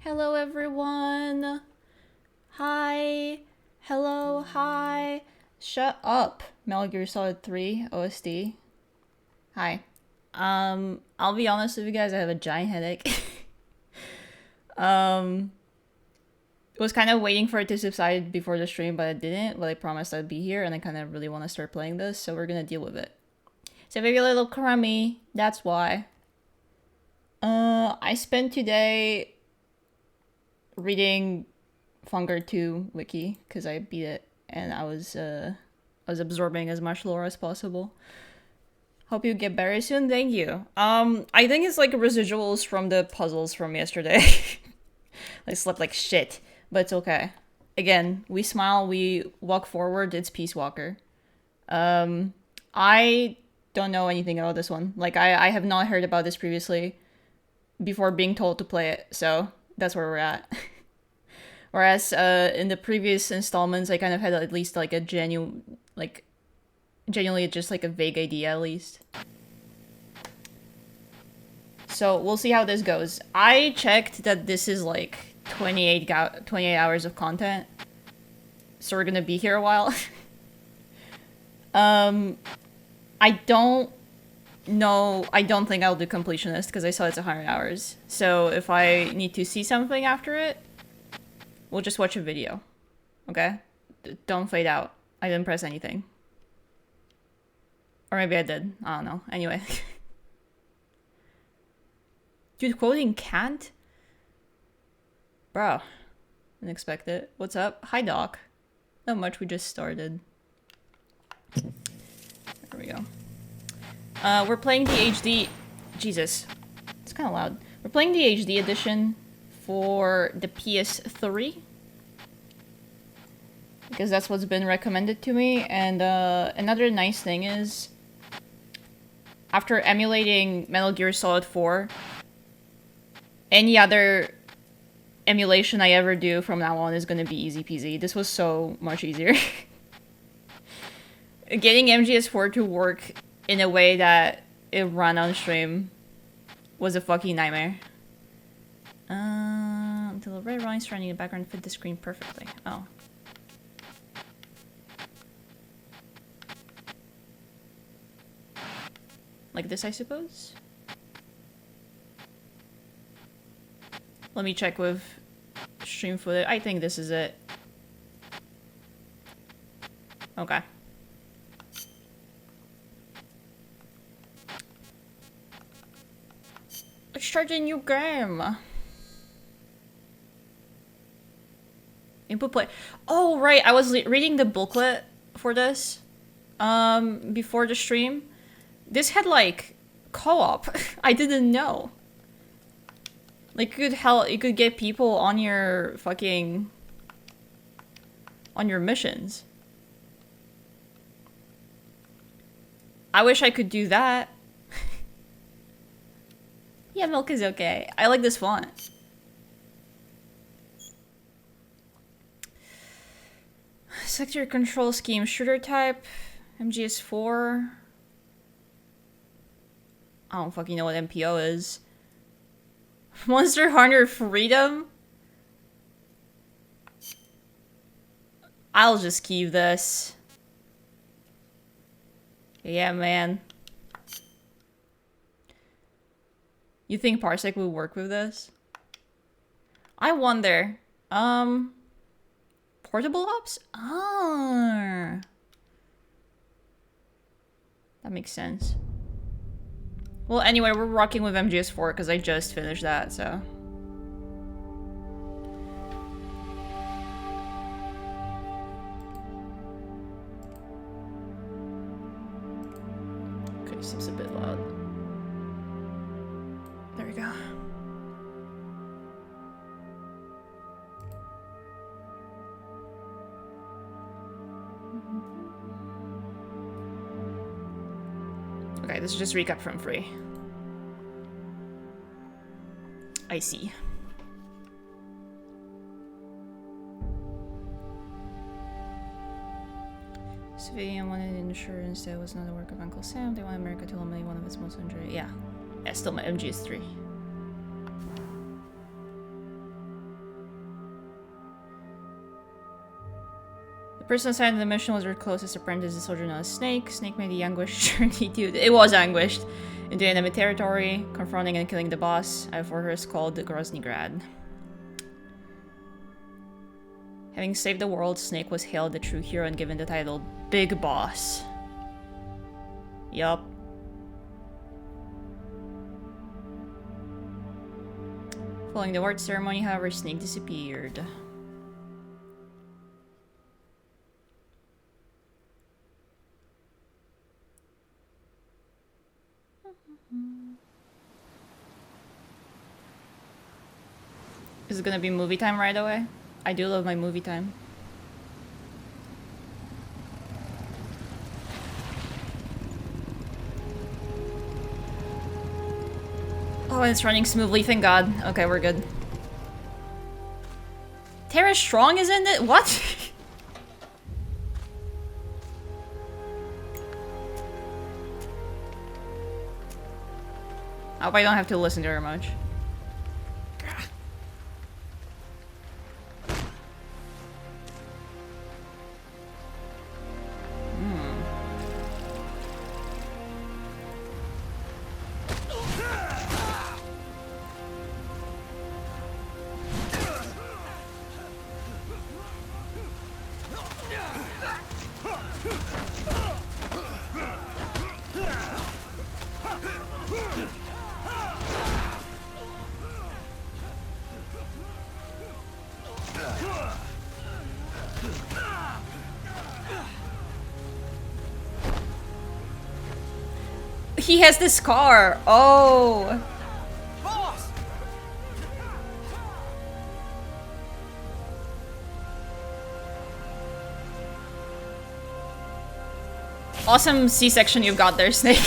Hello everyone. Hi. Hello, hi. Shut up. Metal Gear Solid 3 OSD. Hi. I'll be honest with you guys, I have a giant headache. um was kind of waiting for it to subside before the stream, but it didn't. But I promised I'd be here and I kind of really want to start playing this, so we're going to deal with it. So maybe a little crummy, that's why. I spent today reading Fungar 2 wiki because I beat it and I was absorbing as much lore as possible. Hope you get better soon. Thank you. I think it's like residuals from the puzzles from yesterday. I slept like shit, but it's okay. Again, we smile, we walk forward. It's Peace Walker. I don't know anything about this one. Like I have not heard about this previously before being told to play it. So that's where we're at. Whereas in the previous installments, I kind of had at least like a genuinely just like a vague idea at least. So we'll see how this goes. I checked that this is like 28 hours of content, so we're gonna be here a while. I don't know. I don't think I'll do completionist because I saw it's 100 hours. So if I need to see something after it, we'll just watch a video. Okay? Don't fade out. I didn't press anything. Or maybe I did. I don't know. Anyway. Dude, quoting can't? Bro. Didn't expect it. What's up? Hi, Doc. Not much, we just started. There we go. We're playing the HD... Jesus. It's kind of loud. We're playing the HD edition for the PS3. Because that's what's been recommended to me. And another nice thing is, after emulating Metal Gear Solid 4, any other emulation I ever do from now on is going to be easy peasy. This was so much easier. Getting MGS4 to work in a way that it ran on stream was a fucking nightmare. Until the red line surrounding the background fit the screen perfectly. Oh. Like this, I suppose? Let me check with stream footage. I think this is it. Okay. Let's start a new game. Input play. Oh, right. I was reading the booklet for this before the stream. This had, like, co-op. I didn't know. Like, you could get people on your fucking... on your missions. I wish I could do that. Yeah, milk is okay. I like this font. Sector control scheme. Shooter type. MGS4. I don't fucking know what MPO is. Monster Hunter Freedom? I'll just keep this. Yeah, man. You think Parsec will work with this? I wonder. Portable ops? Ah. That makes sense. Well, anyway, we're rocking with MGS4 because I just finished that, so. Okay, seems a bit loud. There we go. Okay, this is just recap from free. I see. Civilian wanted insurance that was not the work of Uncle Sam. They want America to eliminate one of its most injured. Yeah. Yeah, still my MGS3. Person assigned to the mission was her closest apprentice, a soldier known as Snake. Snake made the anguished journey to... It was anguished. Into enemy territory, confronting and killing the boss at a fortress called Groznygrad. Having saved the world, Snake was hailed the true hero and given the title Big Boss. Yup. Following the award ceremony, however, Snake disappeared. Is it gonna be movie time right away? I do love my movie time. Oh, it's running smoothly, thank God. Okay, we're good. Tara Strong is in it? What? I hope I don't have to listen to her much. He has this scar. Oh. Boss! Awesome C-section you've got there, Snake.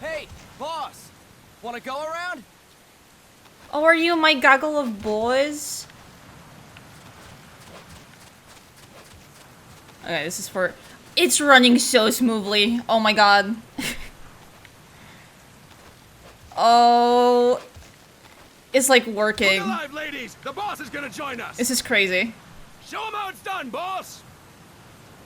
Hey, boss! Wanna go around? Oh, are you my gaggle of boys? Okay, this is for... It's running so smoothly. Oh my God. Oh... It's like working. Look alive, ladies! The boss is gonna join us! This is crazy. Show him how it's done, boss!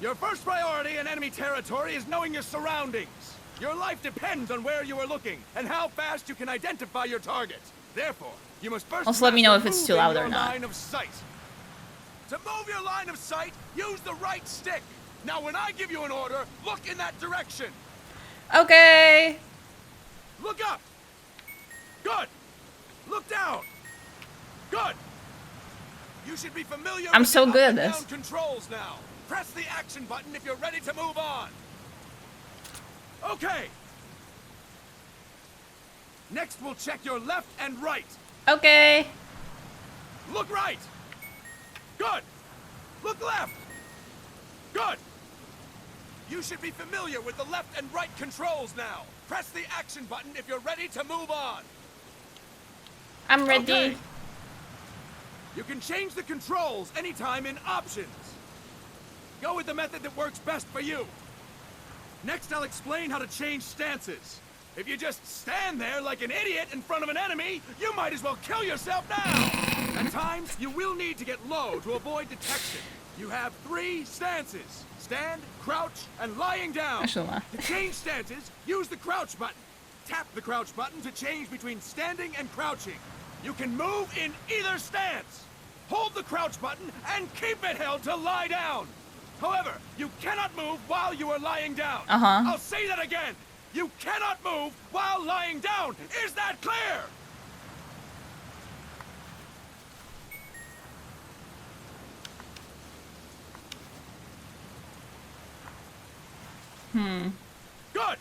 Your first priority in enemy territory is knowing your surroundings. Your life depends on where you are looking and how fast you can identify your target. Therefore, you must first Also let me know if it's too loud or your not. line of sight. To move your line of sight, use the right stick. Now when I give you an order, look in that direction. Okay. Look up. Good. Look down. Good. You should be familiar I'm with so the good up at and this. down controls now. Press the action button if you're ready to move on. Okay. Next, we'll check your left and right. Okay. Look right. Good. Look left. Good. You should be familiar with the left and right controls now. Press the action button if you're ready to move on. I'm ready. Okay. You can change the controls anytime in options. Go with the method that works best for you. Next, I'll explain how to change stances. If you just stand there like an idiot in front of an enemy, you might as well kill yourself now. At times, you will need to get low to avoid detection. You have 3 stances. Stand, crouch, and lying down. Actually, no. To change stances, use the crouch button. Tap the crouch button to change between standing and crouching. You can move in either stance. Hold the crouch button and keep it held to lie down. However, you cannot move while you are lying down. I'll say that again. You cannot move while lying down. Is that clear? Good.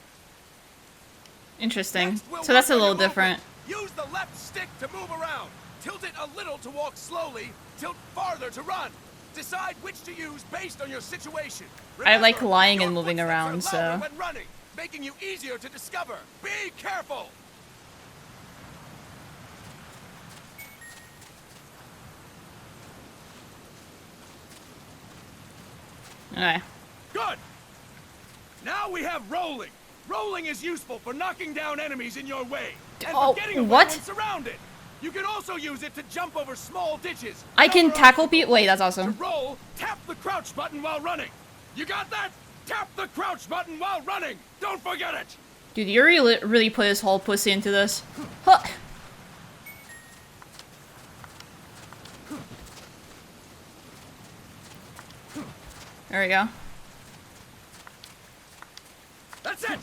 Interesting. Next, we'll So that's a work on little your different. movement. Use the left stick to move around. Tilt it a little to walk slowly. Tilt farther to run. Decide which to use based on your situation. I like Remember, lying your and moving footsteps around, are louder so... when running, making you easier to discover. Be careful. Okay. Good. Now we have rolling. Rolling is useful for knocking down enemies in your way and Oh, for getting away what? when surrounded. You can also use it to jump over small ditches. I can cover tackle obstacles. people. Wait, that's To awesome. roll, tap the crouch button while running. You got that? Tap the crouch button while running. Don't forget it. Dude, you really put his whole pussy into this. Huh. There we go. That's it.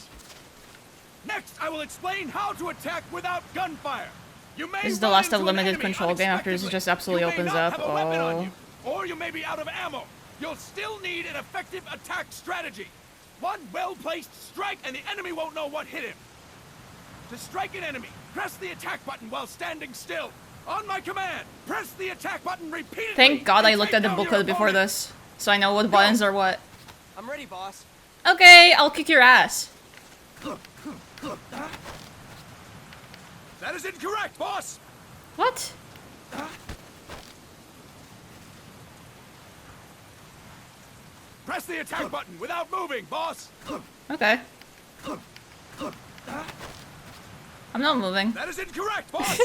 Next, I will explain how to attack without gunfire. You may This is the run last into of an limited enemy control game after this unexpectedly. just absolutely You may opens not up. have a weapon on Oh. you, or you may be out of ammo. You'll still need an effective attack strategy. One well-placed strike and the enemy won't know what hit him. To strike an enemy, press the attack button while standing still. On my command, press the attack button repeatedly. Thank God I and looked take at the down your booklet before opponent. this, so I know what buttons are what. I'm ready, boss. Okay, I'll kick your ass. That is incorrect, boss. What? Press the attack button without moving, boss. Okay. I'm not moving. That is incorrect, boss.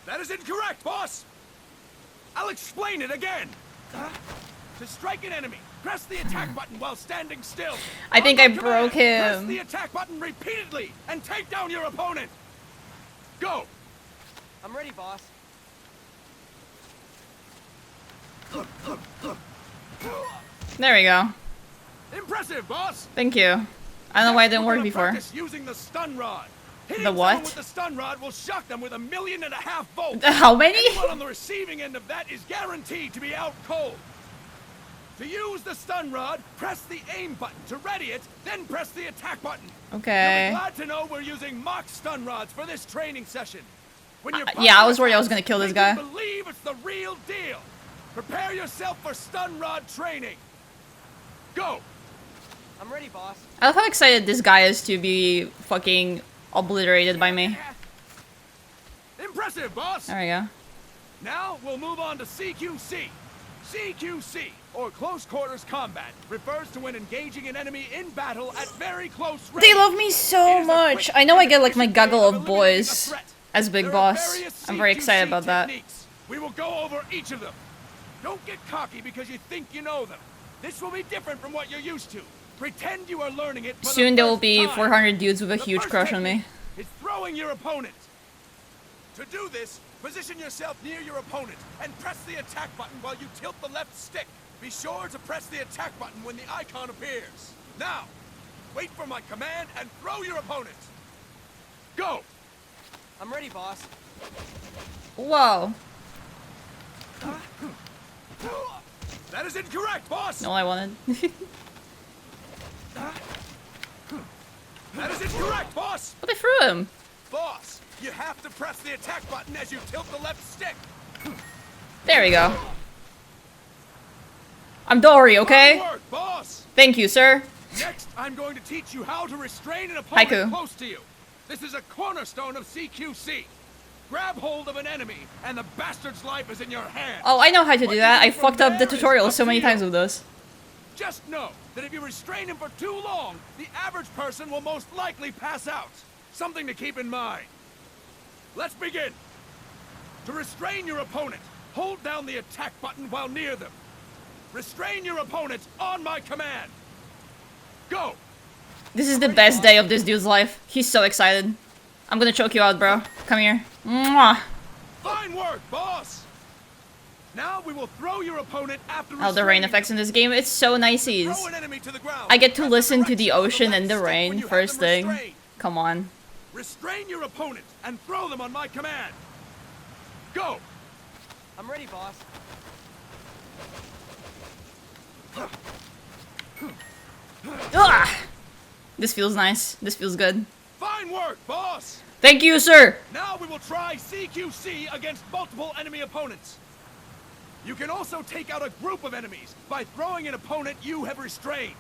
That is incorrect, boss. I'll explain it again. To strike an enemy, press the attack button while standing still. I think On I my broke command, Press him. the attack button repeatedly and take down your opponent. Go. I'm ready, boss. There we go. Impressive, boss. Thank you. I don't know why it didn't We're work gonna before. practice using the stun rod. Hitting The what? someone with the stun rod will shock them with 1.5 million volts. How many? Anyone on the receiving end of that is guaranteed to be out cold. To use the stun rod, press the aim button to ready it, then press the attack button. Okay. You'll be glad to know we're using mock stun rods for this training session. When your Yeah, I was partner worried I was attacks, gonna kill this make guy. them believe it's the real deal. Prepare yourself for stun rod training. Go. I'm ready, boss. I love how excited this guy is to be fucking obliterated by me. Impressive, boss. There we go. Now we'll move on to CQC. CQC, or Close Quarters Combat, refers to when engaging an enemy in battle at very close range. They love me It so is a much. quick I know I and get like my efficient way gaggle of eliminating a boys threat. as Big There are Boss. various I'm very excited CQC about that. techniques. We will go over each of them. Don't get cocky because you think you know them. This will be different from what you're used to. Pretend you are learning it for the Soon there will first be time. 400 dudes with a The huge first crush on me. technique is throwing your opponent. To do this, position yourself near your opponent and press the attack button while you tilt the left stick. Be sure to press the attack button when the icon appears. Now, wait for my command and throw your opponent. Go! I'm ready, boss. Whoa. That is incorrect, boss! Not all I wanted. That is incorrect, boss! But I threw him. Boss, you have to press the attack button as you tilt the left stick. There we go. I'm Dory, okay? Good work, boss! Thank you, sir. Next, I'm going to teach you how to restrain an opponent Haiku. close to you. This is a cornerstone of CQC. Grab hold of an enemy, and the bastard's life is in your hands. Oh, I know how to do What that. you I do from fucked up the there is tutorial up so to many you. times with this. Just know that if you restrain him for too long, the average person will most likely pass out. Something to keep in mind. Let's begin. To restrain your opponent, hold down the attack button while near them. Restrain your opponent on my command. Go! This is the best day of this dude's life. He's so excited. I'm gonna choke you out, bro. Come here. Mwah. Fine work, boss! Now we will throw your opponent after Oh, the rain restraining effects him. in this game, it's so niceies. Throw an enemy to the ground. I get to Press listen to the direction of ocean left and the stick when rain you have first them thing. restrained. Come on. Restrain your opponent and throw them on my command. Go! I'm ready, boss. Ugh. This feels nice. This feels good. Fine work, boss! Thank you, sir. Now we will try CQC against multiple enemy opponents. You can also take out a group of enemies by throwing an opponent you have restrained.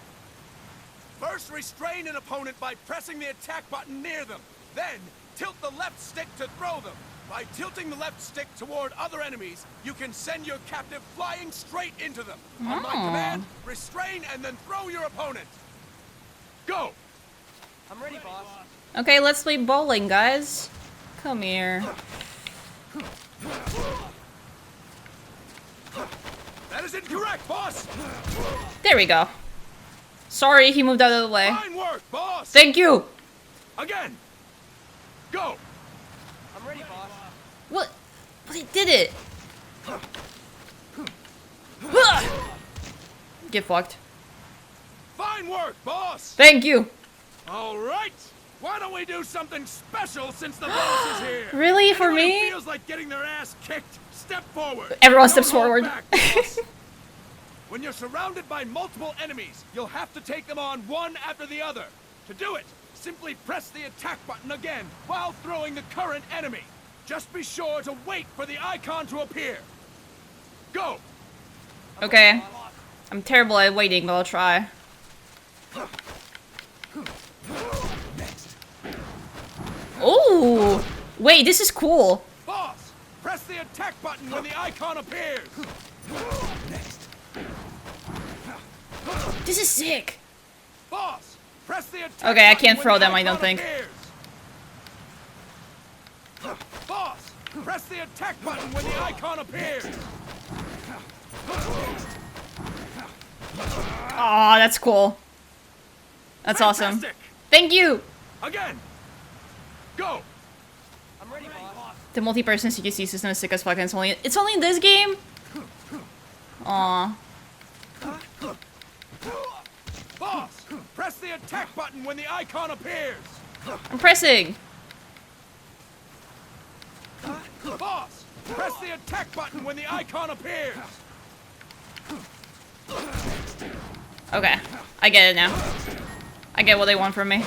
First, restrain an opponent by pressing the attack button near them. Then, tilt the left stick to throw them. By tilting the left stick toward other enemies, you can send your captive flying straight into them. On my Oh. command, restrain and then throw your opponent. Go! I'm ready, boss. Okay, let's play bowling, guys. Come here. That is incorrect, boss! There we go. Sorry, he moved out of the way. Fine work, boss! Thank you! Again! Go! I'm ready, boss. What? But he did it! Get fucked. Fine work, boss! Thank you! Alright! Why don't we do something special since the boss is here? Really? For Anyone who me? feels like getting their ass kicked, step forward. Everyone Don't steps hold forward. back, boss. When you're surrounded by multiple enemies, you'll have to take them on one after the other. To do it, simply press the attack button again while throwing the current enemy. Just be sure to wait for the icon to appear. Go! Okay. I'm terrible at waiting, but I'll try. Ooh! Wait, this is cool. Boss, press the attack button when the icon appears. This is sick. Boss, press the attack Okay, I button can't when throw the them, I don't icon think. appears. Boss, press the attack button when the icon appears. Aw, that's cool. That's awesome. Fantastic. Thank you! Again. Go. I'm ready, boss. The multi-person CQC system is sick as fuck and it's only in this game? Aw. Boss, press the attack button when the icon appears. I'm pressing. Boss, press the attack button when the icon appears. Okay, I get it now. I get what they want from me.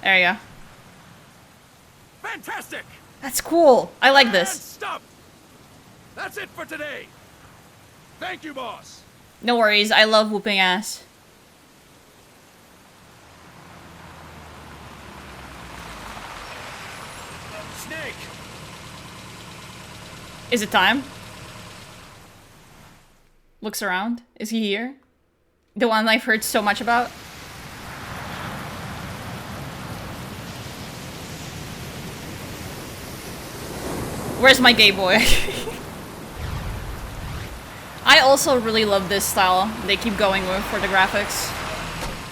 There you go. Fantastic. That's cool. I like And this. stop. That's it for today. Thank you, boss. No worries, I love whooping ass. Snake. Is it time? Looks around. Is he here? The one I've heard so much about? Where's my gay boy? I also really love this style they keep going with for the graphics.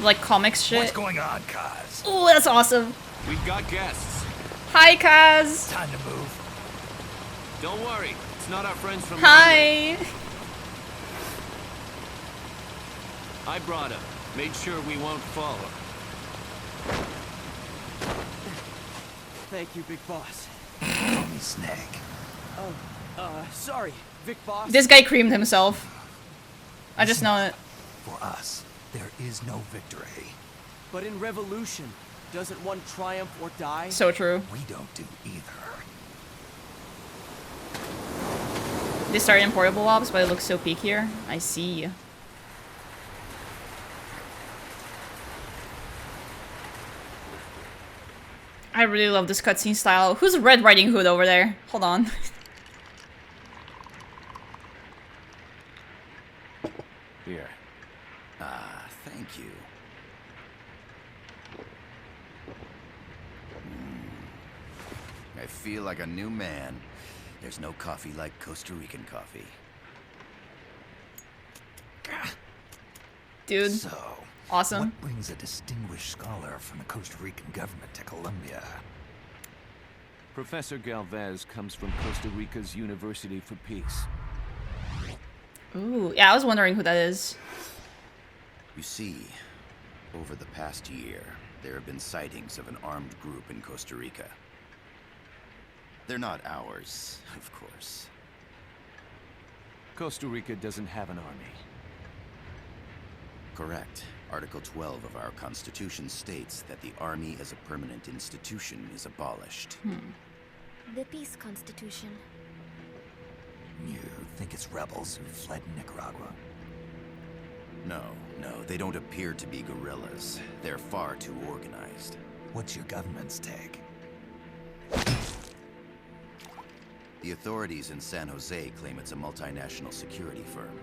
Like comics shit. What's going on, Kaz? Oh, that's awesome. We've got guests. Hi, Kaz. Time to move. Don't worry, it's not our friends from London. Hi. I brought him. Made sure we won't follow. Thank you, Big Boss. Call me Snake. Sorry, Vic Boss. This guy creamed himself. I just know it. For us, there is no victory. But in Revolution, doesn't one triumph or die? So true. We don't do either. They started in portable ops, but it looks so peak here. I see. I really love this cutscene style. Who's Red Riding Hood over there? Hold on. Here. Thank you. I feel like a new man. There's no coffee like Costa Rican coffee. Dude, So, awesome. what brings a distinguished scholar from the Costa Rican government to Colombia? Professor Galvez comes from Costa Rica's University for Peace. Ooh, yeah, I was wondering who that is. You see, over the past year, there have been sightings of an armed group in Costa Rica. They're not ours, of course. Costa Rica doesn't have an army. Correct. Article 12 of our Constitution states that the Army as a permanent institution is abolished. The Peace Constitution. You think it's rebels who fled Nicaragua? No, they don't appear to be guerrillas. They're far too organized. What's your government's take? The authorities in San Jose claim it's a multinational security firm,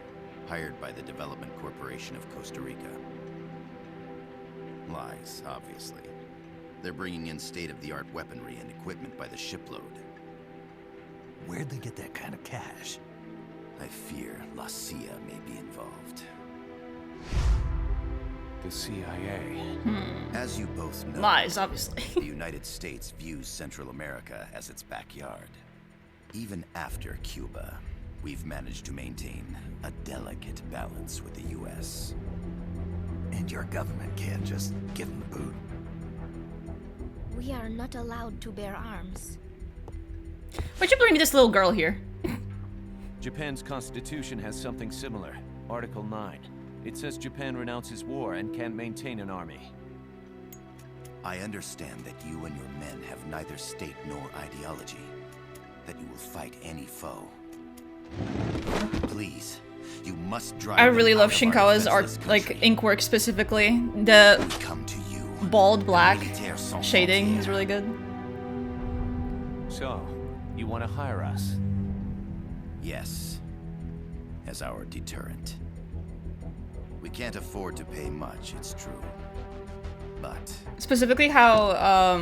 hired by the Development Corporation of Costa Rica. Lies, obviously. They're bringing in state-of-the-art weaponry and equipment by the shipload. Where'd they get that kind of cash? I fear La CIA may be involved. The CIA. As you both know, Lies, obviously. the United States views Central America as its backyard. Even after Cuba, we've managed to maintain a delicate balance with the U.S. And your government can't just give them the boot. We are not allowed to bear arms. Why'd you bring me this little girl here? Japan's constitution has something similar. Article 9. It says Japan renounces war and can't maintain an army. I understand that you and your men have neither state nor ideology. That you will fight any foe. Please, you must drive I really them love out of our Shinkawa's art, defenseless like country. ink work specifically. The We come to you. bald black Militaire sans shading is frontières. really good. So, you want to hire us? Yes, as our deterrent. We can't afford to pay much, it's true. But Specifically how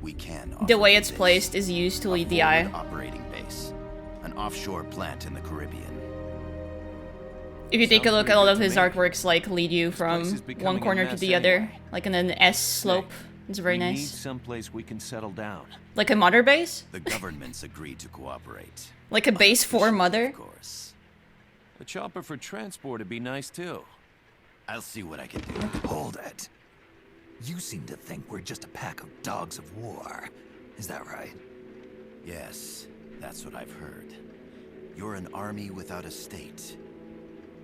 we can the offer way you it's this. placed is used to A lead the eye. forward operating base. An offshore plant in the Caribbean. If you take a Sounds look pretty at all good of to his me. artworks, like lead you place from is becoming one a corner to mess the other, anyway. like in an S slope. It's very we need nice. someplace we can settle down. Like a mother base? The government's agreed to cooperate. Like a base for Unofficially, mother? Of course. A chopper for transport would be nice too. I'll see what I can do. Hold it. You seem to think we're just a pack of dogs of war. Is that right? Yes, that's what I've heard. You're an army without a state.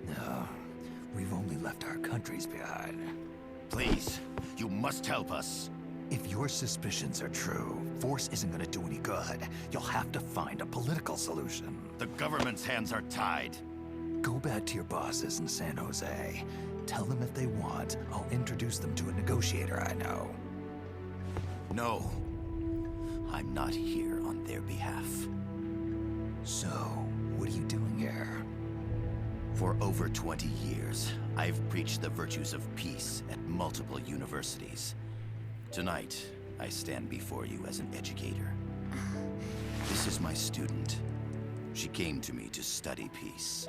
No. We've only left our countries behind. Please, you must help us. If your suspicions are true, force isn't gonna do any good. You'll have to find a political solution. The government's hands are tied. Go back to your bosses in San Jose. Tell them if they want, I'll introduce them to a negotiator I know. No, I'm not here on their behalf. So, what are you doing here? For over 20 years, I've preached the virtues of peace at multiple universities. Tonight, I stand before you as an educator. This is my student. She came to me to study peace.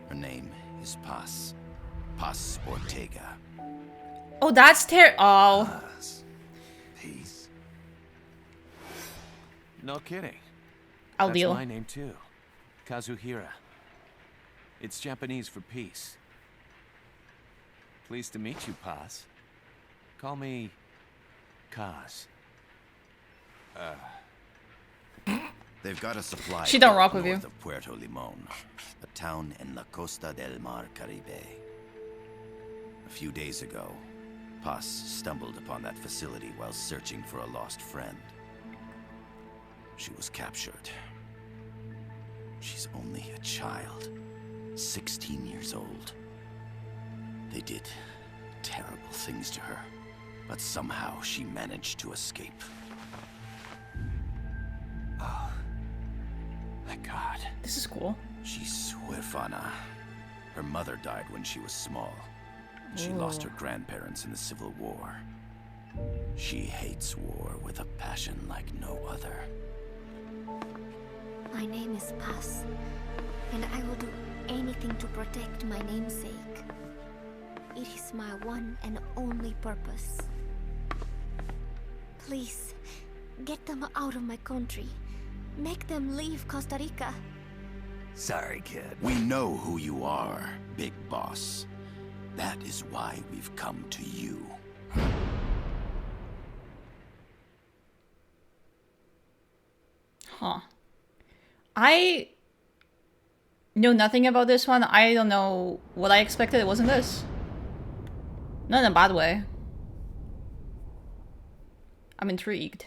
Her name is Paz. Paz Ortega. Oh, that's oh. Us. Peace. No kidding. I'll That's deal. my name too. Kazuhira. It's Japanese for peace. Pleased to meet you, Paz. Call me Kaz. They've got a supply She don't port rock with you. north of Puerto Limon, a town in la Costa del Mar Caribe. A few days ago, Paz stumbled upon that facility while searching for a lost friend. She was captured. She's only a child, 16 years old. They did terrible things to her, but somehow she managed to escape. Thank God. This is cool. She's huérfana. Her mother died when she was small. She lost her grandparents in the Civil War. She hates war with a passion like no other. My name is Paz, and I will do anything to protect my namesake. It is my one and only purpose. Please, get them out of my country. Make them leave Costa Rica. Sorry, kid. We know who you are, Big Boss. That is why we've come to you. Huh. I know nothing about this one. I don't know what I expected. It wasn't this. Not in a bad way. I'm intrigued.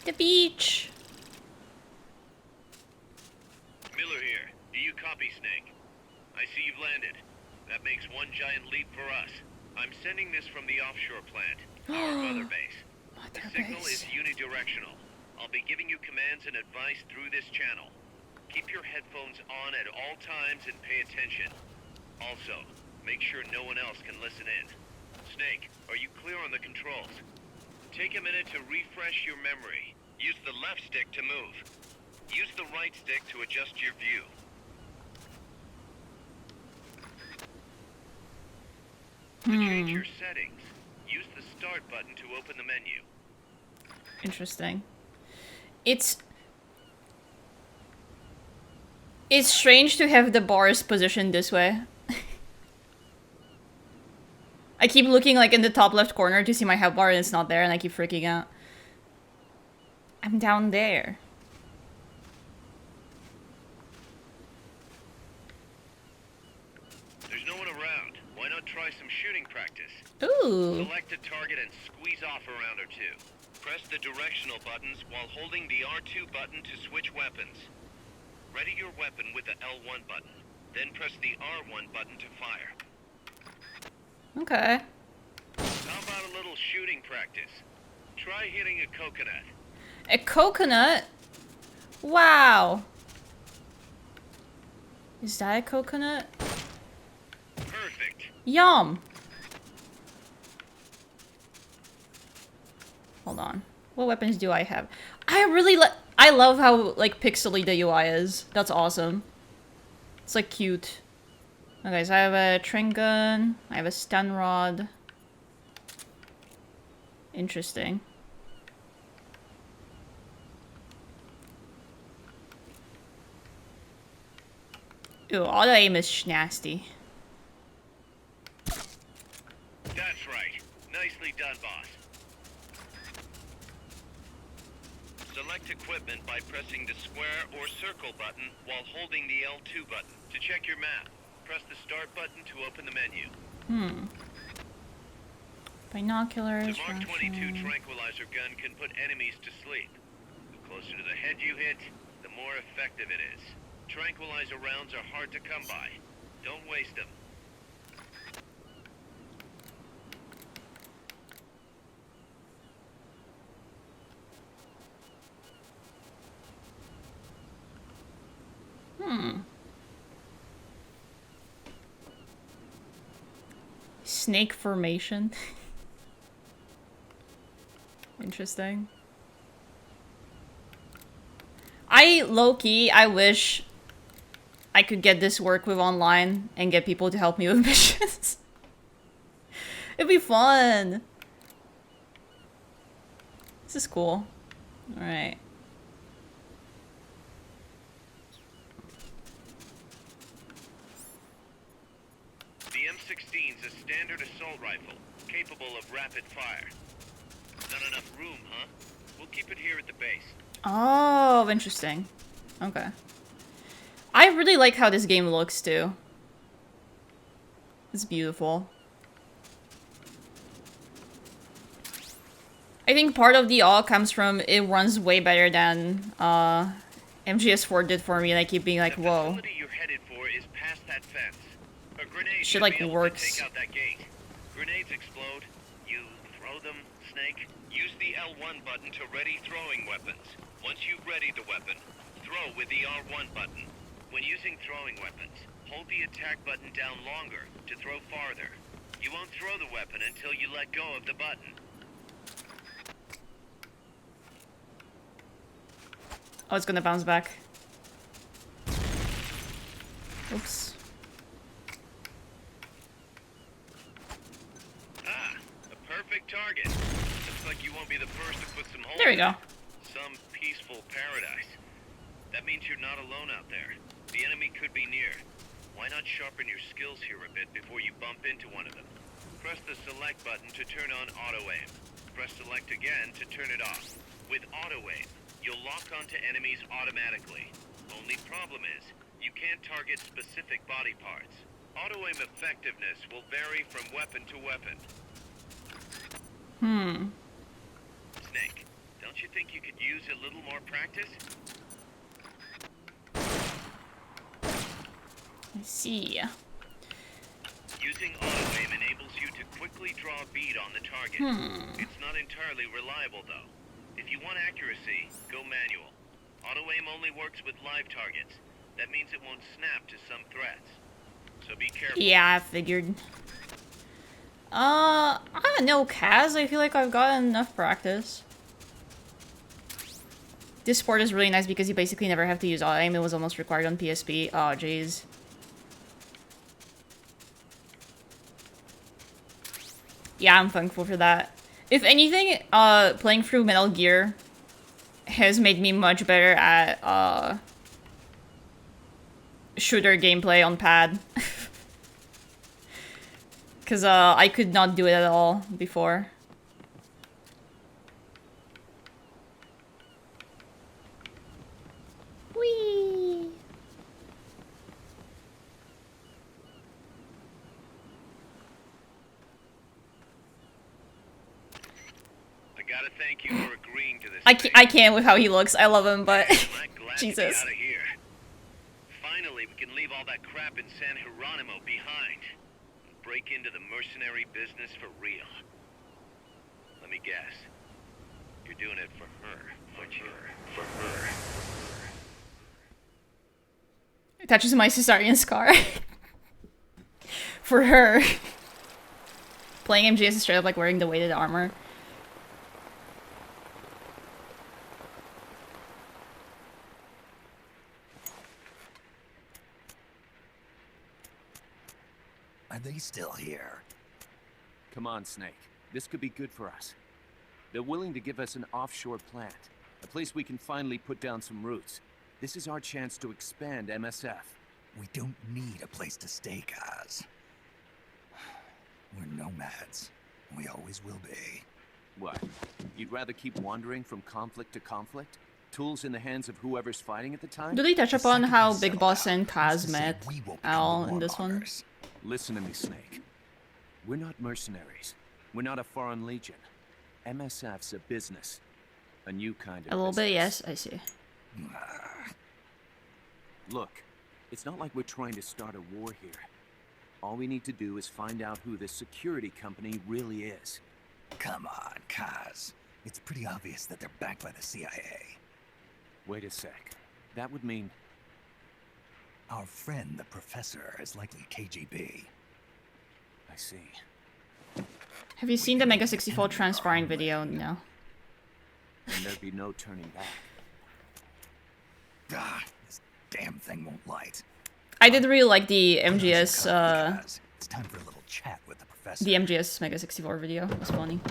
The beach. Miller here. Do you copy, Snake? I see you've landed. That makes one giant leap for us. I'm sending this from the offshore plant, our mother base. The signal is unidirectional. I'll be giving you commands and advice through this channel. Keep your headphones on at all times and pay attention. Also, make sure no one else can listen in. Snake, are you clear on the controls? Take a minute to refresh your memory. Use the left stick to move. Use the right stick to adjust your view. To change your settings, use the start button to open the menu. Interesting. It's strange to have the bars positioned this way. I keep looking like in the top left corner to see my health bar and it's not there and I keep freaking out. I'm down there. There's no one around. Why not try some shooting practice? Ooh. Select a target and squeeze off a round or two. Press the directional buttons while holding the R2 button to switch weapons. Ready your weapon with the L1 button. Then press the R1 button to fire. Okay. How about a little shooting practice? Try hitting a coconut. A coconut? Wow. Is that a coconut? Perfect. Yum. Hold on. What weapons do I have? I love how like pixely the UI is. That's awesome. It's like cute. Okay, so I have a train gun. I have a stun rod. Interesting. Ooh, auto aim is nasty. That's right. Nicely done, boss. Select equipment by pressing the square or circle button while holding the L2 button. To check your map, press the start button to open the menu. Binoculars. The Mark 22 ration. tranquilizer gun can put enemies to sleep. The closer to the head you hit, the more effective it is. Tranquilizer rounds are hard to come by. Don't waste them. Snake formation. Interesting. I wish I could get this work with online and get people to help me with missions. It'd be fun. This is cool. Alright. The M16's a standard assault rifle, capable of rapid fire. Not enough room, huh? We'll keep it here at the base. Oh, interesting. Okay. I really like how this game looks, too. It's beautiful. I think part of the awe comes from it runs way better than MGS4 did for me, and I keep being like, the whoa. facility you're headed for is past that fence. A grenade Shit, should like, be able works. to take out that gate. Grenades explode. You throw them, Snake. Use the L1 button to ready throwing weapons. Once you've readied the weapon, throw with the R1 button. When using throwing weapons, hold the attack button down longer to throw farther. You won't throw the weapon until you let go of the button. Oh, it's gonna bounce back. Oops. Ah, a perfect target. Looks like you won't be the first to put some holes There we go. in some peaceful paradise. That means you're not alone out there. The enemy could be near. Why not sharpen your skills here a bit before you bump into one of them? Press the select button to turn on auto aim. Press select again to turn it off. With auto aim, you'll lock onto enemies automatically. Only problem is, you can't target specific body parts. Auto aim effectiveness will vary from weapon to weapon. Snake, don't you think you could use a little more practice? I see. Using auto aim enables you to quickly draw a bead on the target. It's not entirely reliable though. If you want accuracy, go manual. Auto-aim only works with live targets. That means it won't snap to some threats. So be careful. Yeah, I figured. I don't know, Kaz. I feel like I've gotten enough practice. This sport is really nice because you basically never have to use auto-aim. It was almost required on PSP. Oh, jeez. Yeah, I'm thankful for that. If anything, playing through Metal Gear has made me much better at, shooter gameplay on pad. Because, I could not do it at all before. Whee! I gotta thank you for agreeing to this. I can't with how he looks. I love him, but Glad Jesus. to be out of here. Finally, we can leave all that crap in San Geronimo behind. And break into the mercenary business for real. Let me guess. You're doing it for her, aren't you? For her. It touches my cesarean scar. For her. Playing MGS is straight up like wearing the weighted armor. Are they still here? Come on, Snake. This could be good for us. They're willing to give us an offshore plant. A place we can finally put down some roots. This is our chance to expand MSF. We don't need a place to stay, Kaz. We're nomads. We always will be. What? You'd rather keep wandering from conflict to conflict? Tools in the hands of whoever's fighting at the time? Do they touch The upon second how we Big settle Boss out, and who's Kaz to say met we won't at become all the in this one? warmongers? Listen to me, Snake. We're not mercenaries. We're not a foreign legion. MSF's a business. A new kind of A little bit, business. yes, I see. Look, it's not like we're trying to start a war here. All we need to do is find out who this security company really is. Come on, Kaz. It's pretty obvious that they're backed by the CIA. Wait a sec. That would mean... Our friend, the professor, is likely KGB. I see. Have you seen the Mega 64 transferring video? No. And there'd be no turning back. Ah, this damn thing won't light. I did really like the MGS, Kaz, it's time for a little chat with the professor. the MGS Mega 64 video. It was funny.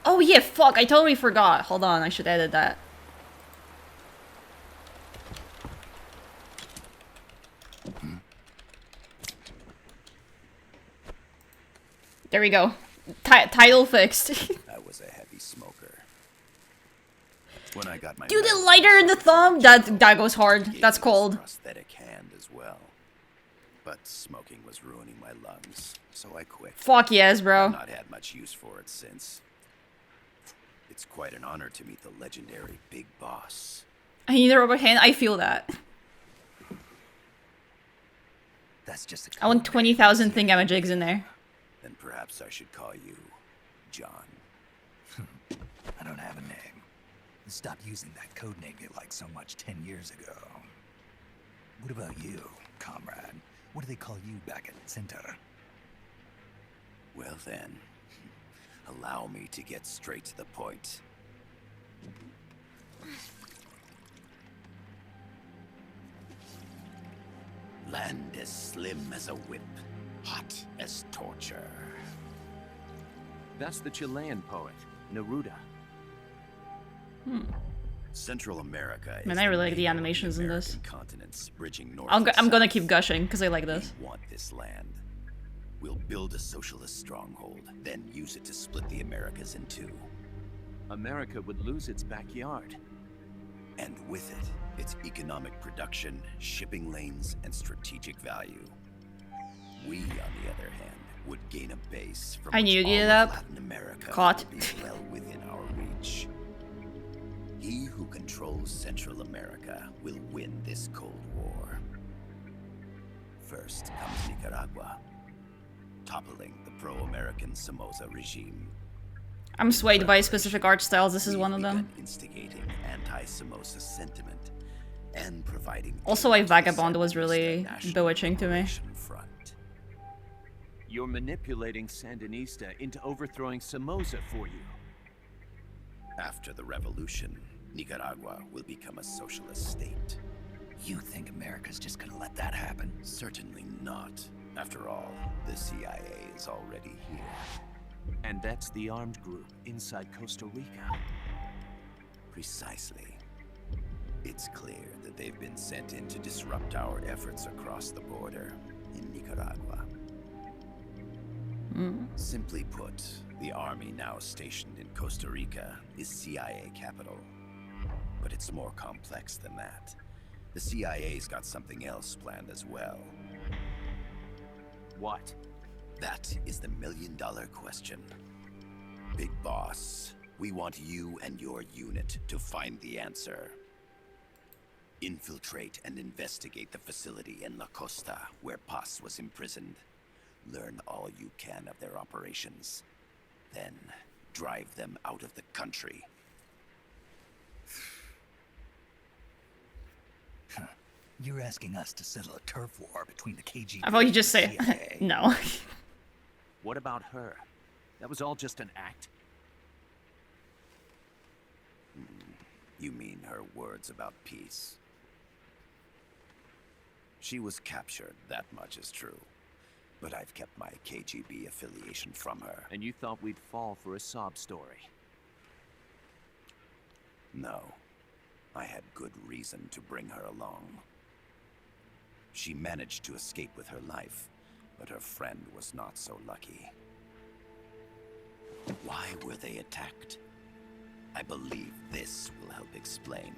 Oh yeah, fuck, I totally forgot. Hold on, I should edit that. There we go. Title fixed. I was a heavy smoker. When I got my Do the lighter in the thumb! That goes hard. That's cold. Prosthetic hand as well. But smoking was ruining my lungs, so I quit. Fuck yes, bro. I've not had much use for it since. It's quite an honor to meet the legendary Big Boss. I need a rubber hand. I feel that. That's just a I want code 20,000 name. thingamajigs in there. Then perhaps I should call you John. I don't have a name. Stop using that code name you liked so much 10 years ago. What about you, comrade? What do they call you back at Center? Well then, allow me to get straight to the point. Land as slim as a whip, hot as torture. That's the Chilean poet, Neruda. Central America is Man, I really like main the of animations in this. American continents bridging north I'm and gonna south. keep gushing because I like this. We want this land. We'll build a socialist stronghold, then use it to split the Americas in two. America would lose its backyard. And with it, its economic production, shipping lanes, and strategic value. We, on the other hand, would gain a base from I knew which you'd get all it of up. Latin America Caught. will be well within our reach. He who controls Central America will win this Cold War. First comes Nicaragua, toppling the pro-American Somoza regime. I'm swayed by specific art styles. This is one of them. Instigating anti-Somoza sentiment and providing. Also, like Vagabond was really bewitching to me. Front. You're manipulating Sandinista into overthrowing Somoza for you. After the revolution, Nicaragua will become a socialist state. You think America's just gonna let that happen? Certainly not. After all, the CIA is already here. And that's the armed group inside Costa Rica. Precisely. It's clear that they've been sent in to disrupt our efforts across the border in Nicaragua. Simply put, the army now stationed in Costa Rica is CIA capital. But it's more complex than that. The CIA's got something else planned as well. What? That is the million-dollar question. Big Boss, we want you and your unit to find the answer. Infiltrate and investigate the facility in La Costa where Paz was imprisoned. Learn all you can of their operations. Then, drive them out of the country. You're asking us to settle a turf war between the KGB I thought you just say and the CIA. no. What about her? That was all just an act. You mean her words about peace? She was captured, that much is true. But I've kept my KGB affiliation from her. And you thought we'd fall for a sob story. No. I had good reason to bring her along. She managed to escape with her life, but her friend was not so lucky. Why were they attacked? I believe this will help explain.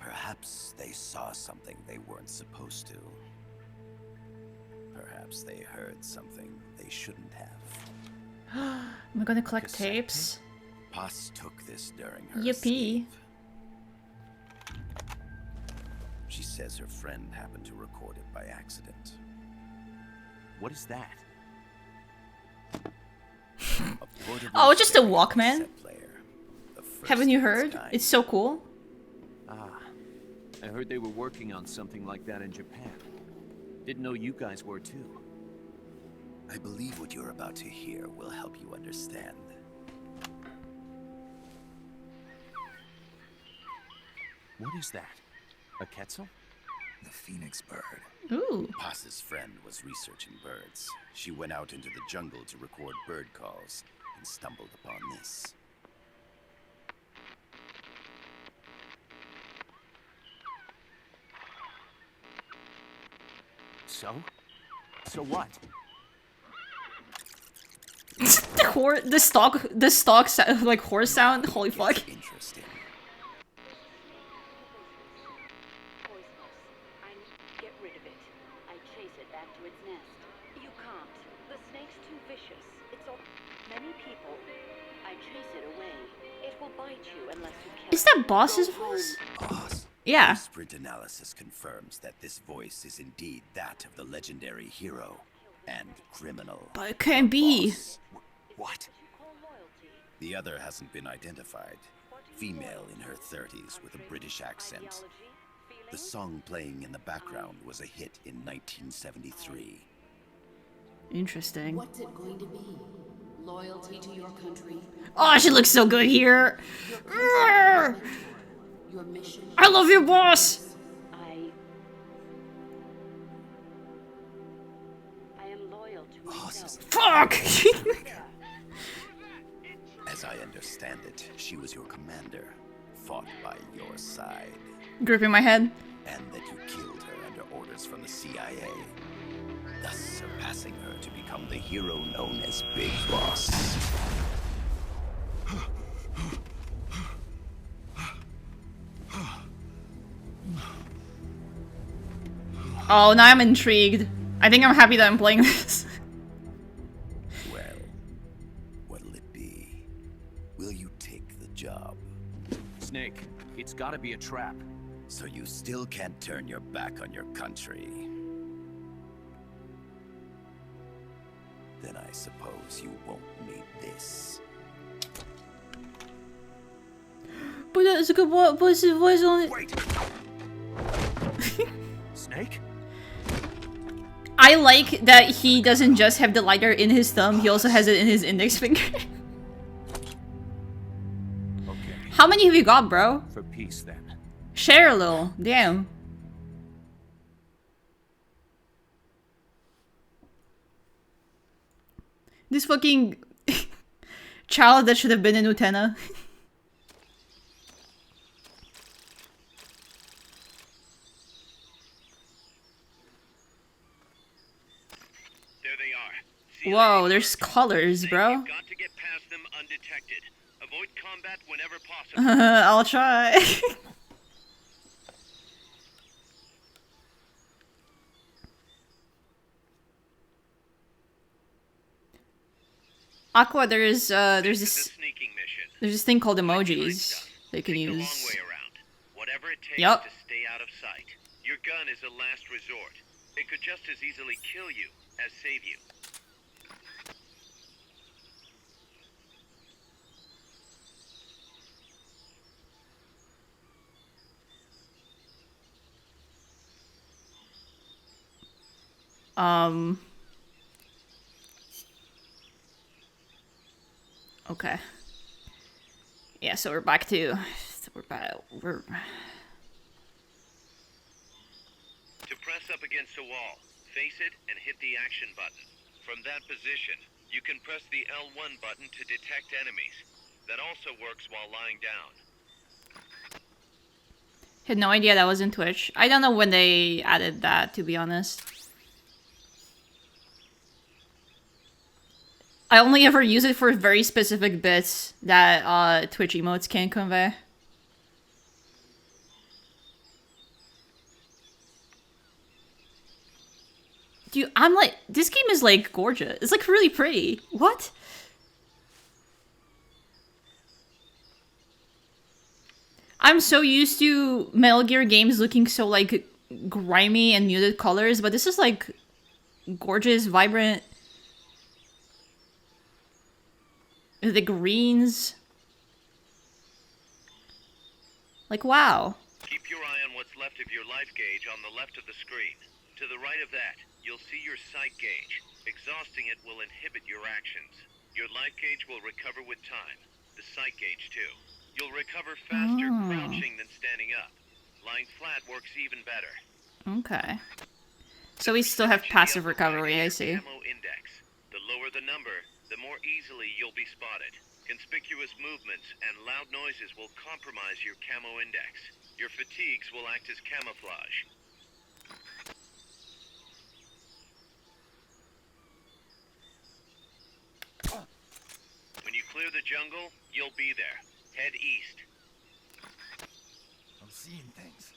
Perhaps they saw something they weren't supposed to. Perhaps they heard something they shouldn't have. Am I gonna collect Cassette tapes? Paz took this during her Yippee. escape. She says her friend happened to record it by accident. What is that? A portable Oh, just a stereo Walkman? cassette player. The first Haven't you of its heard? kind. It's so cool. I heard they were working on something like that in Japan. Didn't know you guys were too. I believe what you're about to hear will help you understand. What is that? A Quetzal? The Phoenix bird. Ooh. Paz's friend was researching birds. She went out into the jungle to record bird calls and stumbled upon this. So? So what? the stock like horse sound. Holy fuck. It's interesting. Get rid of it. I chase it back to its nest. You can't. The snake's too vicious. It's all many people. I chase it away. It will bite you unless you kill Is that it. Boss's Go home. voice? Boss. Yeah. Sprint analysis confirms that this voice is indeed that of the legendary hero and criminal. But it can't be. Boss. What? The other hasn't been identified. Female in her 30s with a British accent. The song playing in the background was a hit in 1973. Interesting. What's it going to be? Loyalty to your country? Oh, she looks so good here. Urgh. Your mission? I love you, boss. I am loyal to myself. Fuck. As I understand it, she was your commander, fought by your side, Gripping my head. and that you killed her under orders from the CIA, thus surpassing her to become the hero known as Big Boss. Oh, now I'm intrigued. I think I'm happy that I'm playing this. Well, what'll it be? Will you take the job? Snake, it's gotta be a trap. So you still can't turn your back on your country? Then I I suppose you won't need this. Wait! Snake? I like that he doesn't just have the lighter in his thumb, he also has it in his index finger. Okay. How many have you got, bro? For peace, then. Share a little. Damn. This fucking child that should have been in Utena. There they are. Whoa, there's colors, bro. You've got to get past them undetected. Avoid combat whenever possible. I'll try. Aqua, there's this thing called emojis they can use. Whatever it takes Yup. to stay out of sight. Your gun is a last resort. It could just as easily kill you as save you. Okay. Yeah, so we're back to... we're... To press up against a wall, face it and hit the action button. From that position, you can press the L1 button to detect enemies. That also works while lying down. Had no idea that was in Twitch. I don't know when they added that, to be honest. I only ever use it for very specific bits that Twitch emotes can convey. Dude, I'm like, this game is like gorgeous. It's like really pretty. What? I'm so used to Metal Gear games looking so like grimy and muted colors, but this is like gorgeous, vibrant. The greens. Like, wow. Keep your eye on what's left of your life gauge on the left of the screen. To the right of that, you'll see your sight gauge. Exhausting it will inhibit your actions. Your life gauge will recover with time. The sight gauge, too. You'll recover faster crouching than standing up. Lying flat works even better. Okay. So we still have passive recovery, I see. Camo index. The lower the number, the more easily you'll be spotted. Conspicuous movements and loud noises will compromise your camo index. Your fatigues will act as camouflage. When you clear the jungle, you'll be there. Head east. I'm seeing things.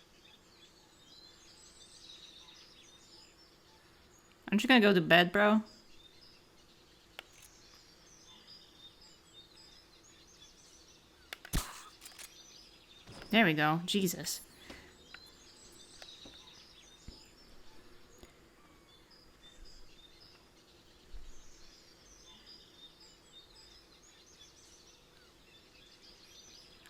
Aren't you gonna go to bed, bro? There we go. Jesus.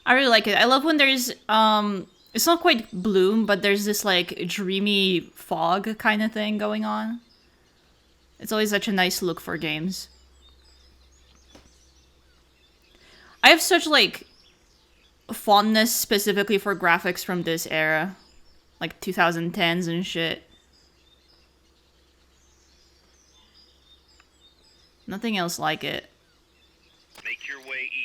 I really like it. I love when there's, it's not quite bloom, but there's this, like, dreamy fog kind of thing going on. It's always such a nice look for games. I have such, like, fondness specifically for graphics from this era. Like, 2010s and shit. Nothing else like it. Make your way east.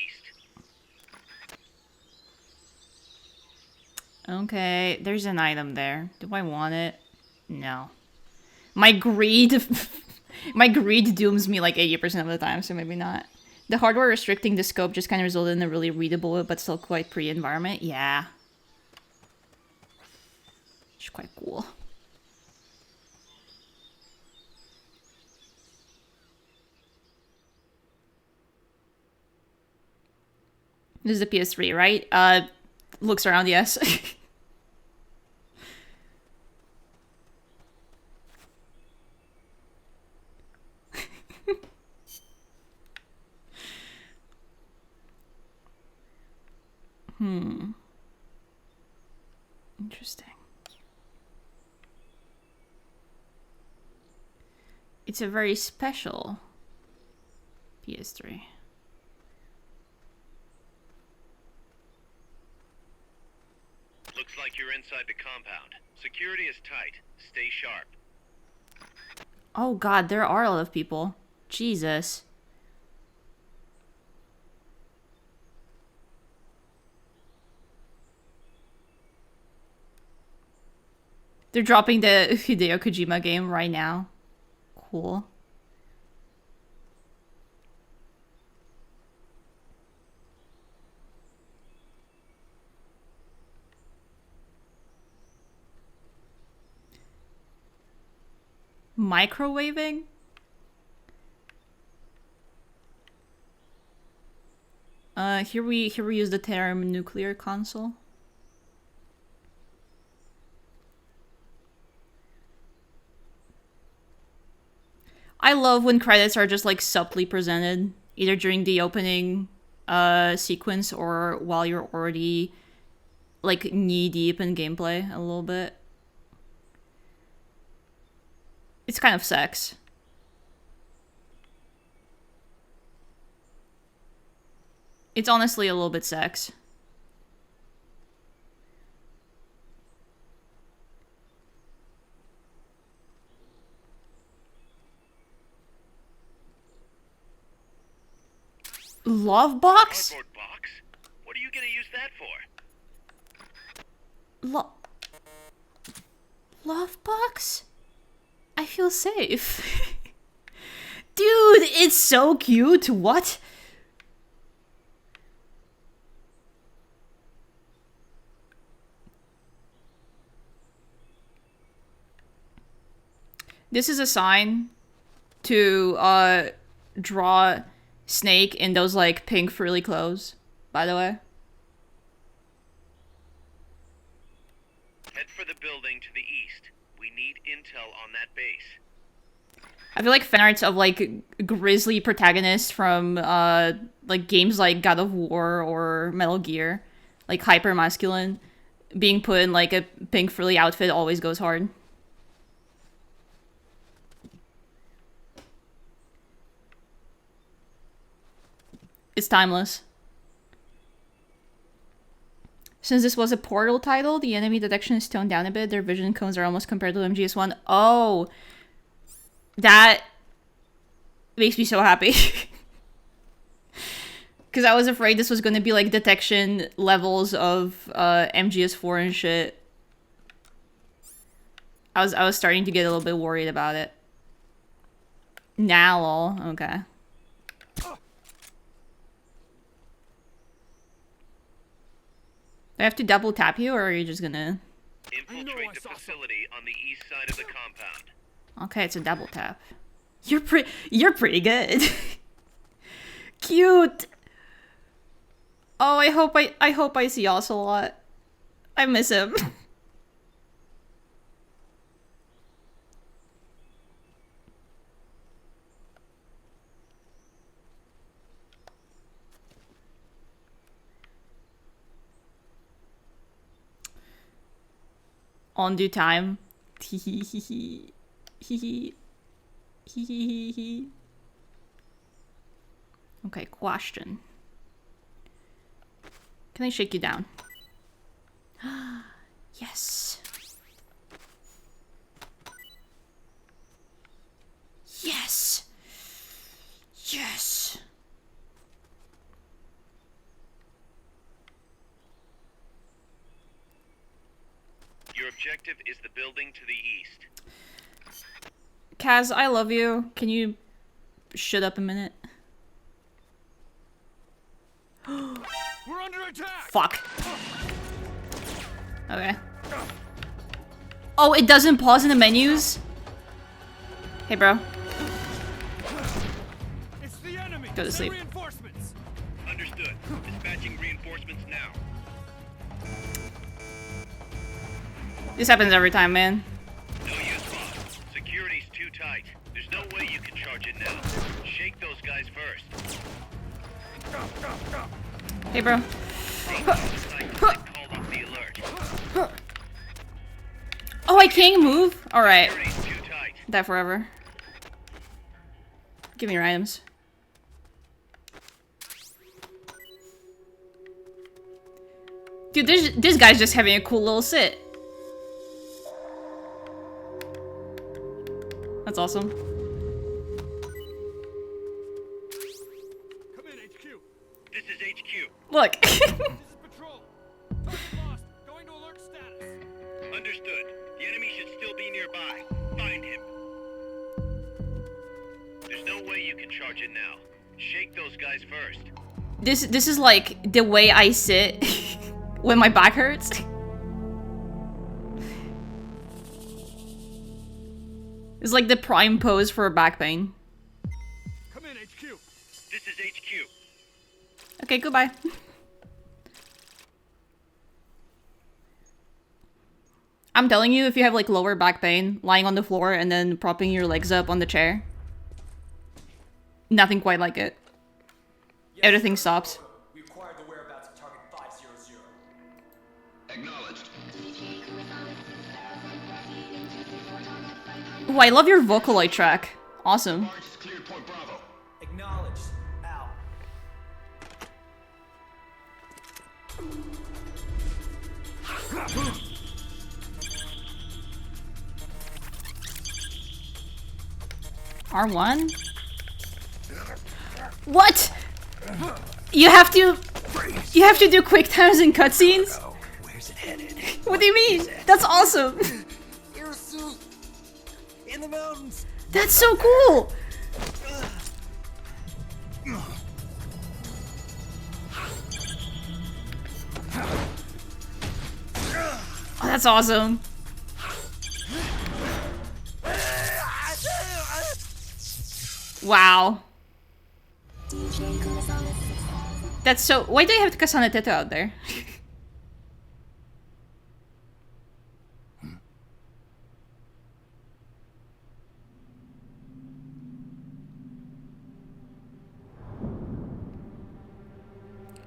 Okay, there's an item there. Do I want it? No. My greed... my greed dooms me like 80% of the time, so maybe not. The hardware restricting the scope just kind of resulted in a really readable but still quite pretty environment. Yeah. It's quite cool. This is the PS3, right? Looks around, yes. Interesting. It's a very special PS3. Looks like you're inside the compound. Security is tight. Stay sharp. Oh god, there are a lot of people. Jesus. They're dropping the Hideo Kojima game right now. Cool. Microwaving? Here we use the term nuclear console. I love when credits are just like subtly presented, either during the opening sequence or while you're already like knee deep in gameplay a little bit. It's kind of sex. It's honestly a little bit sex. Love box? Cardboard box? What are you gonna use that for? Love box? I feel safe. Dude, it's so cute. What? This is a sign to draw Snake in those like pink frilly clothes, by the way. Head for the building to the east. We need intel on that base. I feel like fan arts of like grisly protagonists from like games like God of War or Metal Gear, like hyper masculine, being put in like a pink frilly outfit always goes hard. It's timeless. Since this was a Portal title, the enemy detection is toned down a bit. Their vision cones are almost compared to MGS1. Oh! That makes me so happy. Because I was afraid this was going to be like detection levels of MGS4 and shit. I was starting to get a little bit worried about it. Now, lol. Okay. Do I have to double tap you, or are you just gonna... Infiltrate the facility on the east side of the compound. Okay, it's a double tap. You're pretty good. Cute. Oh, I hope I see Ocelot. I miss him. On due time. Okay, question. Can I shake you down? Yes. Yes. Yes. Your objective is the building to the east. Kaz, I love you. Can you shut up a minute? We're under attack. Fuck. Okay. Oh, it doesn't pause in the menus? Hey, bro. It's the enemy. Go to sleep. Reinforcements. Understood. Dispatching reinforcements now. This happens every time, man. No use, boss. Security's too tight. There's no way you can charge it now. Shake those guys first. Hey, bro. Inside can't move? Alright. Security's too tight. That forever. Give me your items. Dude, this guy's just having a cool little sit. That's awesome. Come in, HQ. This is HQ. Look. This is patrol. Target lost. Going to alert status. Understood. The enemy should still be nearby. Find him. There's no way you can charge it now. Shake those guys first. This is like the way I sit when my back hurts. It's like the prime pose for back pain. Come in, HQ. This is HQ. Okay, goodbye. I'm telling you, if you have like lower back pain, lying on the floor and then propping your legs up on the chair, nothing quite like it. Everything stops. We acquired the whereabouts of target 500. Acknowledged. Ooh, I love your Vocaloid track. Awesome. Barge is cleared Point Bravo. Acknowledged. Out. R1? What? You have to do quick times and cutscenes? Oh, where's it headed? What do you mean? That's awesome. Aerosuit! In the mountains! That's so cool. Oh, that's awesome. Wow. That's so... Why do you have Kasane Teto out there?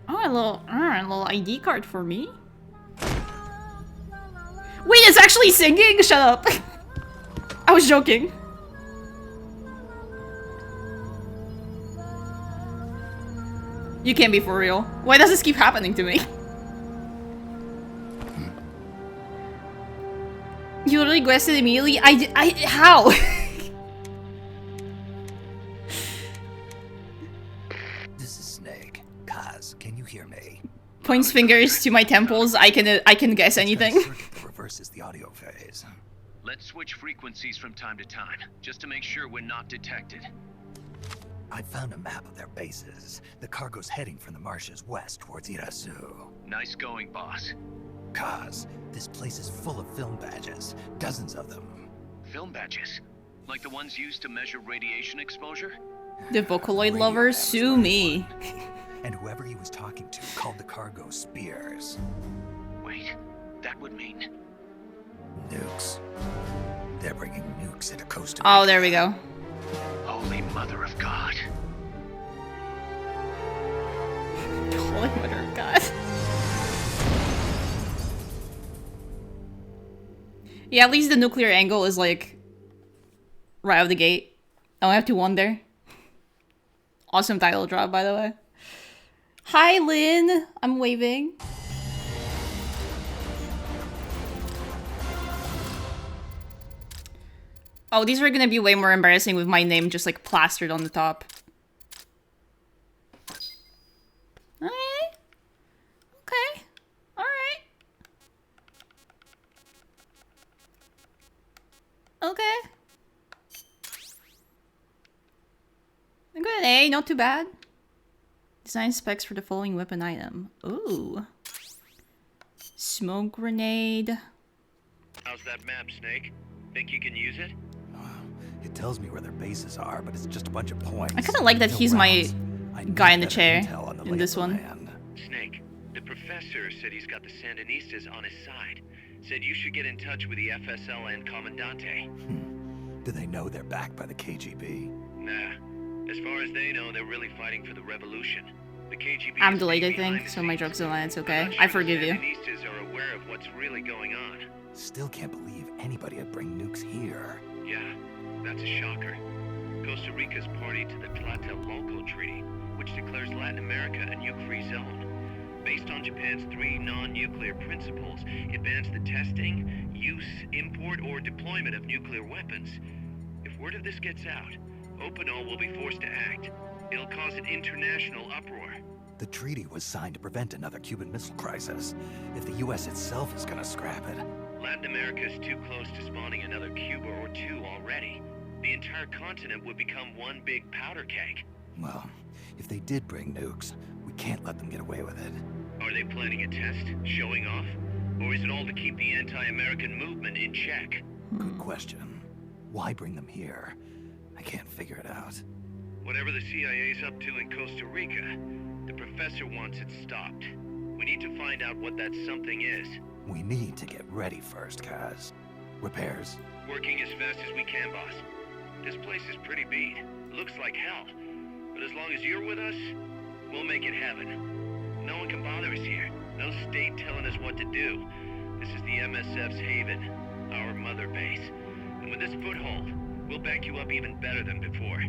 Oh, a little ID card for me. Wait, it's actually singing? Shut up. I was joking. You can't be for real. Why does this keep happening to me? You requested immediately? How? This is Snake. Kaz, can you hear me? Points fingers to my temples. I can guess anything. That reverses the audio phase. Let's switch frequencies from time to time, just to make sure we're not detected. I found a map of their bases. The cargo's heading from the marshes west towards Irasu. Nice going, boss. Kaz, this place is full of film badges. Dozens of them. Film badges? Like the ones used to measure radiation exposure? The Vocaloid lovers sue me. And whoever he was talking to called the cargo spears. Wait, that would mean... Nukes. They're bringing nukes into Costa Rica. Oh, there we go. Holy Mother of God. Holy Mother of God. Yeah, at least the nuclear angle is like right out of the gate. I don't have to wonder. Awesome title drop, by the way. Hi, Lynn. I'm waving. Oh, these are gonna be way more embarrassing with my name just like plastered on the top. Alright. Okay. Alright. Okay. Good, eh? Not too bad. Design specs for the following weapon item. Ooh. Smoke grenade. How's that map, Snake? Think you can use it? It tells me where their bases are, but it's just a bunch of points. I kind of like that No he's my rounds. I need guy in the better chair intel on the in lay this of the one. land. Snake, the professor said he's got the Sandinistas on his side. Said you should get in touch with the FSL and Commandante. Do they know they're backed by the KGB? Nah. As far as they know, they're really fighting for the revolution. The KGB I'm is delayed, I behind think, the so my scenes. jokes and lines, I'm okay? not I sure forgive the you. Sandinistas are aware of what's really going on. Still can't believe anybody would bring nukes here. Yeah, that's a shocker. Costa Rica's party to the Tlatelolco Treaty, which declares Latin America a nuke-free zone. Based on Japan's 3 non-nuclear principles, it bans the testing, use, import, or deployment of nuclear weapons. If word of this gets out, Opinol will be forced to act. It'll cause an international uproar. The treaty was signed to prevent another Cuban Missile Crisis. If the US itself is gonna scrap it... Latin America is too close to spawning another Cuba or 2 already. The entire continent would become one big powder keg. Well, if they did bring nukes, we can't let them get away with it. Are they planning a test? Showing off? Or is it all to keep the anti-American movement in check? Good question. Why bring them here? I can't figure it out. Whatever the CIA's up to in Costa Rica, the professor wants it stopped. We need to find out what that something is. We need to get ready first, Kaz. Repairs? Working as fast as we can, boss. This place is pretty beat. Looks like hell. But as long as you're with us, we'll make it heaven. No one can bother us here. No state telling us what to do. This is the MSF's haven, our mother base. And with this foothold, we'll back you up even better than before.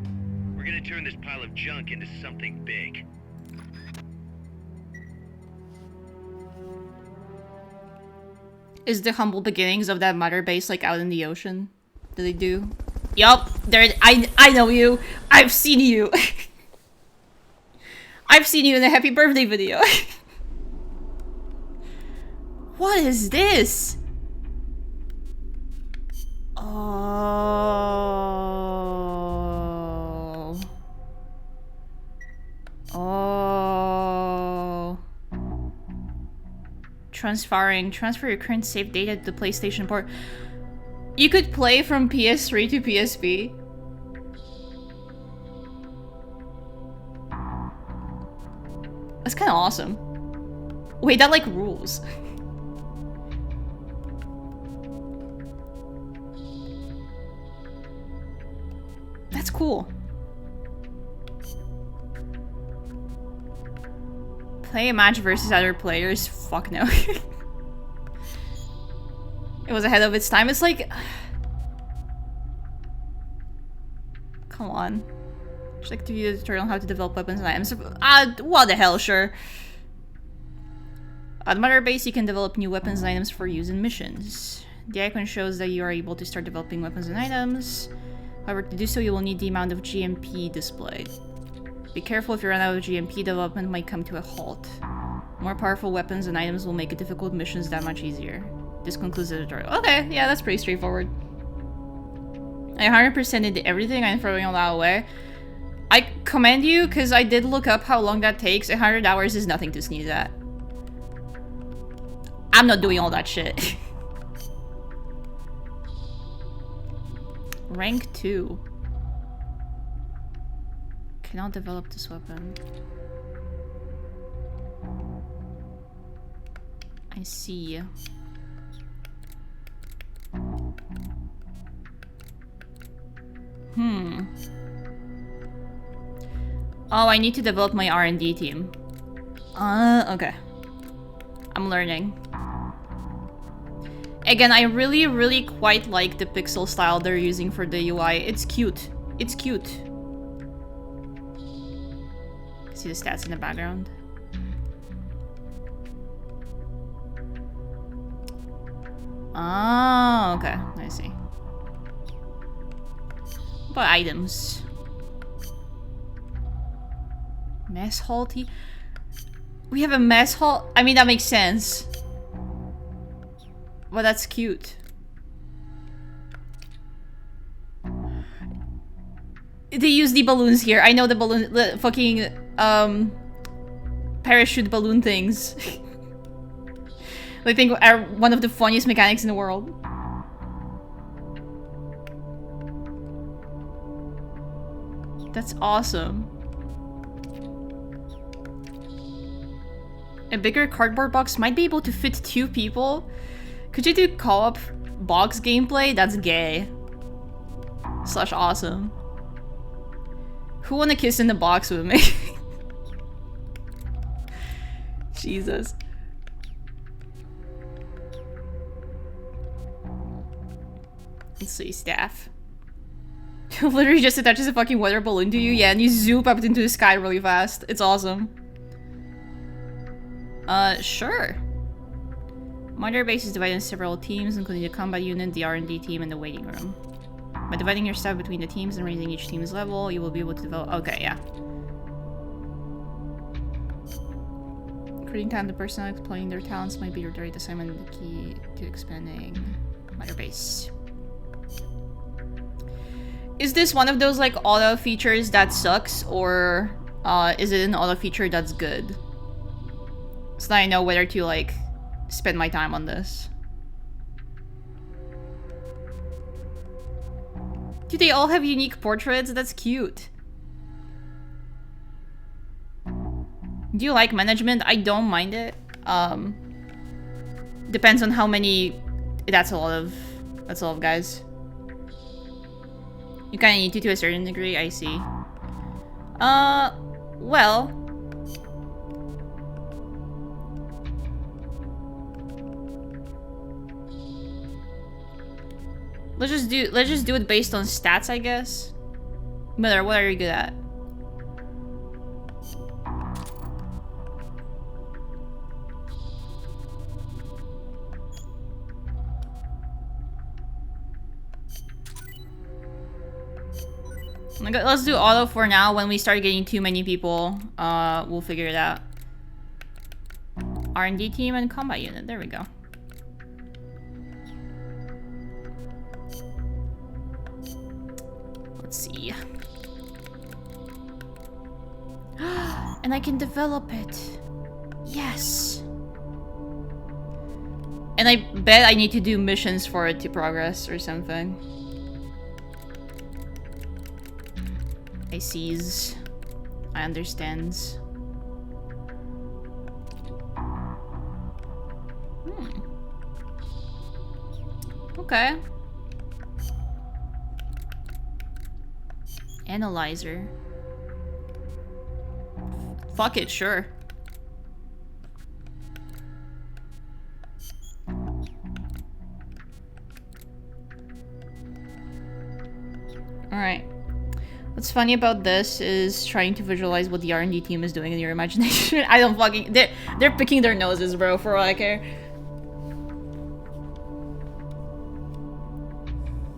We're gonna turn this pile of junk into something big. Is the humble beginnings of that mother base like out in the ocean? Do they do? Yup, there. I know you. I've seen you. I've seen you in a happy birthday video. What is this? Oh. Oh. Transfer your current save data to the PlayStation port. You could play from PS3 to PSP. That's kind of awesome. Wait, that like rules. That's cool. Play a match versus other players? Fuck no. It was ahead of its time. It's like... Come on. Just like to view the tutorial on how to develop weapons and items. What the hell, sure. At Mother Base, you can develop new weapons and items for use in missions. The icon shows that you are able to start developing weapons and items. However, to do so, you will need the amount of GMP displayed. Be careful, if you run out of GMP, development might come to a halt. More powerful weapons and items will make difficult missions that much easier. This concludes the tutorial. Okay, yeah, that's pretty straightforward. I 100% did everything. I'm throwing all that away. I commend you, because I did look up how long that takes. 100 hours is nothing to sneeze at. I'm not doing all that shit. Rank 2. Cannot develop this weapon. I see. Oh, I need to develop my R&D team. Okay. I'm learning. Again, I really quite like the pixel style they're using for the UI. It's cute. It's cute. See the stats in the background? Oh, okay. I see. What items? Mess hall tea? We have a mess hall? I mean, that makes sense. Well, that's cute. They use the balloons here. I know the balloon, the fucking, parachute balloon things. I think are one of the funniest mechanics in the world. That's awesome. A bigger cardboard box might be able to fit 2 people. Could you do co-op box gameplay? That's gay. / awesome. Who wanna kiss in the box with me? Jesus. Let's see, staff. Literally just attaches a fucking weather balloon to you, yeah, and you zoom up into the sky really fast. It's awesome. Sure. Monitor base is divided into several teams, including the combat unit, the R&D team, and the waiting room. By dividing your staff between the teams and raising each team's level, you will be able to develop— okay, yeah. Creating talented personnel, exploiting their talents might be your direct assignment, the key to expanding monitor base. Is this one of those, like, auto features that sucks, or is it an auto feature that's good? So that I know whether to, like, spend my time on this. Do they all have unique portraits? That's cute. Do you like management? I don't mind it. Depends on how many... That's a lot of guys. You kinda need to a certain degree, I see. Well... Let's just do it based on stats, I guess. Miller, what are you good at? Let's do auto for now. When we start getting too many people, we'll figure it out. R&D team and combat unit. There we go. Let's see. And I can develop it. Yes. And I bet I need to do missions for it to progress or something. I sees. I understands. Okay. Analyzer. Fuck it, sure. Alright. What's funny about this is trying to visualize what the R&D team is doing in your imagination. I don't fucking... They're picking their noses, bro, for all I care.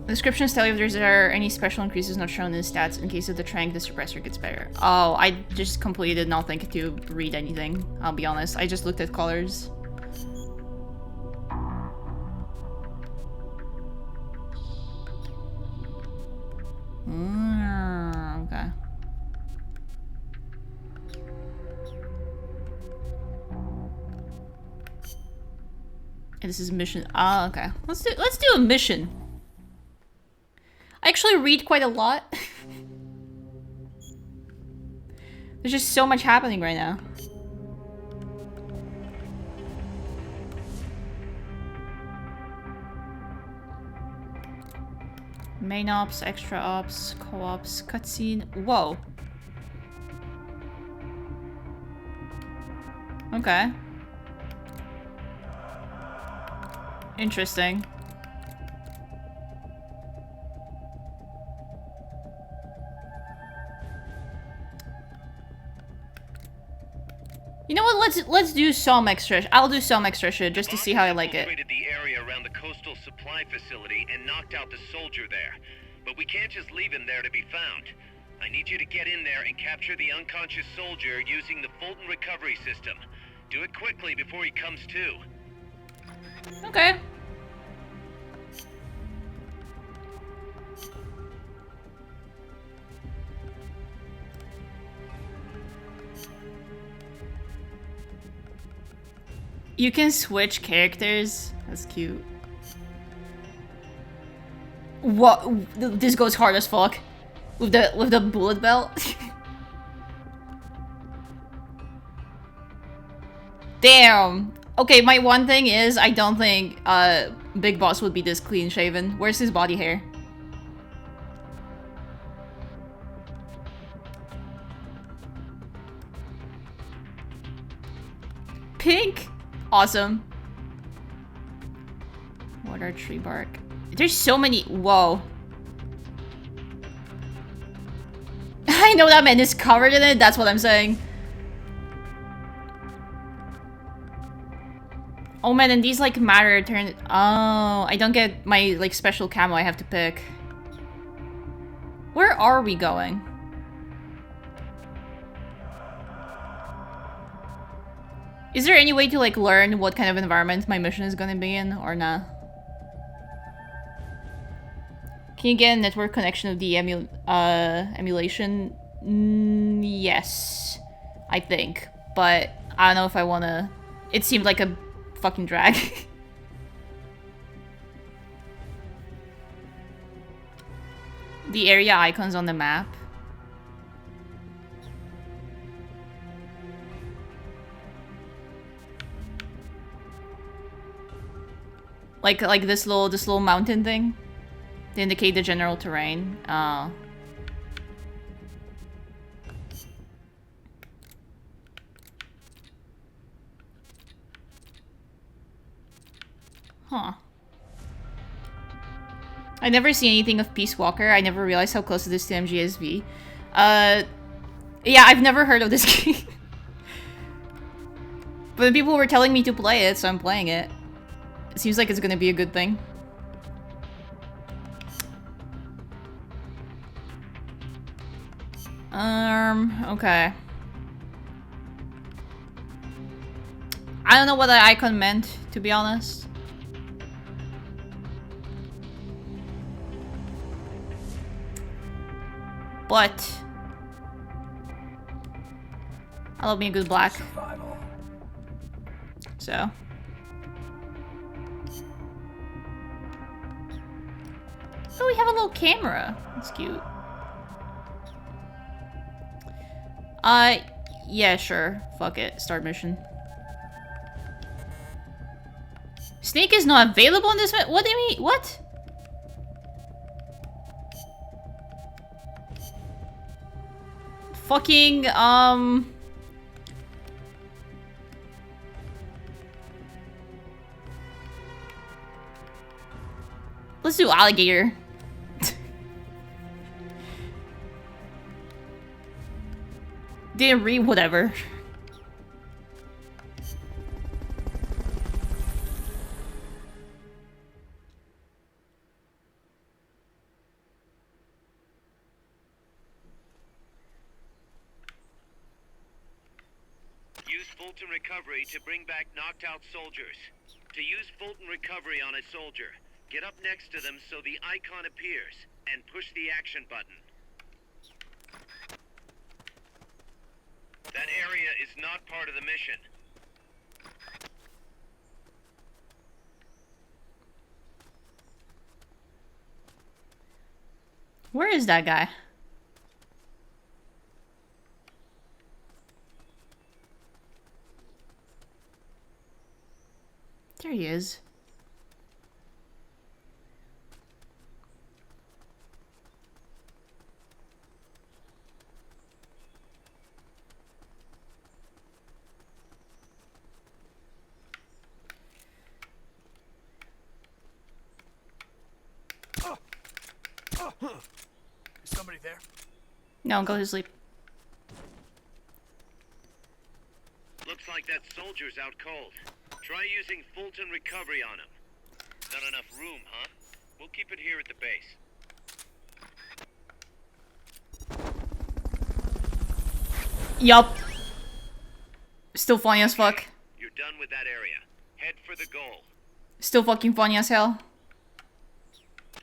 The descriptions tell you if there are any special increases not shown in stats. In case of the trank, the suppressor gets better. Oh, I just completely did not think to read anything. I'll be honest. I just looked at colors. Okay. And this is mission. Ah, okay. Let's do a mission. I actually read quite a lot. There's just so much happening right now. Main ops, extra ops, co-ops, cutscene. Whoa. Okay. Interesting. You know what? Let's do some extra. I'll do some extra shit just to see how I like it. The area around the coastal supply facility and knocked out the soldier there, but we can't just leave him there to be found. I need you to get in there and capture the unconscious soldier using the Fulton recovery system. Do it quickly before he comes to. Okay. You can switch characters. That's cute. What? This goes hard as fuck. With the bullet belt. Damn. Okay, my one thing is I don't think Big Boss would be this clean shaven. Where's his body hair? Pink? Awesome. Water tree bark. There's so many. Whoa. I know that man is covered in it. That's what I'm saying. Oh man, and these like matter turn. Oh, I don't get my like special camo I have to pick. Where are we going? Is there any way to like learn what kind of environment my mission is gonna be in or not? Can you get a network connection of the emulation? Yes, I think, but I don't know if I wanna. It seemed like a fucking drag. The area icons on the map. Like this little mountain thing to indicate the general terrain. Huh. I never see anything of Peace Walker. I never realized how close it is to MGSV. Yeah, I've never heard of this game. But people were telling me to play it, so I'm playing it. It seems like it's gonna be a good thing. Okay. I don't know what that icon meant, to be honest. But I love me a good black. Survival. So. Oh, we have a little camera. That's cute. Yeah, sure. Fuck it. Start mission. Snake is not available in this. What do you mean? What? Fucking, let's do alligator. Didn't read whatever. Use Fulton Recovery to bring back knocked out soldiers. To use Fulton Recovery on a soldier, get up next to them so the icon appears, and push the action button. That area is not part of the mission. Where is that guy? There he is. Is somebody there? No, go to sleep. Looks like that soldier's out cold. Try using Fulton Recovery on him. Not enough room, huh? We'll keep it here at the base. Yup. Still funny as fuck. You're done with that area. Head for the goal. Still fucking funny as hell.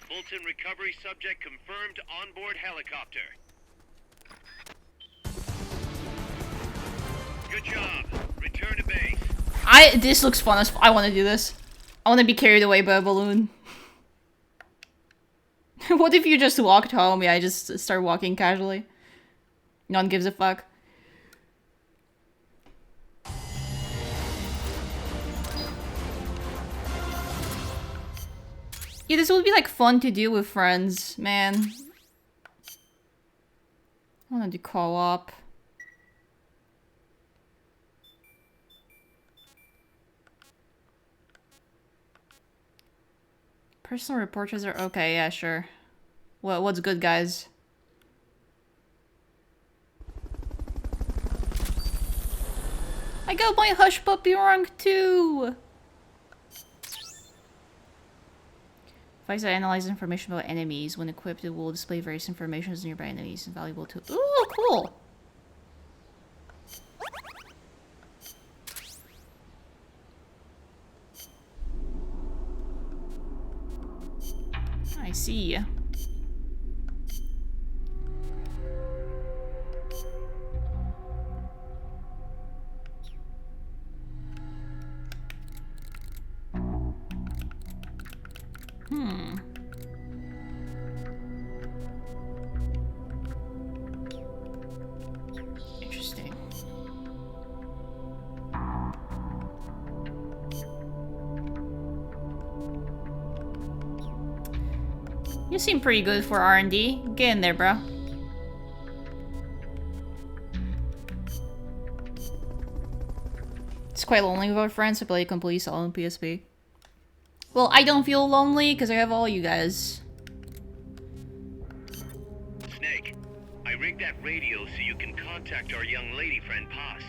Fulton Recovery subject confirmed onboard helicopter. Good job. Return to base. This looks fun as I want to do this. I want to be carried away by a balloon. What if you just walked home? Yeah, I just start walking casually. No one gives a fuck. Yeah, this would be like fun to do with friends, man. I want to do co-op. Personal reporters are okay. Yeah, sure. What's good, guys? I got my hush puppy rank too. Device that analyzes information about enemies. When equipped, it will display various information as nearby enemies. Invaluable to. Ooh, cool. I see. Interesting. You seem pretty good for R&D. Get in there, bro. It's quite lonely without friends to play complete solo on PSP. Well, I don't feel lonely because I have all you guys. Snake, I rigged that radio so you can contact our young lady friend Paz.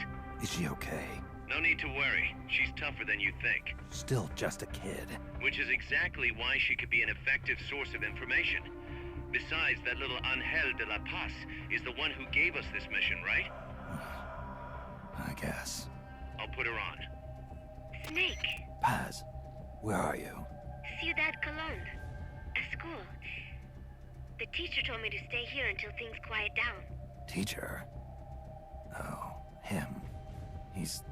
Is she okay? No need to worry. She's tougher than you think. Still just a kid. Which is exactly why she could be an effective source of information. Besides, that little Angel de la Paz is the one who gave us this mission, right? I guess. I'll put her on. Snake, Paz, where are you? Ciudad Colon. A school. The teacher told me to stay here until things quiet down. Teacher? Oh, him. He's...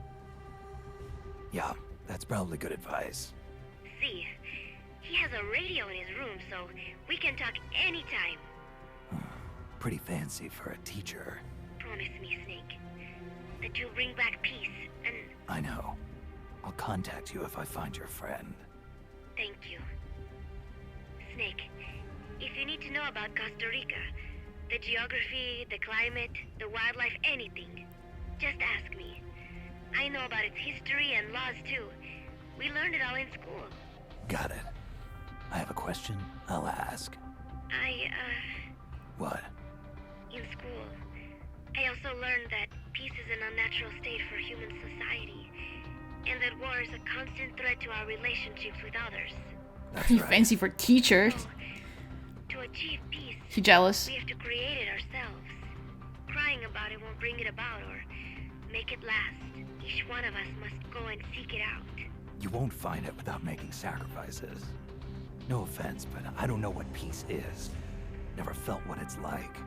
Yeah, that's probably good advice. See, he has a radio in his room, so we can talk anytime. Pretty fancy for a teacher. Promise me, Snake, that you'll bring back peace, and... I know. I'll contact you if I find your friend. Thank you. Snake, if you need to know about Costa Rica, the geography, the climate, the wildlife, anything, just ask me. I know about its history and laws too. We learned it all in school. Got it. I have a question, I'll ask. What? In school, I also learned that peace is an unnatural state for human society, and that war is a constant threat to our relationships with others. That's Pretty right. fancy for teacher. So, to achieve peace, You jealous? we have to create it ourselves. Crying about it won't bring it about or make it last. Each one of us must go and seek it out. You won't find it without making sacrifices. No offense, but I don't know what peace is. Never felt what it's like.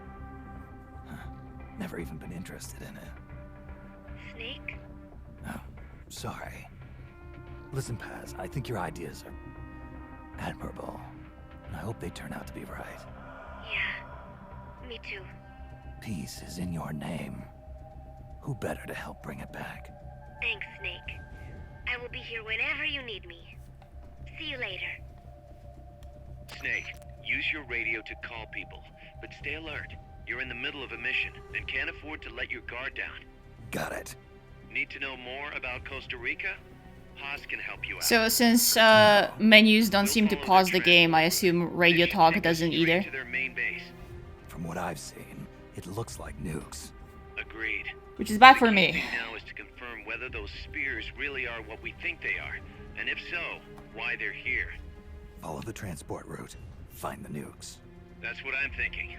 Never even been interested in it. Snake? Oh, sorry. Listen, Paz, I think your ideas are admirable. And I hope they turn out to be right. Yeah, me too. Peace is in your name. Who better to help bring it back? Thanks, Snake. I will be here whenever you need me. See you later. Snake, use your radio to call people, but stay alert. You're in the middle of a mission and can't afford to let your guard down. Got it. Need to know more about Costa Rica? Paz can help you out. So since menus don't seem to pause the game, I assume radio talk doesn't either. To their main base. From what I've seen, it looks like nukes. Agreed. Which is bad The for key me. thing now is to confirm whether those spears really are what we think they are, and if so, why they're here. Follow the transport route. Find the nukes. That's what I'm thinking.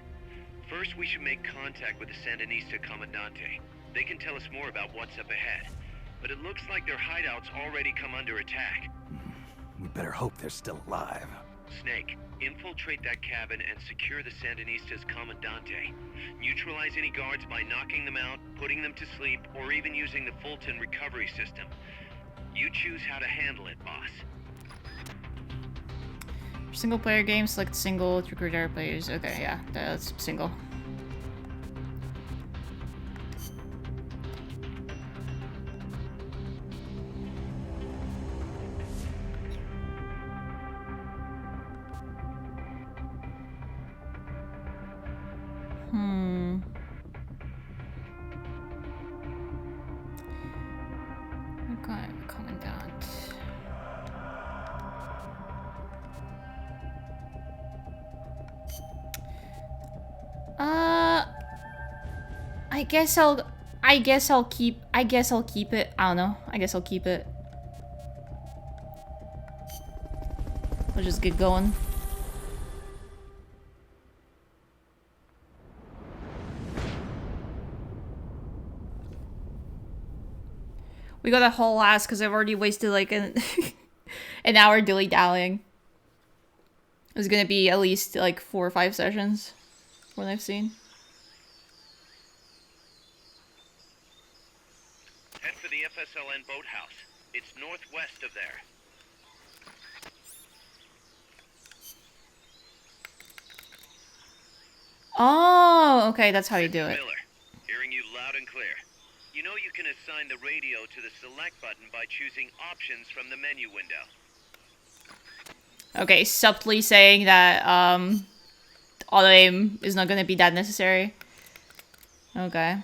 First, we should make contact with the Sandinista Comandante. They can tell us more about what's up ahead. But it looks like their hideout's already come under attack. We better hope they're still alive. Snake, infiltrate that cabin and secure the Sandinista's Comandante. Neutralize any guards by knocking them out, putting them to sleep, or even using the Fulton recovery system. You choose how to handle it, boss. Single player game, select single to recruit other players. Okay, yeah, that's single. Okay, commandant. I guess I'll keep it. I don't know. I guess I'll keep it. We'll just get going. We got a whole ass because I've already wasted like an hour dilly-dallying. It was gonna be at least like 4 or 5 sessions. What I've seen. Head for the FSLN boathouse. It's northwest of there. Oh, okay, that's how you do it. Miller, hearing you loud and clear. You know you can assign the radio to the select button by choosing options from the menu window. Okay, subtly saying that auto aim is not gonna be that necessary. Okay.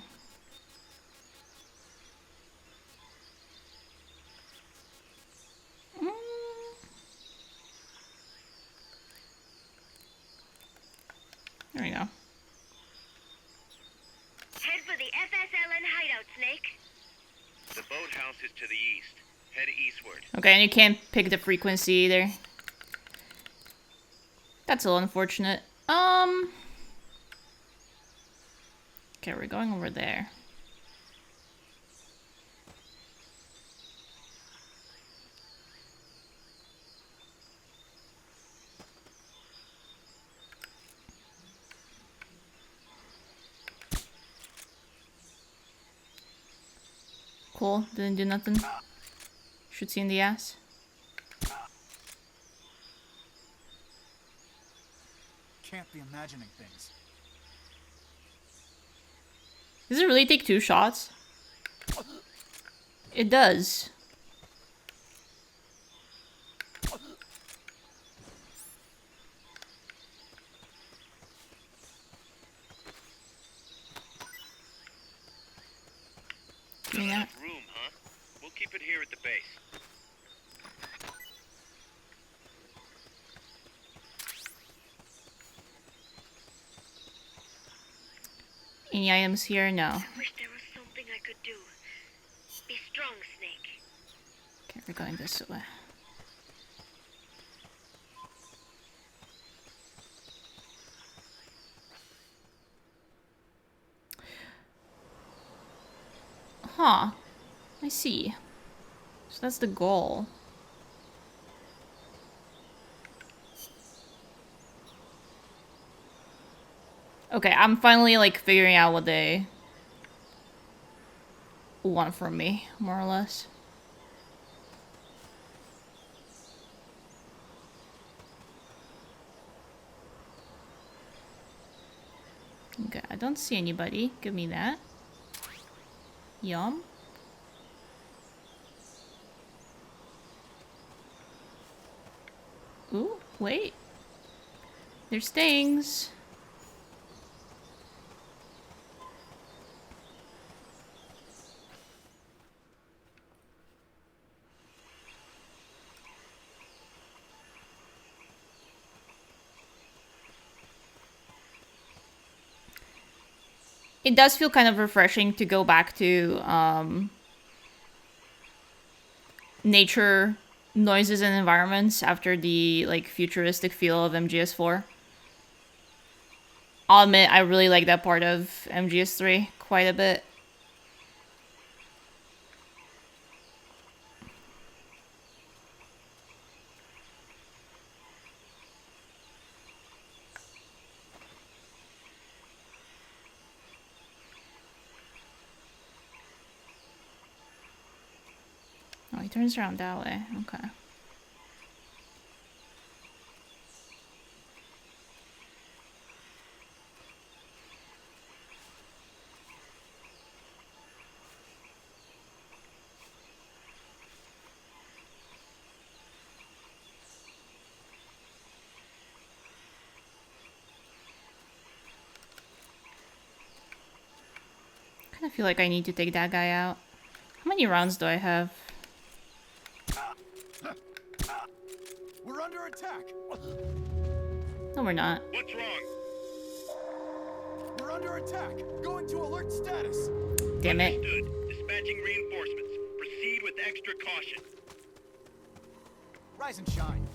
There we go. Head for the FSLN hideout, Snake. The boathouse is to the east. Head eastward. Okay, and you can't pick the frequency either. That's a little unfortunate. Okay, we're going over there. Cool, didn't do nothing. Shoots you in the ass. Can't be imagining things. Does it really take 2 shots? It does. Not enough room, huh? We'll keep it here at the base. Any items here? No. I wish there was something I could do. Be strong, Snake. Okay, we're going this way. Huh. I see. So that's the goal. Okay, I'm finally like figuring out what they want from me, more or less. Okay, I don't see anybody. Give me that. Yum. Ooh, wait. There's things. It does feel kind of refreshing to go back to nature noises and environments after the like futuristic feel of MGS4. I'll admit I really like that part of MGS3 quite a bit. Oh, he turns around that way. Okay. I kind of feel like I need to take that guy out. How many rounds do I have? We're under attack. No, we're not. What's wrong? We're under attack. Going to alert status. Damn it. Understood. Dispatching reinforcements. Proceed with extra caution. Rise and shine.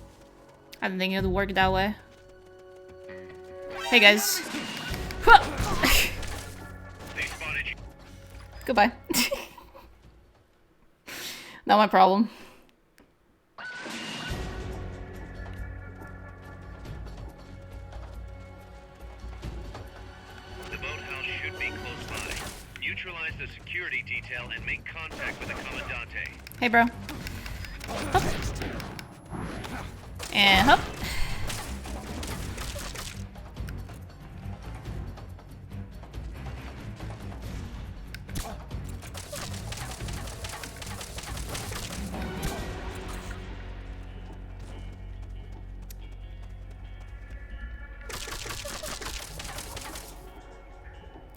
I didn't think it would work that way. Hey guys. Huh. They spotted you. Goodbye. Not my problem. The boathouse should be close by. Neutralize the security detail and make contact with the Commandante. Hey, bro. Hup. And hup.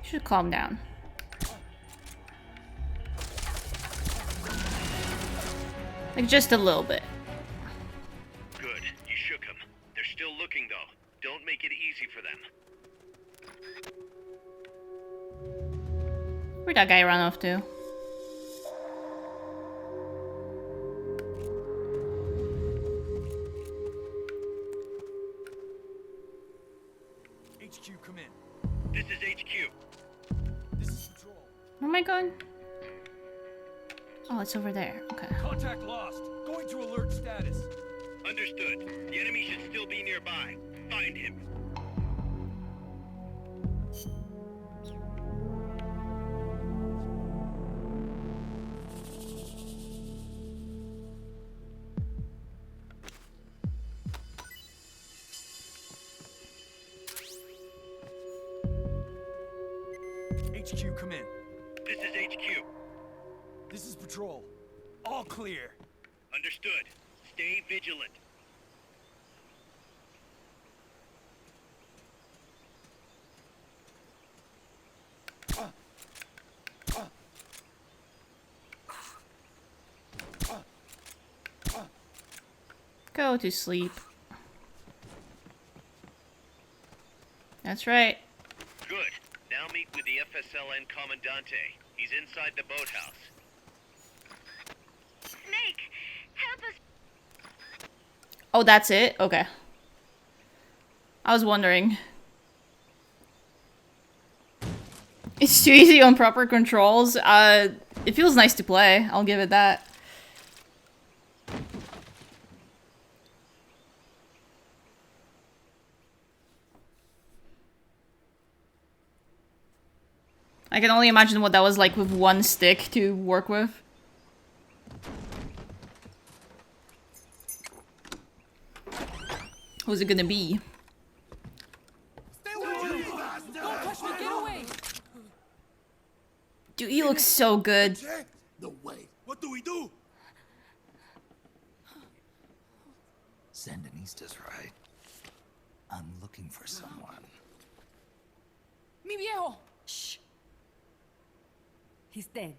You should calm down. Like, just a little bit. Good. You shook them. They're still looking, though. Don't make it easy for them. Where'd that guy run off to? HQ, come in. This is HQ. This is Patrol. Where am I going? Oh, it's over there. Okay. Contact lost. Going to alert status. Understood. The enemy should still be nearby. Find him. HQ, come in. This is HQ. This is Patrol. All clear. Understood. Stay vigilant. Go to sleep. That's right. Good. Now meet with the FSLN Commandante. He's inside the boathouse. Snake, help us. Oh, that's it? Okay. I was wondering. It's too easy on proper controls. It feels nice to play. I'll give it that. I can only imagine what that was like with one stick to work with. Who's it gonna be? Stay away! Don't touch me! Get away! Dude, he looks so good. No way. What do we do? Sandinista's right. I'm looking for someone. Mi viejo! Shh. He's dead.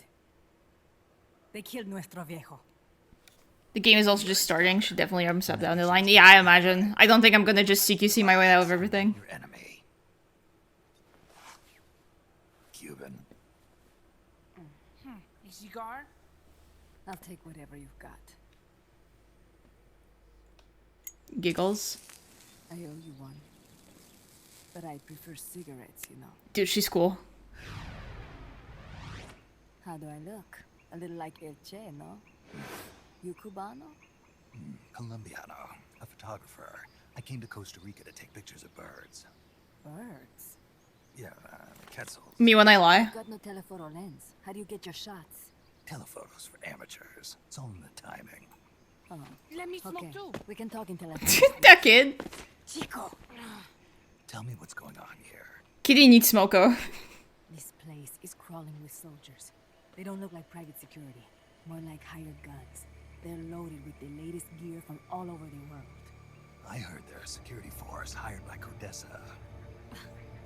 They killed nuestro viejo. The game is also just starting. Should definitely have him step down the line. Yeah, I imagine. I don't think I'm gonna just CQC my way out of everything. Your enemy. Cuban. A cigar? I'll take whatever you've got. Giggles. I owe you one. But I prefer cigarettes, you know. Dude, she's cool. How do I look? A little like El Che, no? You Cubano? Colombiano. A photographer. I came to Costa Rica to take pictures of birds. Birds? Yeah, quetzals. Me when I lie. You've got no telephoto lens. How do you get your shots? Telephotos for amateurs. It's all in the timing. Oh. Let me smoke Okay, too. we can talk in telephone. That kid. Chico! Tell me what's going on here. Kitty needs smoko. This place is crawling with soldiers. They don't look like private security. More like hired guns. They're loaded with the latest gear from all over the world. I heard they're a security force hired by Cordessa.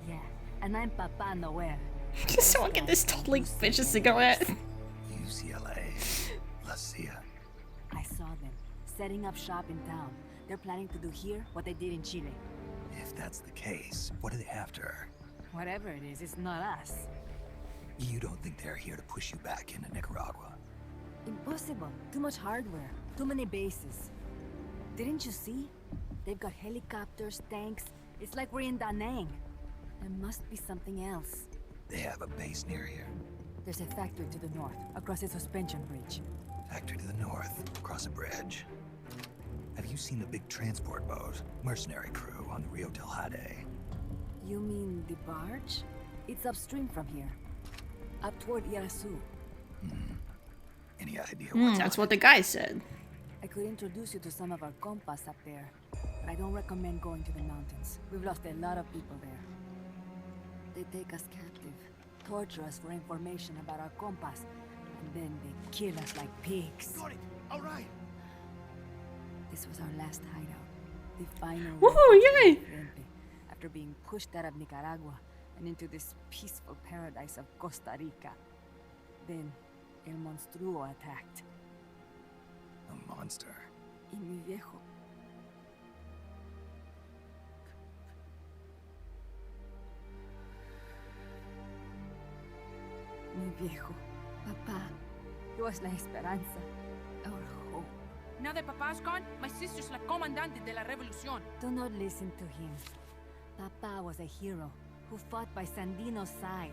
Yeah, and I'm Papa Noel. Just someone get this totally bitch a cigarette. UCLA. La CIA. I saw them, setting up shop in town. They're planning to do here what they did in Chile. If that's the case, what are they after? Whatever it is, it's not us. You don't think they're here to push you back into Nicaragua? Impossible. Too much hardware. Too many bases. Didn't you see? They've got helicopters, tanks. It's like we're in Da Nang. There must be something else. They have a base near here. There's a factory to the north, across a suspension bridge. Factory to the north, across a bridge. Have you seen the big transport boat? Mercenary crew on the Rio del Jade. You mean the barge? It's upstream from here. Up toward Irasu. Any idea what's That's what the guy said. I could introduce you to some of our compas up there, but I don't recommend going to the mountains. We've lost a lot of people there. They take us captive, torture us for information about our compas, and then they kill us like pigs. Got it. All right. This was our last hideout. The final Woohoo, yay! Frente, after being pushed out of Nicaragua and into this peaceful paradise of Costa Rica. Then, El Monstruo attacked. A monster. Y mi viejo. Mi viejo. Papá. He was la esperanza. Our hope. Now that Papa's gone, my sister's la comandante de la revolución. Do not listen to him. Papa was a hero who fought by Sandino's side.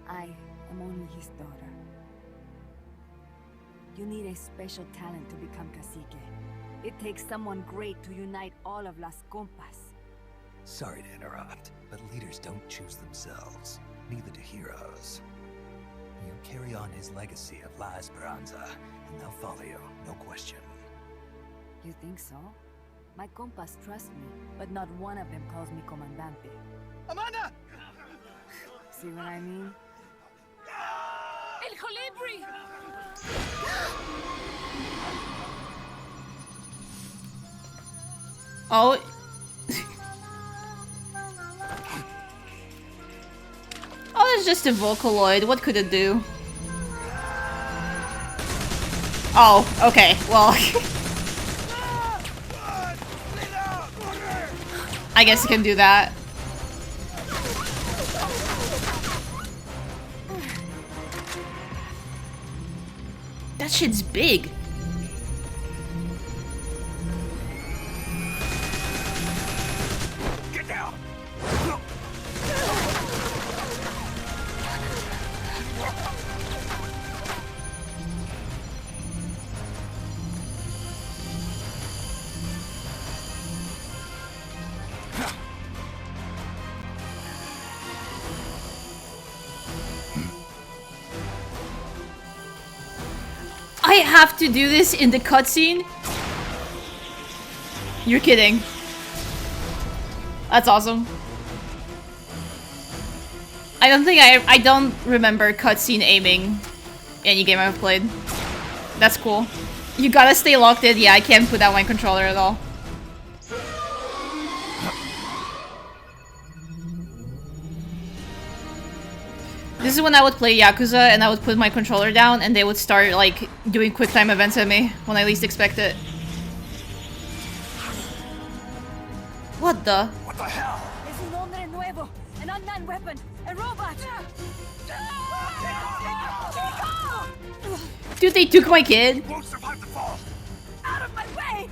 I am only his daughter. You need a special talent to become cacique. It takes someone great to unite all of Las Compas. Sorry to interrupt, but leaders don't choose themselves. Neither do heroes. You carry on his legacy of La Esperanza, and they'll follow you, no question. You think so? My compas trust me, but not one of them calls me comandante. Amanda! See what I mean? El Colibri! Oh. Oh, it's just a Vocaloid. What could it do? Oh, okay. Well, I guess it can do that. That shit's big. Get down! I have to do this in the cutscene? You're kidding. That's awesome. I don't remember cutscene aiming any game I've played. That's cool. You gotta stay locked in. Yeah, I can't put out my controller at all. This is when I would play Yakuza and I would put my controller down and they would start like doing quick time events at me when I least expect it. What the? What the hell? Es un hombre nuevo, an unmanned weapon, a robot. Dude, they took my kid. Won't survive the fall. Out of my way!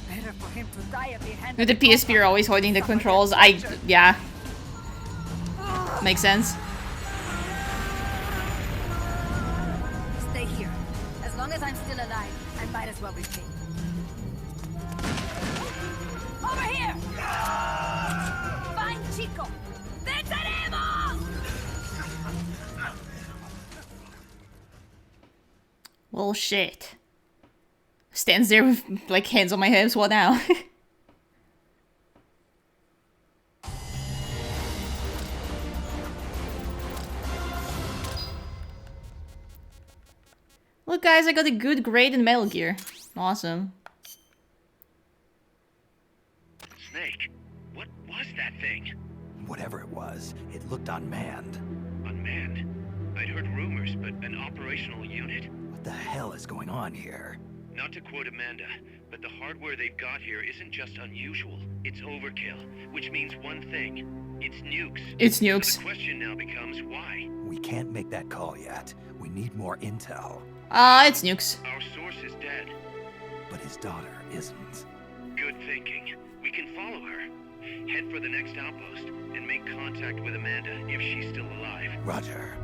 Better for him to die at the hand With the PSP, you're always holding the controls. Yeah. Makes sense. Stay here. As long as I'm still alive, I might as well be king. Over here! Find Chico! Venceremos! Well, shit. Stands there with like hands on my hips. What now? Look, guys, I got a good grade in Metal Gear. Awesome. Snake, what was that thing? Whatever it was, it looked unmanned. Unmanned? I'd heard rumors, but an operational unit? What the hell is going on here? Not to quote Amanda, but the hardware they've got here isn't just unusual, It's overkill, which means one thing. It's nukes. It's So nukes. the question now becomes why? We can't make that call yet. We need more intel. It's nukes. Our source is dead. But his daughter isn't. Good thinking. We can follow her. Head for the next outpost and make contact with Amanda if she's still alive. Roger.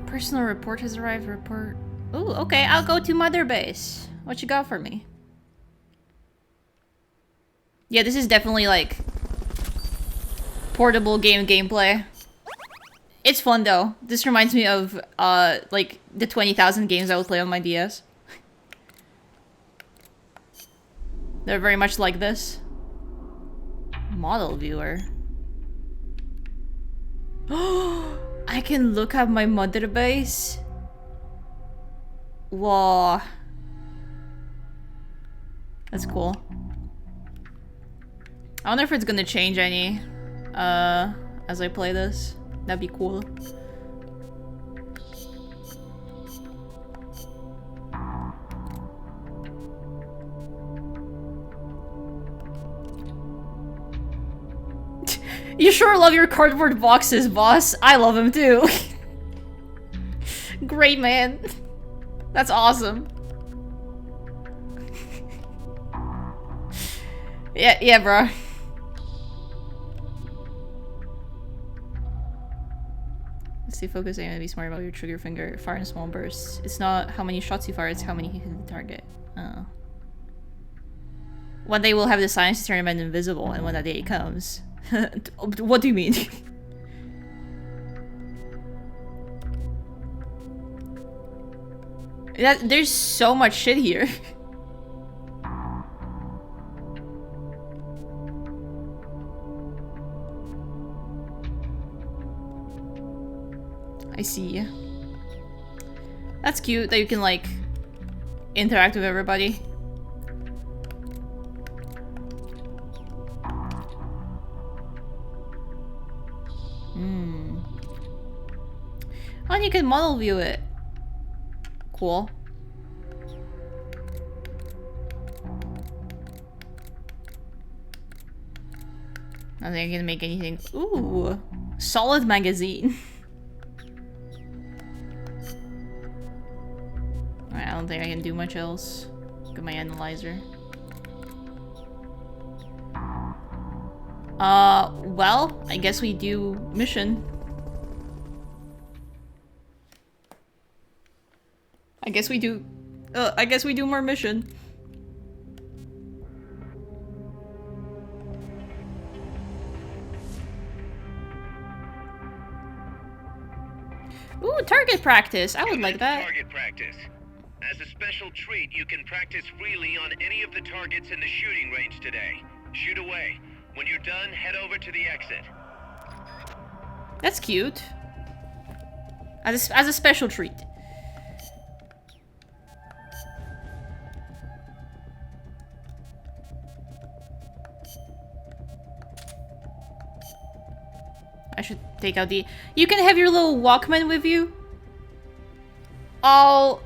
Personal report has arrived. Report. Ooh, okay. I'll go to Mother Base. What you got for me? Yeah, this is definitely like portable gameplay. It's fun though. This reminds me of like the 20,000 games I would play on my DS. They're very much like this. Model viewer. I can look at my Mother Base. Whoa. That's cool. I wonder if it's gonna change any as I play this. That'd be cool. You sure love your cardboard boxes, boss. I love them too. Great, man. That's awesome. Yeah, bro. Stay focused and be smart about your trigger finger. Fire in small bursts. It's not how many shots you fire, it's how many hit the target. Oh. One day we'll have the science to turn men invisible, and when that day comes... What do you mean? There's so much shit here. I see. That's cute that you can like interact with everybody. Oh, and you can model view it. Cool. I don't think I can make anything. Ooh, solid magazine. Alright, I don't think I can do much else. Look at my analyzer. Well, I guess we do mission. I guess we do more mission. Ooh, target practice. I would like that. Target practice. As a special treat, you can practice freely on any of the targets in the shooting range today. Shoot away. When you're done, head over to the exit. That's cute. As a special treat. I should take out the... You can have your little Walkman with you. Oh...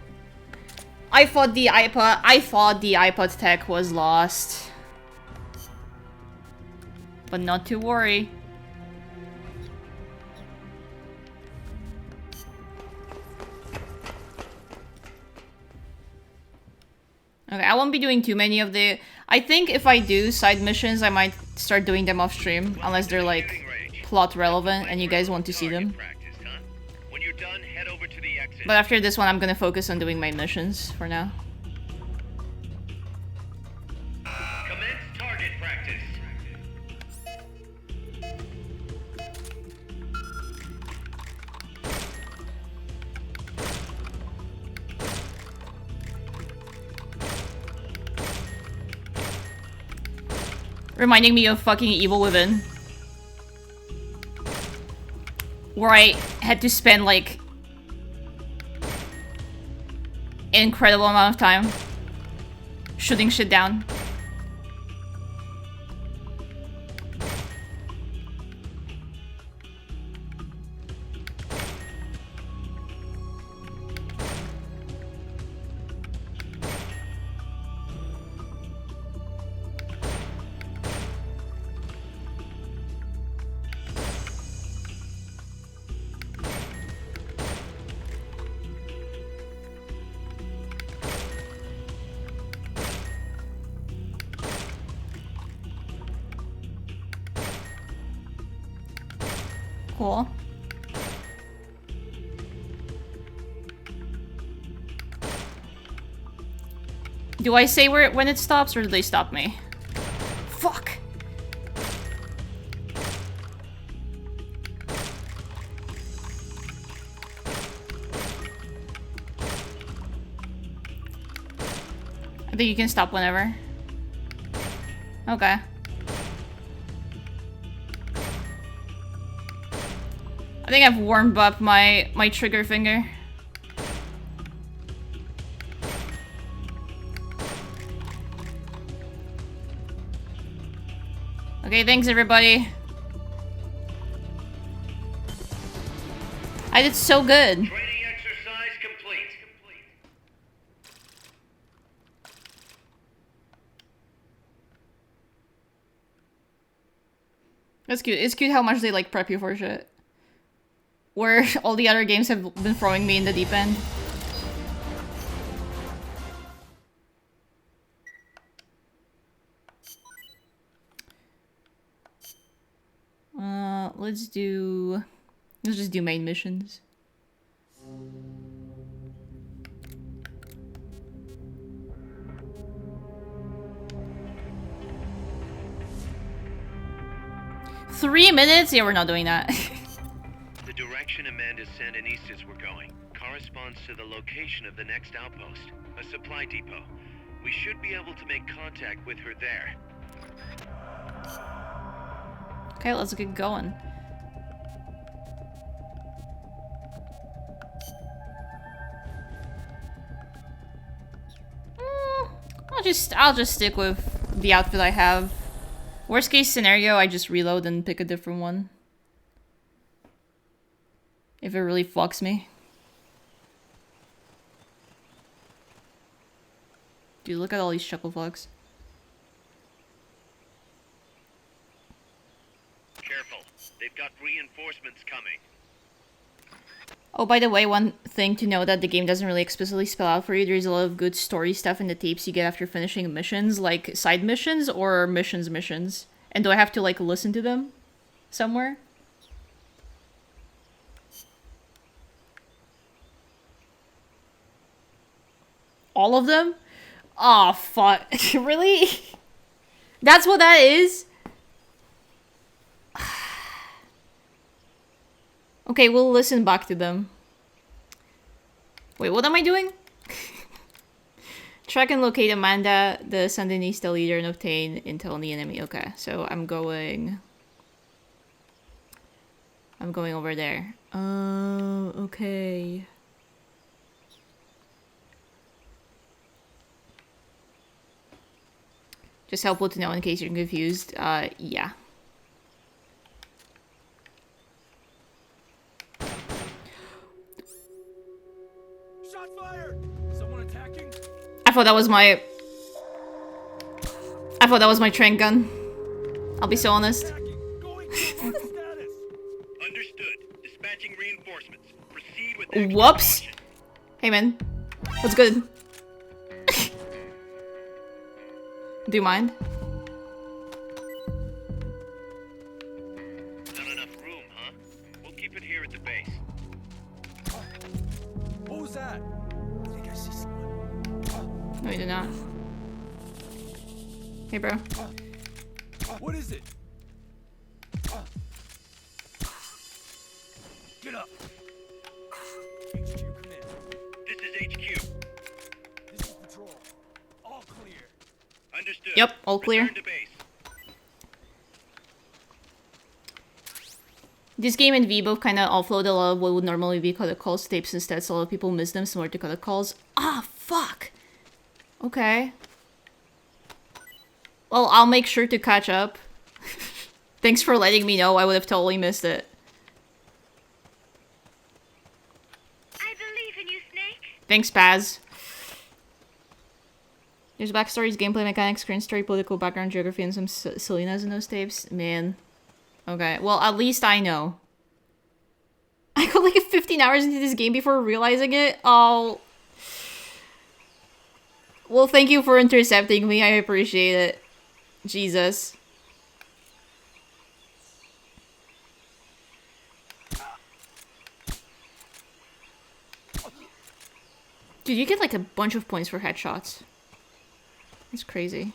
I thought the iPod tech was lost. But not to worry. Okay, I won't be doing too many of the... I think if I do side missions, I might start doing them off stream. Unless they're like plot relevant and you guys want to see them. But after this one, I'm gonna focus on doing my missions for now. Commence target practice. Reminding me of fucking Evil Within. Where I had to spend like incredible amount of time shooting shit down. Cool. Do I say where when it stops, or do they stop me? Fuck! I think you can stop whenever. Okay. I think I've warmed up my trigger finger. Okay, thanks everybody. I did so good. Training exercise complete. That's cute. It's cute how much they like prep you for shit. Where all the other games have been throwing me in the deep end. Let's just do main missions. Three minutes? Yeah, we're not doing that. The direction Amanda's Sandinistas were going corresponds to the location of the next outpost, a supply depot. We should be able to make contact with her there. Okay, let's get going. I'll just stick with the outfit I have. Worst case scenario, I just reload and pick a different one. If it really fucks me. Dude, look at all these chuckle fucks. Careful. They've got reinforcements coming. Oh, by the way, one thing to know that the game doesn't really explicitly spell out for you, there's a lot of good story stuff in the tapes you get after finishing missions, like side missions or missions. And do I have to, like, listen to them somewhere? All of them? Aw, fuck. Really? That's what that is? Okay, we'll listen back to them. Wait, what am I doing? Track and locate Amanda, the Sandinista leader, and obtain intel on the enemy. Okay, so I'm going over there. Okay. Just helpful to know in case you're confused. Yeah. Shots fired! Someone attacking? I thought that was my train gun. I'll be so honest. Understood. Dispatching reinforcements. Proceed with Whoops. Hey man. What's good? Do you mind? Not enough room, huh? We'll keep it here at the base. What was that? I think I see someone. No, you do not. Hey, bro. What is it? Get up. HQ, come in. This is HQ. This is patrol. All clear. Understood. Yep, all clear. Return to base. This game and V both kind of offload a lot of what would normally be cut calls tapes instead, so a lot of people miss them, similar to cut calls. Ah, fuck! Okay. Well, I'll make sure to catch up. Thanks for letting me know, I would have totally missed it. I believe in you, Snake. Thanks, Paz. There's backstories, gameplay mechanics, current story, political background, geography, and some silliness in those tapes. Man. Okay, well, at least I know. I got like 15 hours into this game before realizing it. Oh. Well, thank you for intercepting me. I appreciate it. Jesus. Dude, you get like a bunch of points for headshots. That's crazy.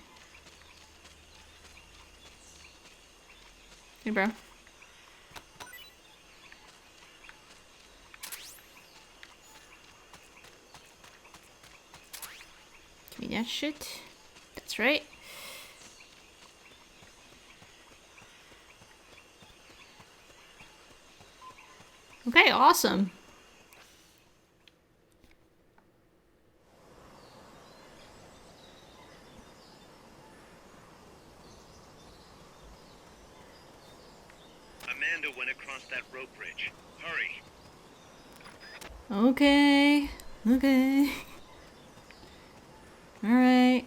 Hey, bro. Give me that shit. That's right. Okay, awesome. Amanda went across that rope bridge. Hurry. Okay. Okay. Alright.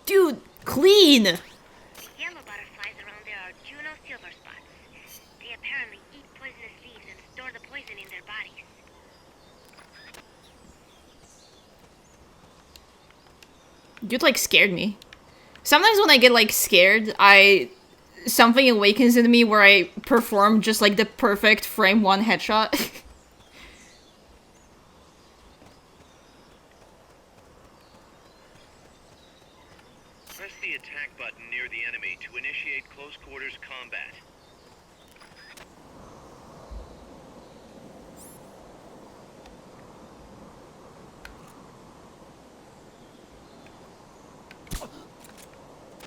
Dude, clean! The yellow butterflies around there are Juno silver spots. They apparently eat poisonous leaves and store the poison in their bodies. Dude, like, scared me. Sometimes when I get, like, scared, something awakens in me where I perform just, like, the perfect frame 1 headshot. Press the attack button near the enemy to initiate close quarters combat.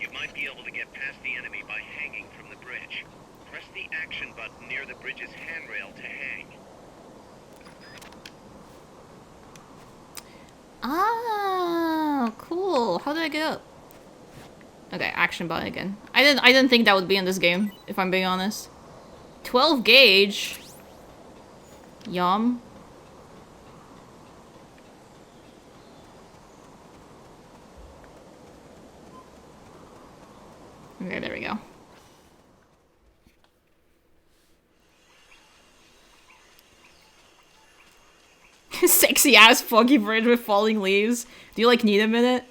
You might be able to get past the enemy by hanging from the bridge. Press the action button near the bridge's handrail to hang. Ah, cool. How do I get up? Okay, action button again. I didn't think that would be in this game, if I'm being honest. 12 gauge. Yum. Okay, there we go. Sexy ass foggy bridge with falling leaves. Do you like need a minute?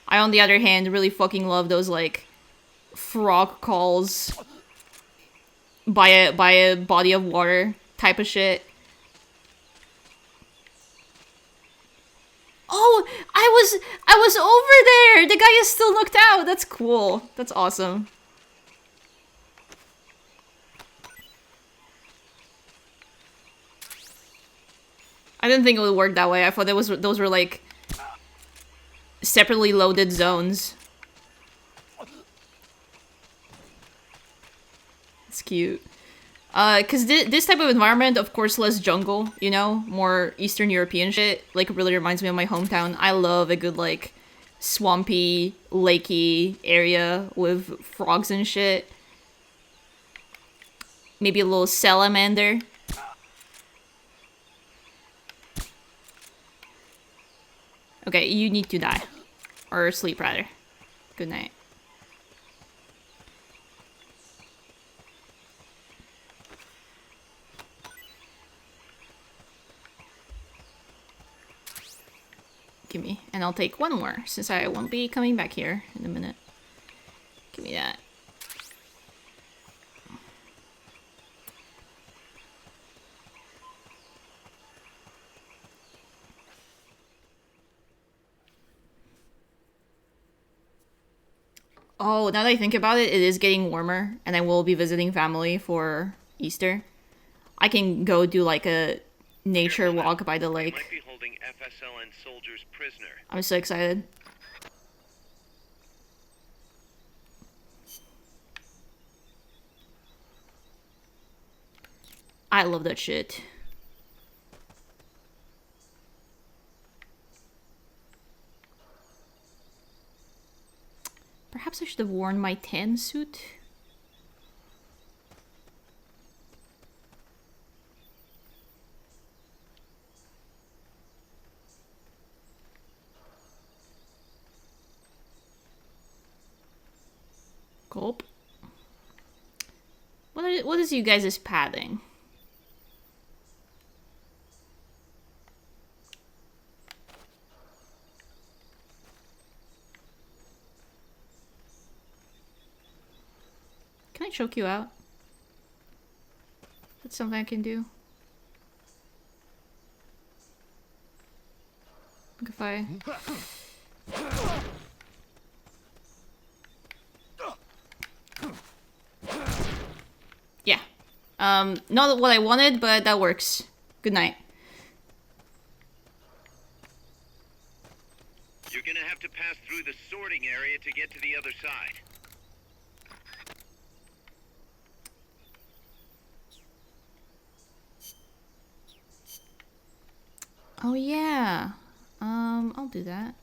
I, on the other hand, really fucking love those like frog calls by a body of water type of shit. Oh, I was over there. The guy is still knocked out. That's cool. That's awesome. I didn't think it would work that way. I thought those were like separately loaded zones. It's cute. Cause this type of environment, of course, less jungle, you know, more Eastern European shit, like really reminds me of my hometown. I love a good like swampy, lakey area with frogs and shit. Maybe a little salamander. Okay, you need to die. Or sleep, rather. Good night. Gimme. And I'll take one more, since I won't be coming back here in a minute. Give me that. Oh, now that I think about it, it is getting warmer, and I will be visiting family for Easter. I can go do like a nature walk by the lake. Might be holding FSLN soldiers prisoner. I'm so excited. I love that shit. Perhaps I should have worn my tan suit. Gulp. What is you guys' padding? can choke you out. That's something I can do. Like if I... Yeah. Not what I wanted, but that works. Good night. You're gonna have to pass through the sorting area to get to the other side. Oh yeah. I'll do that.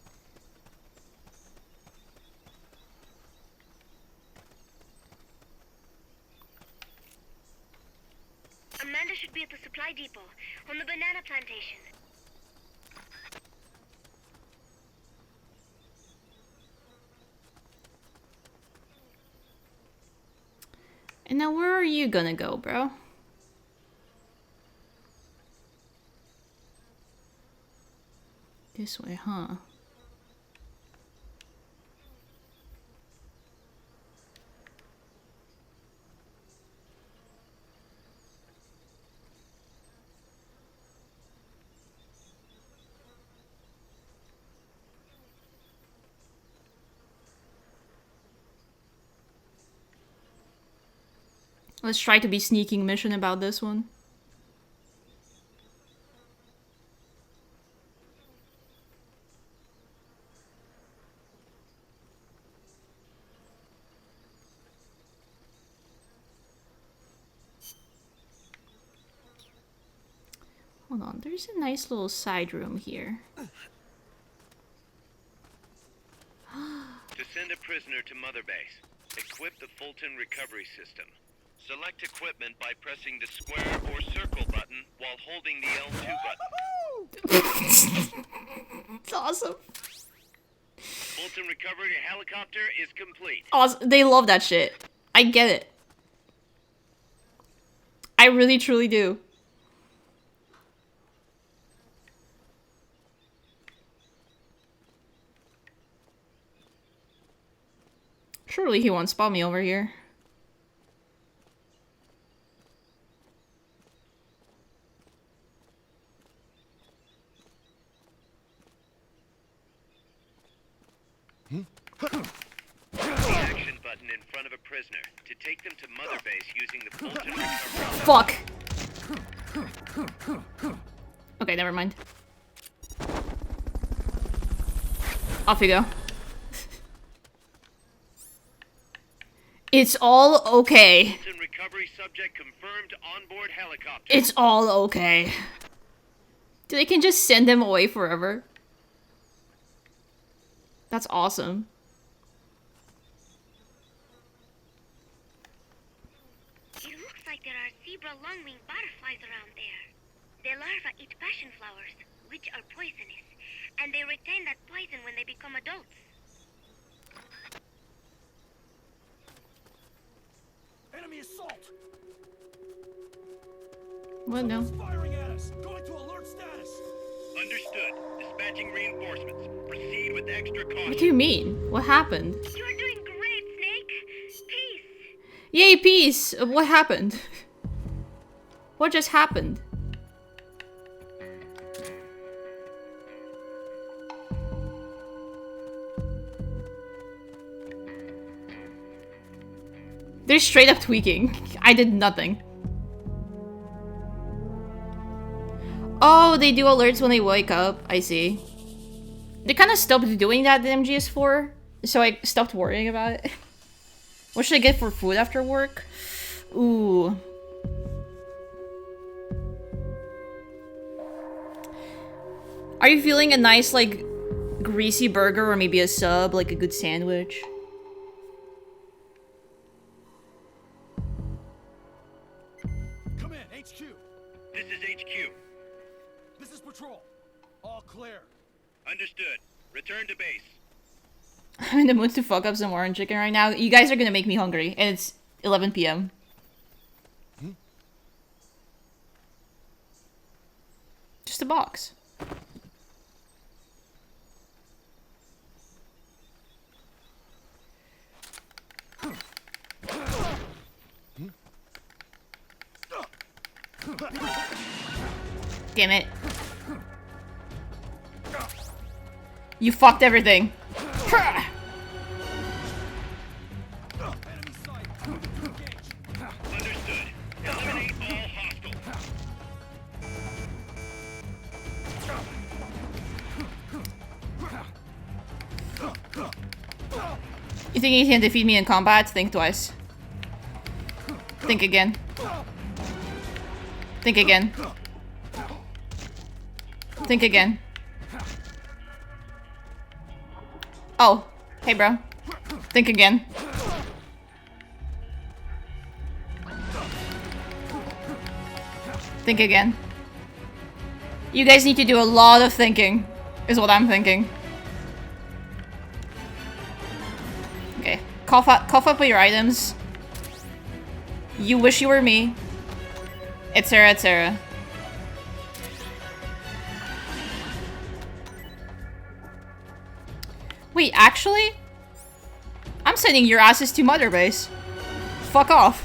Amanda should be at the supply depot on the banana plantation. And now where are you gonna go, bro? This way, huh? Let's try to be sneaking mission about this one. Hold on, there's a nice little side room here. To send a prisoner to Mother Base, equip the Fulton recovery system. Select equipment by pressing the square or circle button while holding the L2 button. It's awesome. Fulton recovery helicopter is complete. Awesome. They love that shit. I get it. I really truly do. Surely he won't spot me over here. The action button in front of a prisoner to take them to Mother Base using the Fulton recovery. Fuck. Okay, never mind. Off you go. It's all okay. Fulton recovery subject confirmed onboard helicopter. It's all okay. They can just send them away forever. That's awesome. It looks like there are zebra long-winged butterflies around there. Their larvae eat passion flowers, which are poisonous, and they retain that poison when they become adults. Enemy assault! What now? Firing at us! Going to alert status! Understood. Dispatching reinforcements. Proceed with extra caution. What do you mean? What happened? You're doing great, Snake! Peace! Yay, peace! What happened? What just happened? They're straight up tweaking. I did nothing. Oh, they do alerts when they wake up. I see. They kind of stopped doing that in MGS4, so I stopped worrying about it. What should I get for food after work? Ooh. Are you feeling a nice, like, greasy burger or maybe a sub, like a good sandwich? Come in, HQ. This is HQ. This is patrol. All clear. Understood. Return to base. I'm in the mood to fuck up some orange chicken right now. You guys are gonna make me hungry, and it's 11 p.m. Just a box. Damn it. You fucked everything. Understood. Eliminate all hostiles. You think you can defeat me in combat? Think twice. Think again. Think again. Think again. Oh, hey bro. Think again. Think again. You guys need to do a lot of thinking, is what I'm thinking. Okay, cough up your items. You wish you were me. Etc. etc. Wait, actually? I'm sending your asses to Mother Base. Fuck off.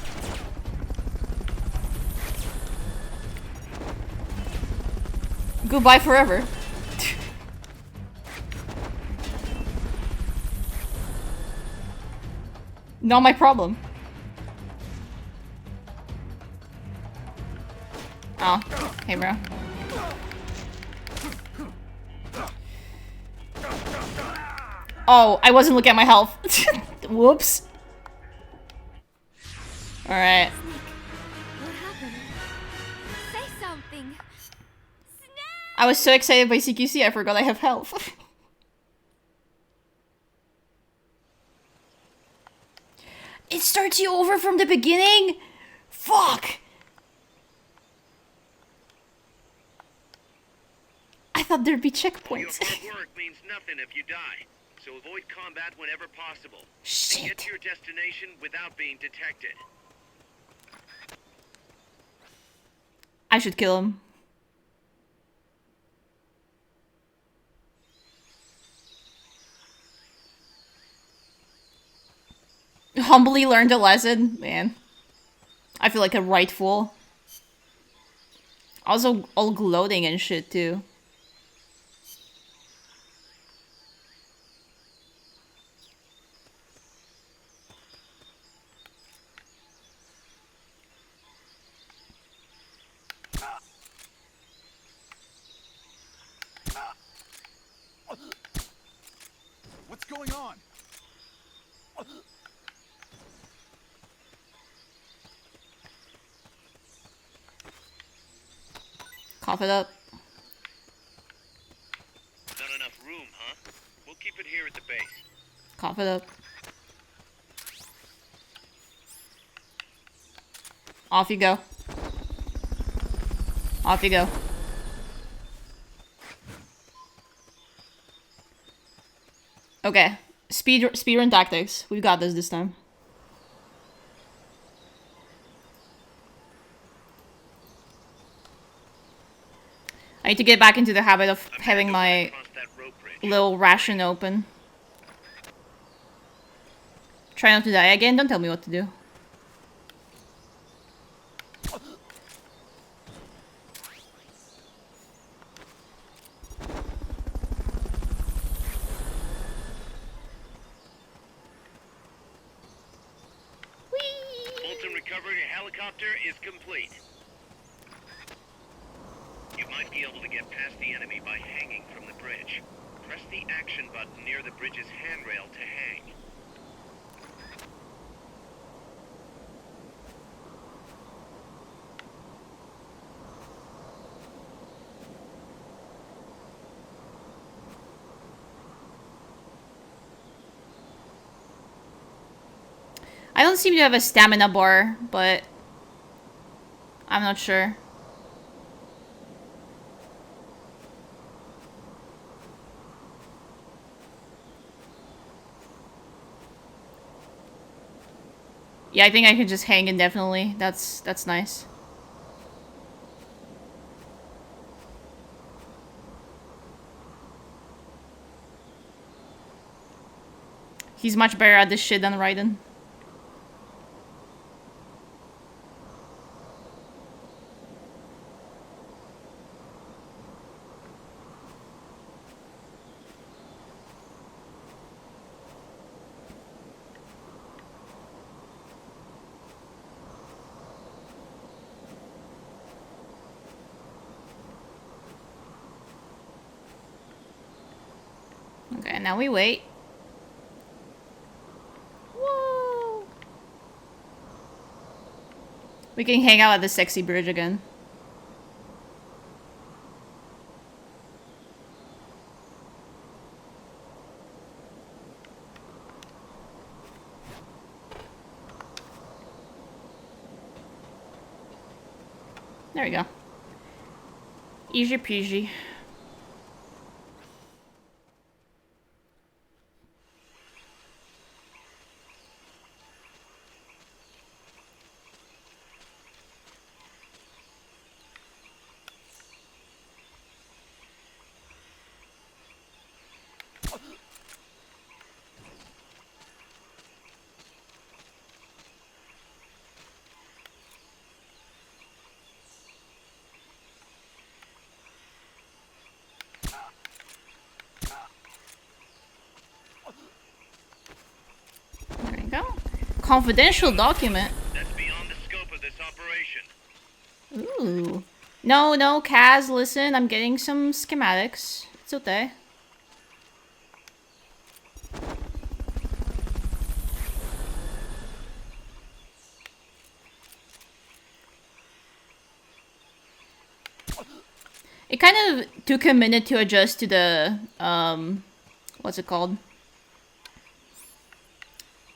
Goodbye forever. Not my problem. Oh, hey bro. Oh, I wasn't looking at my health. Whoops. Alright. What happened? Say something. I was so excited by CQC, I forgot I have health. It starts you over from the beginning? Fuck! I thought there'd be checkpoints. Your hard work means nothing if you die, so avoid combat whenever possible. Shit. And get to your destination without being detected. I should kill him. Humbly learned a lesson? Man. I feel like a right fool. Also, all gloating and shit, too. What's going on? Cough it up. Not enough room, huh? We'll keep it here at the base. Cough it up. Off you go. Off you go. Okay. Speedrun tactics. We've got this time. I need to get back into the habit of having my little ration open. Try not to die again. Don't tell me what to do. Fulton recovering a helicopter is complete. You might be able to get past the enemy by hanging from the bridge. Press the action button near the bridge's handrail to hang. I don't seem to have a stamina bar, but I'm not sure. Yeah, I think I could just hang indefinitely. That's nice. He's much better at this shit than Raiden. And now we wait. Whoa! We can hang out at the sexy bridge again. There we go. Easy peasy. There we go. Confidential document. That's beyond the scope of this operation. Ooh. No, no, Kaz, listen, I'm getting some schematics. It's okay. It kind of took a minute to adjust to the, what's it called?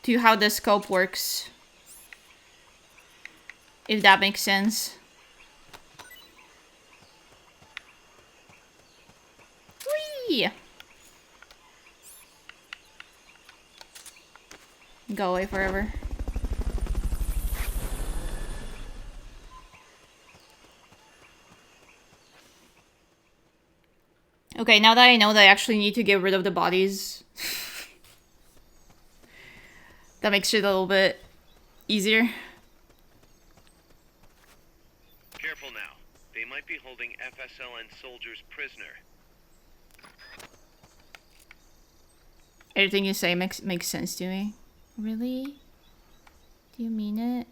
To how the scope works. If that makes sense. Whee! Go away forever. Okay, now that I know that I actually need to get rid of the bodies, that makes it a little bit easier. Careful now. They might be holding FSLN soldiers prisoner. Everything you say makes sense to me. Really? Do you mean it?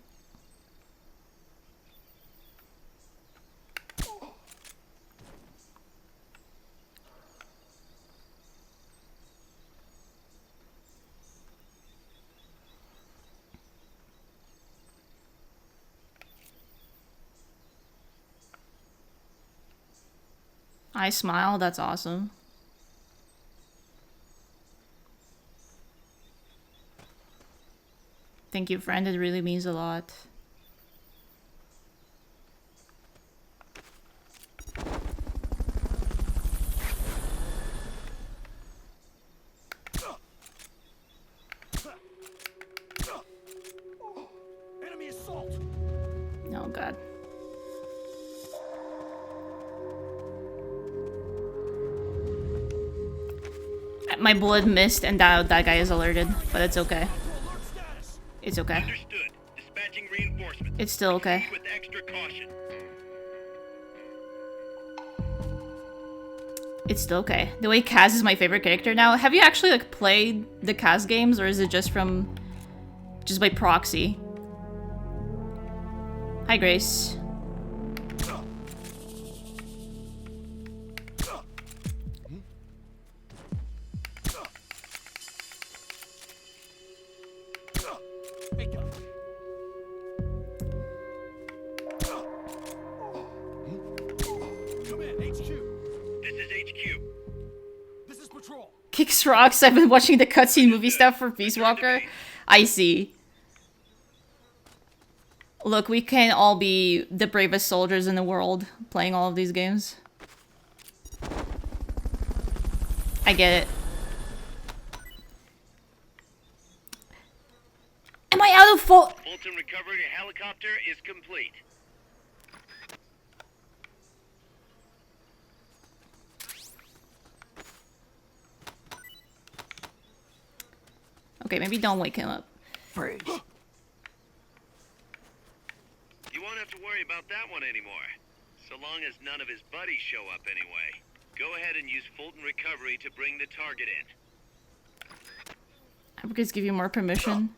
I smile, that's awesome. Thank you, friend, it really means a lot. Enemy assault. Oh god. My blood missed and that guy is alerted, but it's okay. It's okay. Understood. Dispatching reinforcements. It's still okay. Proceed with extra caution. It's still okay. The way Kaz is my favorite character now. Have you actually like played the Kaz games, or is it just by proxy? Hi, Grace. Kicks rocks. I've been watching the cutscene movie stuff for Peace Walker. I see. Look, we can all be the bravest soldiers in the world playing all of these games. I get it. Am I out of Fulton recovery helicopter is complete. Okay, maybe don't wake him up. You won't have to worry about that one anymore. So long as none of his buddies show up anyway. Go ahead and use Fulton recovery to bring the target in. I would just give you more permission.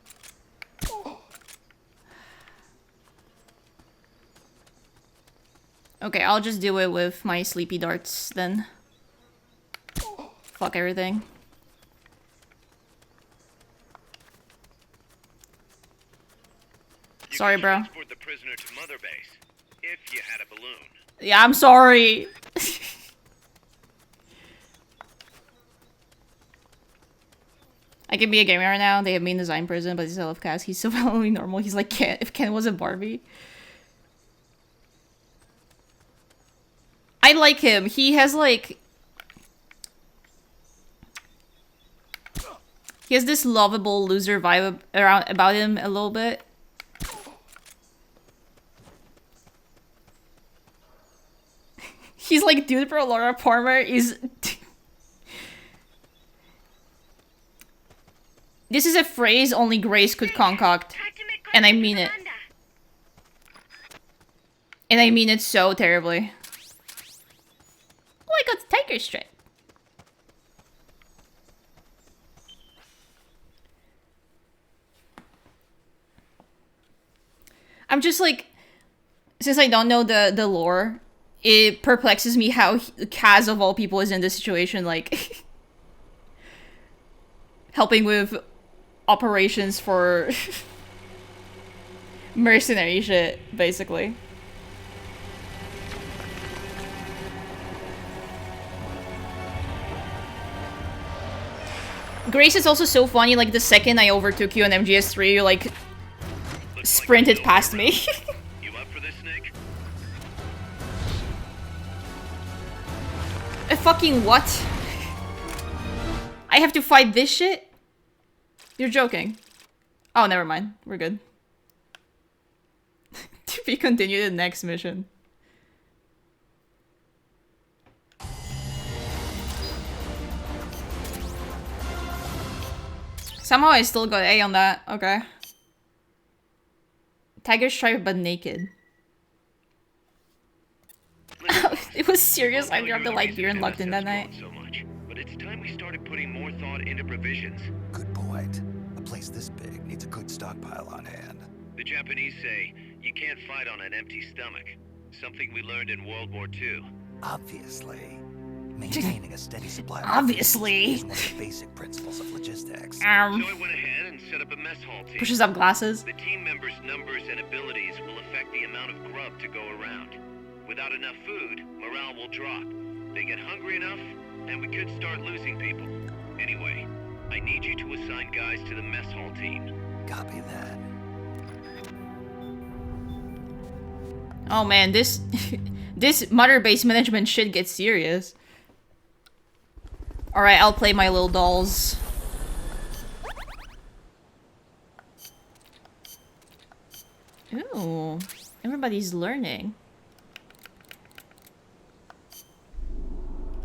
Okay, I'll just do it with my sleepy darts then. Fuck everything. Sorry, bro. Transport the prisoner to Mother Base, if you had a balloon. Yeah, I'm sorry. I can be a gamer right now. They have me in design prison, but he's still Cass. He's so only normal. He's like Ken. If Ken was a Barbie. I like him. He has like... He has this lovable loser vibe around about him a little bit. He's like, dude, for Laura Palmer is... This is a phrase only Grace could concoct. And I mean it. And I mean it so terribly. Oh, I got the tiger stripe. I'm just like... Since I don't know the lore, it perplexes me how Kaz of all people is in this situation, like... helping with operations for mercenary shit, basically. Grace is also so funny, like the second I overtook you on MGS3, you like sprinted past me. You up for this, Snake? A fucking what? I have to fight this shit? You're joking. Oh, never mind. We're good. To be continued in the next mission. Somehow I still got A on that. Okay. Tiger stripe but naked. It was serious. I dropped the light beer and locked in that night. So much, but it's time we started putting more thought into provisions. Good point. A place this big needs a good stockpile on hand. The Japanese say you can't fight on an empty stomach. Something we learned in World War II. Obviously. Maintaining a steady supply of Obviously. is one of the basic principles of logistics. So I went ahead and set up a mess hall team. Pushes up glasses. The team members' numbers and abilities will affect the amount of grub to go around. Without enough food, morale will drop. They get hungry enough, and we could start losing people. Anyway, I need you to assign guys to the mess hall team. Copy that. Oh man, this this mother base management shit gets serious. Alright, I'll play my little dolls. Ooh, everybody's learning.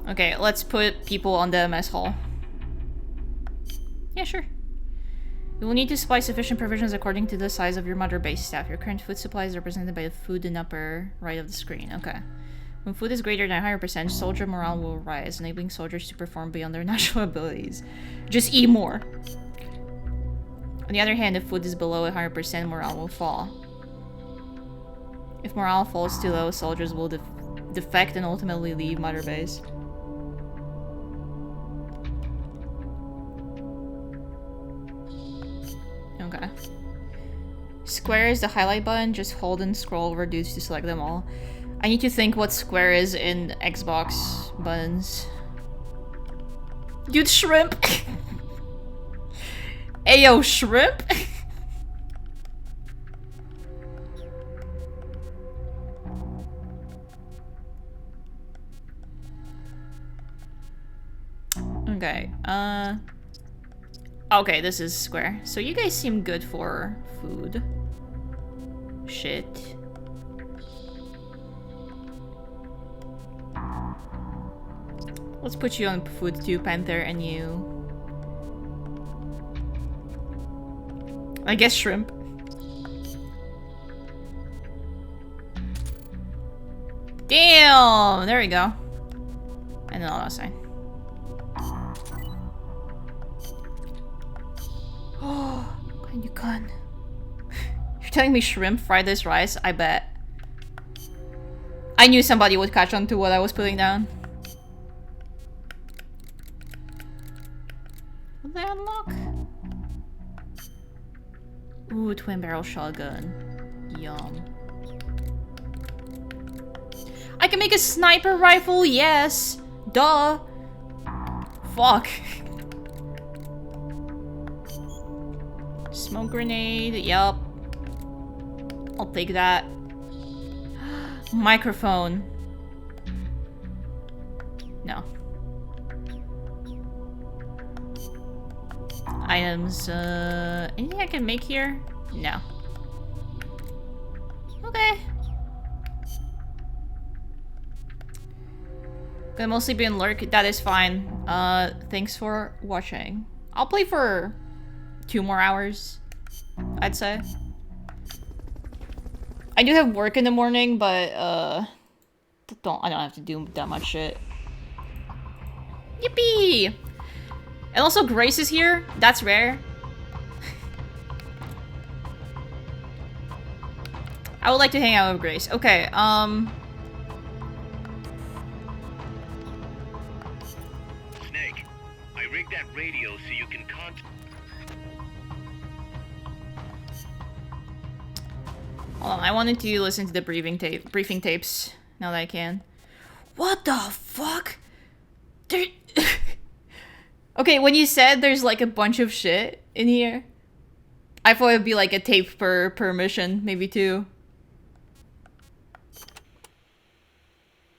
Okay, let's put people on the mess hall. Yeah, sure. You will need to supply sufficient provisions according to the size of your mother base staff. Your current food supply is represented by the food in the upper right of the screen. Okay. When food is greater than 100%, soldier morale will rise, enabling soldiers to perform beyond their natural abilities. Just eat more. On the other hand, if food is below 100%, morale will fall. If morale falls too low, soldiers will defect and ultimately leave mother base. Okay. Square is the highlight button. Just hold and scroll over dudes to select them all. I need to think what square is in Xbox buttons. Dude, shrimp! Ayo, shrimp? Okay, okay, this is square. So you guys seem good for food. Shit. Let's put you on food too, Panther, and you... I guess shrimp. Damn! There we go. And then I'll sign. Oh, can you con? You're telling me shrimp fried this rice? I bet. I knew somebody would catch on to what I was putting down. Will they unlock? Ooh, twin barrel shotgun. Yum. I can make a sniper rifle, yes! Duh! Fuck. Smoke grenade, yup. I'll take that. Microphone. No. Items, anything I can make here? No. Okay. Gonna mostly be in lurk, that is fine. Thanks for watching. I'll play for 2 more hours, I'd say. I do have work in the morning, but, I don't have to do that much shit. Yippee! And also Grace is here. That's rare. I would like to hang out with Grace. Okay, Snake, I rigged that radio so you can hold on, I wanted to listen to the briefing tapes now that I can. What the fuck? There Okay, when you said there's like a bunch of shit in here, I thought it'd be like a tape per mission, maybe 2.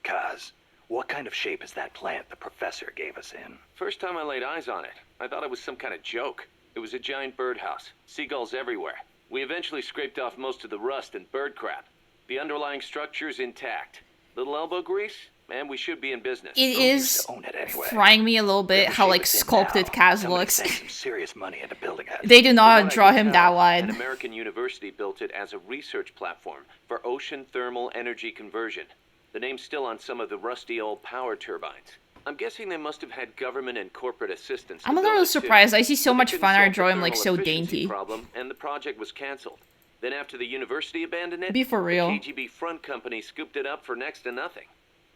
Kaz, what kind of shape is that plant the professor gave us in? First time I laid eyes on it, I thought it was some kind of joke. It was a giant birdhouse, seagulls everywhere. We eventually scraped off most of the rust and bird crap. The underlying structure's intact. Little elbow grease, and we should be in business. It is frying me a little bit how like sculpted Kaz looks. Some serious money into building it. They do not draw him that wide. An American university built it as a research platform for ocean thermal energy conversion. The name's still on some of the rusty old power turbines. I'm guessing they must have had government and corporate assistance. I'm a little surprised. I see so much fun art drawing like so dainty. Problem, and the project was cancelled. Then after the university abandoned it, be for real. The KGB front company scooped it up for next to nothing.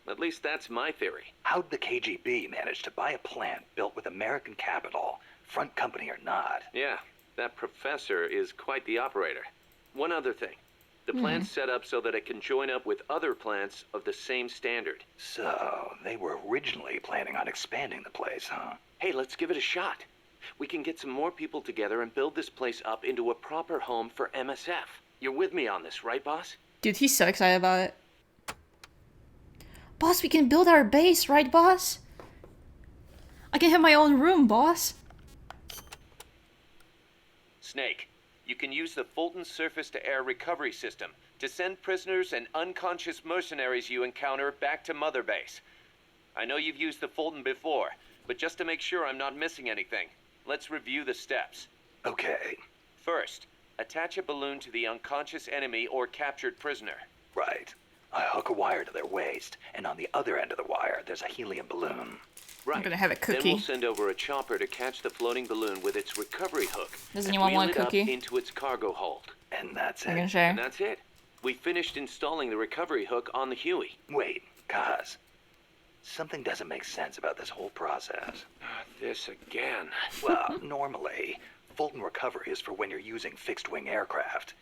At least that's my theory. How'd the KGB manage to buy a plant built with American capital, front company or not? Yeah, that professor is quite the operator. One other thing. The plant's set up so that it can join up with other plants of the same standard. So, they were originally planning on expanding the place, huh? Hey, let's give it a shot. We can get some more people together and build this place up into a proper home for MSF. You're with me on this, right, boss? Dude, he's so excited about it. Boss, we can build our base, right, boss? I can have my own room, boss. Snake, you can use the Fulton surface-to-air recovery system to send prisoners and unconscious mercenaries you encounter back to Mother Base. I know you've used the Fulton before, but just to make sure I'm not missing anything, let's review the steps. Okay. First, attach a balloon to the unconscious enemy or captured prisoner. Right. I hook a wire to their waist, and on the other end of the wire, there's a helium balloon. Right. I'm gonna have a cookie. Then we'll send over a chopper to catch the floating balloon with its recovery hook. Doesn't anyone want a cookie? Up into its cargo hold. And that's it. I'm gonna share. And that's it. We finished installing the recovery hook on the Huey. Wait, Kaz. Something doesn't make sense about this whole process. This again. Well, normally, Fulton recovery is for when you're using fixed-wing aircraft.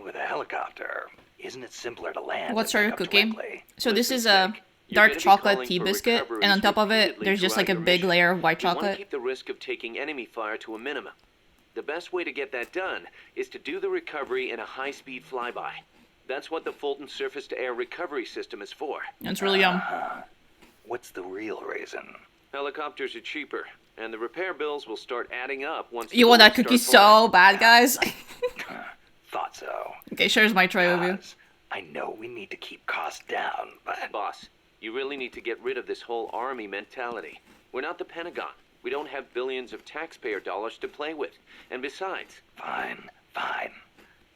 With a helicopter, isn't it simpler to land? What's our cookie? So this is a dark chocolate tea biscuit, and on top of it, there's just like a big layer of white chocolate. You want to keep the risk of taking enemy fire to a minimum. The best way to get that done is to do the recovery in a high-speed flyby. That's what the Fulton surface-to-air recovery system is for. It's really yum. What's the real reason? Helicopters are cheaper, and the repair bills will start adding up once. You want that cookie so bad, guys? Thought so. Okay, shares my tray with you. I know we need to keep costs down, but... Boss, you really need to get rid of this whole army mentality. We're not the Pentagon. We don't have billions of taxpayer dollars to play with. And besides... Fine.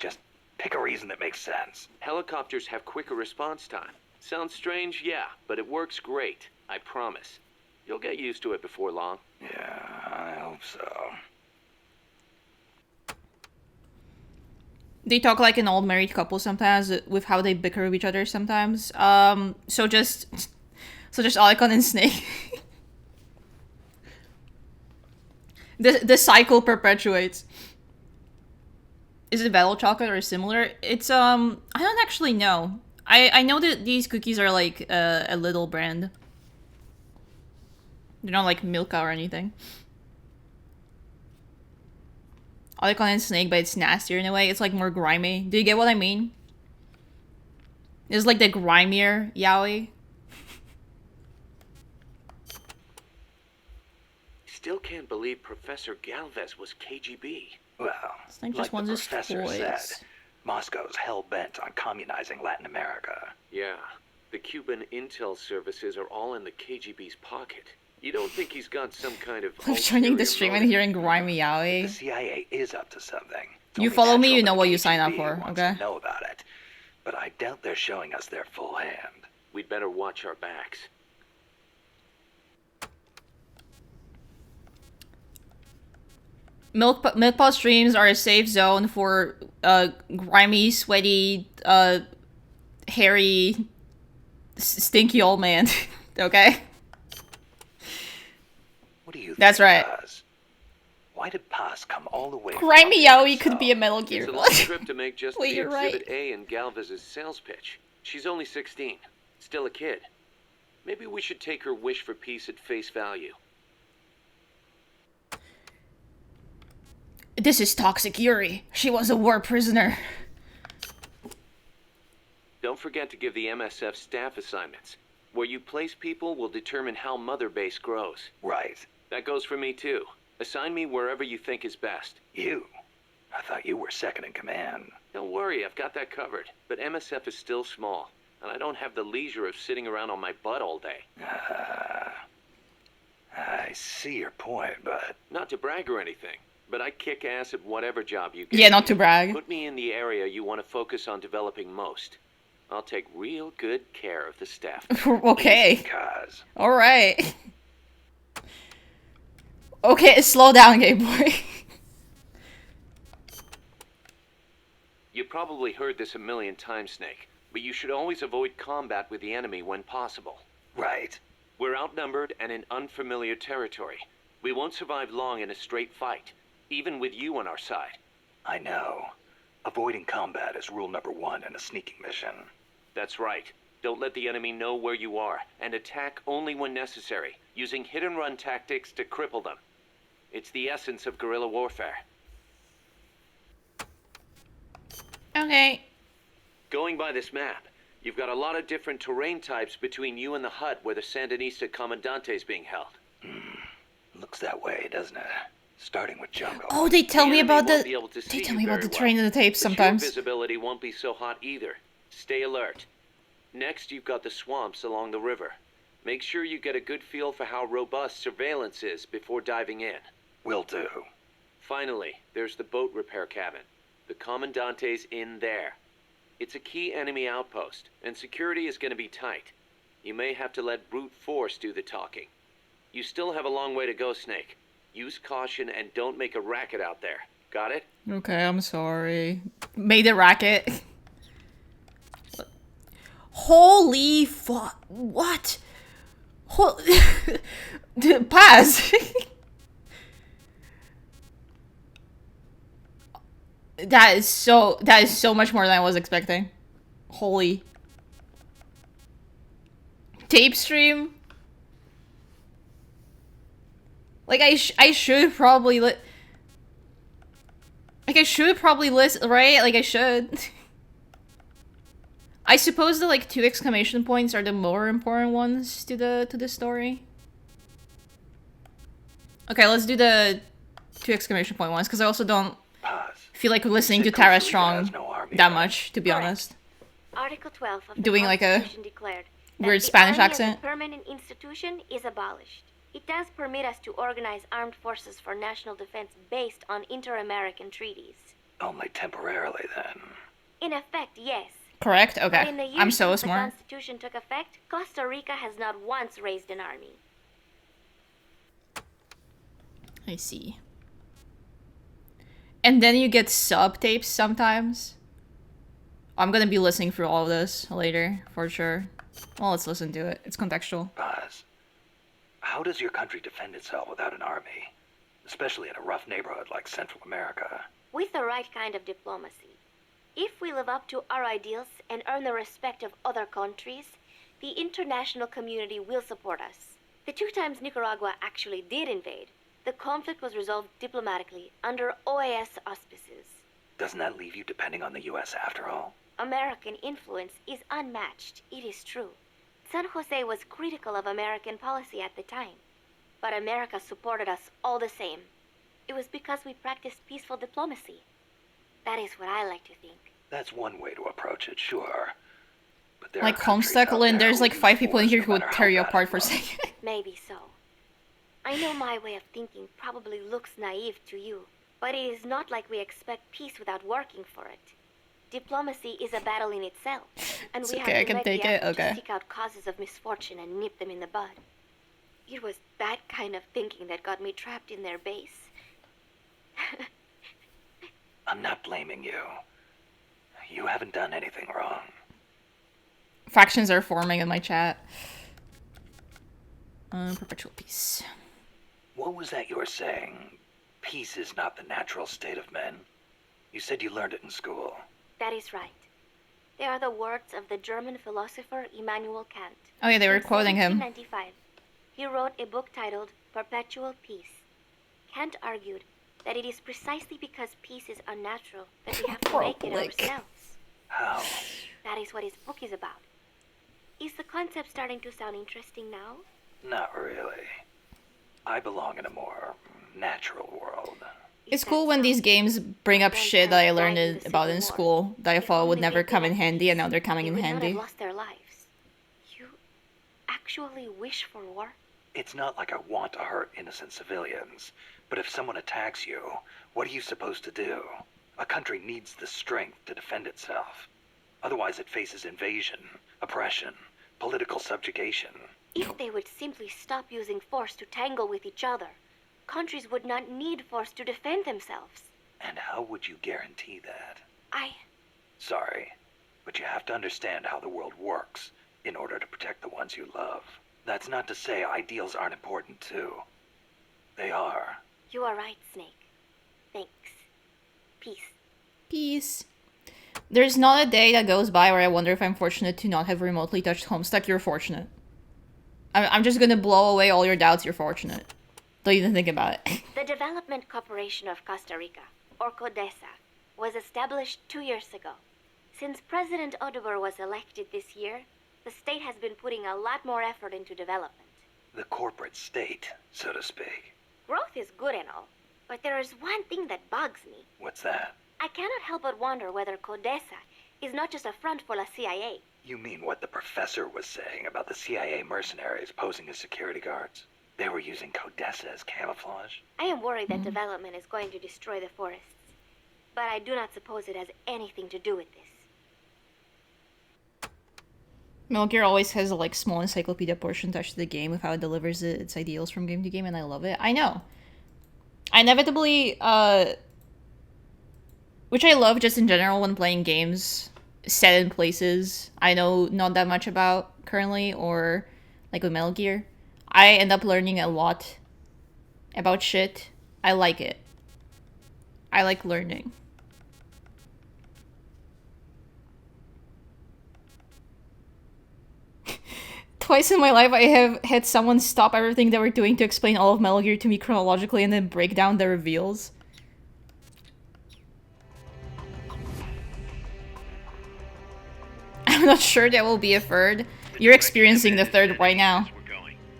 Just pick a reason that makes sense. Helicopters have quicker response time. Sounds strange, yeah, but it works great. I promise. You'll get used to it before long. Yeah, I hope so. They talk like an old married couple sometimes with how they bicker with each other sometimes. So just Icon and Snake. The cycle perpetuates. Is it Battle Chocolate or similar? It's I don't actually know. I know that these cookies are like a little brand. They're not like Milka or anything. I like on Snake, but it's nastier in a way. It's like more grimy. Do you get what I mean? It's like the grimier yaoi. Still can't believe Professor Galvez was KGB. Well, Snake like just the wants his professor toys. said, Moscow's hell-bent on communizing Latin America. Yeah, the Cuban intel services are all in the KGB's pocket. You don't think he's got some kind of I'm joining the ulterior stream and motive? hearing grimy The yaoi. CIA is up to something. It's You only follow me, natural you know that what the you sign up KGB for, wants okay? to know about it. But I doubt they're showing us their full hand. We'd better watch our backs. Milkpot streams are a safe zone for grimy, sweaty, hairy, stinky old man. Okay? What do you That's think, right. Paz? Why did Paz come all the way Grimy from yaoi could be a Metal Gear. It's a long trip to make just Wait, the you're Exhibit right. A in Galvez's sales pitch. She's only 16. Still a kid. Maybe we should take her wish for peace at face value. This is Toxic Yuri. She was a war prisoner. Don't forget to give the MSF staff assignments. Where you place people will determine how Mother Base grows. Right. That goes for me too. Assign me wherever you think is best. You? I thought you were second in command. Don't worry, I've got that covered. But MSF is still small, and I don't have the leisure of sitting around on my butt all day. I see your point, but... Not to brag or anything, but I kick ass at whatever job you get. Yeah, not to brag. Put me in the area you want to focus on developing most. I'll take real good care of the staff. Okay. Kaz. Alright. Okay, slow down, gay boy. You probably heard this a million times, Snake, but you should always avoid combat with the enemy when possible. Right. We're outnumbered and in unfamiliar territory. We won't survive long in a straight fight, even with you on our side. I know. Avoiding combat is rule number 1 in a sneaking mission. That's right. Don't let the enemy know where you are, and attack only when necessary, using hit-and-run tactics to cripple them. It's the essence of guerrilla warfare. Okay. Going by this map, you've got a lot of different terrain types between you and the hut where the Sandinista Comandante is being held. Looks that way, doesn't it? Starting with jungle. Oh, they tell me enemy about won't the... be able to They see tell you me about very the terrain well, in the tapes but sometimes. Your visibility won't be so hot either. Stay alert. Next, you've got the swamps along the river. Make sure you get a good feel for how robust surveillance is before diving in. Will do. Finally, there's the boat repair cabin. The Commandante's in there. It's a key enemy outpost, and security is going to be tight. You may have to let brute force do the talking. You still have a long way to go, Snake. Use caution and don't make a racket out there. Got it? Okay, I'm sorry. Made a racket. Holy fuck. What? Dude, pass. That is so much more than I was expecting. Holy. Tape stream? Like, I should probably like, I should probably list, right? Like, I should. I suppose the, like, 2 exclamation points are the more important ones to the story. Okay, let's do the 2 exclamation point ones, because I also don't feel like listening to Tara Strong that much, to be honest. Article 12 of the Doing, like, a Constitution declared that weird the Spanish Army as a accent. permanent institution is abolished. It does permit us to organize armed forces for national defense based on inter-American treaties. Only temporarily, then. In effect, yes. Correct? But Okay. in the years I'm so since smart. the Constitution took effect, Costa Rica has not once raised an army. I see. And then you get sub tapes sometimes. I'm gonna be listening through all of this later, for sure. Well, let's listen to it. It's contextual. Paz, how does your country defend itself without an army? Especially in a rough neighborhood like Central America. With the right kind of diplomacy, if we live up to our ideals and earn the respect of other countries, the international community will support us. The 2 times Nicaragua actually did invade, the conflict was resolved diplomatically under OAS auspices. Doesn't that leave you depending on the US after all? American influence is unmatched, it is true. San Jose was critical of American policy at the time, but America supported us all the same. It was because we practiced peaceful diplomacy. That is what I like to think. That's one way to approach it, sure. But there Like are countries Homestuck, out Lynn, there there's who like use 5 people in force here no who would matter tear how you bad apart it for looks. saying it. Maybe so. I know my way of thinking probably looks naive to you, but it is not like we expect peace without working for it. Diplomacy is a battle in itself, and It's we okay, I have can to make take the it, effort okay. to seek out causes of misfortune and nip them in the bud. It was that kind of thinking that got me trapped in their base. I'm not blaming you. You haven't done anything wrong. Factions are forming in my chat. Perpetual peace. What was that you were saying? Peace is not the natural state of men. You said you learned it in school. That is right. They are the words of the German philosopher Immanuel Kant. Oh yeah, they were In quoting him. 1795, he wrote a book titled Perpetual Peace. Kant argued that it is precisely because peace is unnatural that we have to make it ourselves. How? That is what his book is about. Is the concept starting to sound interesting now? Not really. I belong in a more natural world. It's cool when these games bring up shit that I learned about in school that I thought would never come in handy, and now they're coming They in would not handy. have lost their lives. You actually wish for war? It's not like I want to hurt innocent civilians, but if someone attacks you, what are you supposed to do? A country needs the strength to defend itself. Otherwise it faces invasion, oppression, political subjugation. If they would simply stop using force to tangle with each other, countries would not need force to defend themselves. And how would you guarantee that? I... Sorry, but you have to understand how the world works in order to protect the ones you love. That's not to say ideals aren't important too. They are. You are right, Snake. Thanks. Peace. Peace. There's not a day that goes by where I wonder if I'm fortunate to not have remotely touched Homestuck. You're fortunate. I'm just gonna blow away all your doubts. You're fortunate. Don't even think about it. The Development Corporation of Costa Rica, or CODESA, was established 2 years ago. Since President Oduber was elected this year, the state has been putting a lot more effort into development. The corporate state, so to speak. Growth is good and all, but there is one thing that bugs me. What's that? I cannot help but wonder whether CODESA is not just a front for the CIA. You mean what the professor was saying about the CIA mercenaries posing as security guards? They were using CODESA as camouflage? I am worried that development is going to destroy the forests, but I do not suppose it has anything to do with this. Metal Gear always has a like small encyclopedia portion touched to the game with how it delivers its ideals from game to game, and I love it. I know. I inevitably, which I love just in general when playing games set in places I know not that much about currently, or like with Metal Gear. I end up learning a lot about shit. I like it. I like learning. Twice in my life I have had someone stop everything they were doing to explain all of Metal Gear to me chronologically and then break down the reveals. I'm not sure there will be a third. You're experiencing the third right now.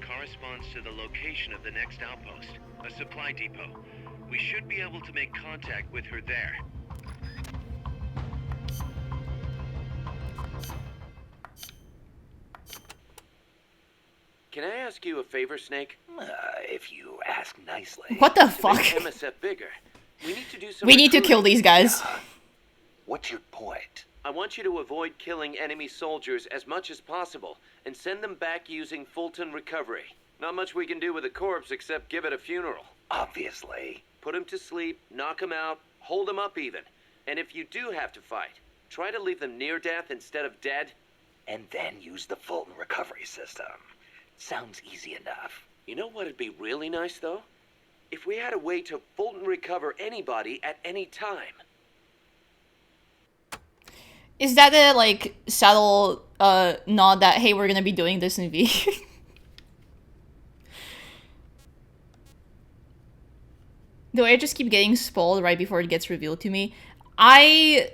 Corresponds to the location of the next outpost, a supply depot. We should be able to make contact with her there. Can I ask you a favor, Snake? If you ask nicely. What the To fuck? make MSF bigger, we need to do some We need to kill recruiting. these guys. What's your point? I want you to avoid killing enemy soldiers as much as possible and send them back using Fulton recovery. Not much we can do with a corpse except give it a funeral. Obviously. Put him to sleep, knock him out, hold him up even. And if you do have to fight, try to leave them near death instead of dead. And then use the Fulton recovery system. Sounds easy enough. You know what'd be really nice, though? If we had a way to Fulton recover anybody at any time. Is that a, like, subtle, nod that, hey, we're gonna be doing this in V? Do I just keep getting spoiled right before it gets revealed to me? I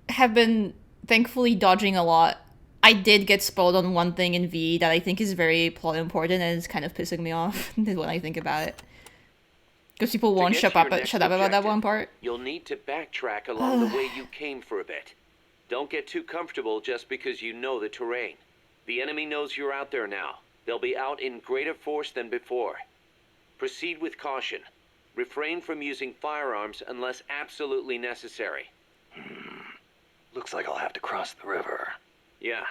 have been thankfully dodging a lot. I did get spoiled on one thing in V that I think is very plot important, and it's kind of pissing me off when I think about it. Because people won't shut up about that one part. You'll need to backtrack along the way you came for a bit. Don't get too comfortable just because you know the terrain. The enemy knows you're out there now. They'll be out in greater force than before. Proceed with caution. Refrain from using firearms unless absolutely necessary. Looks like I'll have to cross the river. Yeah.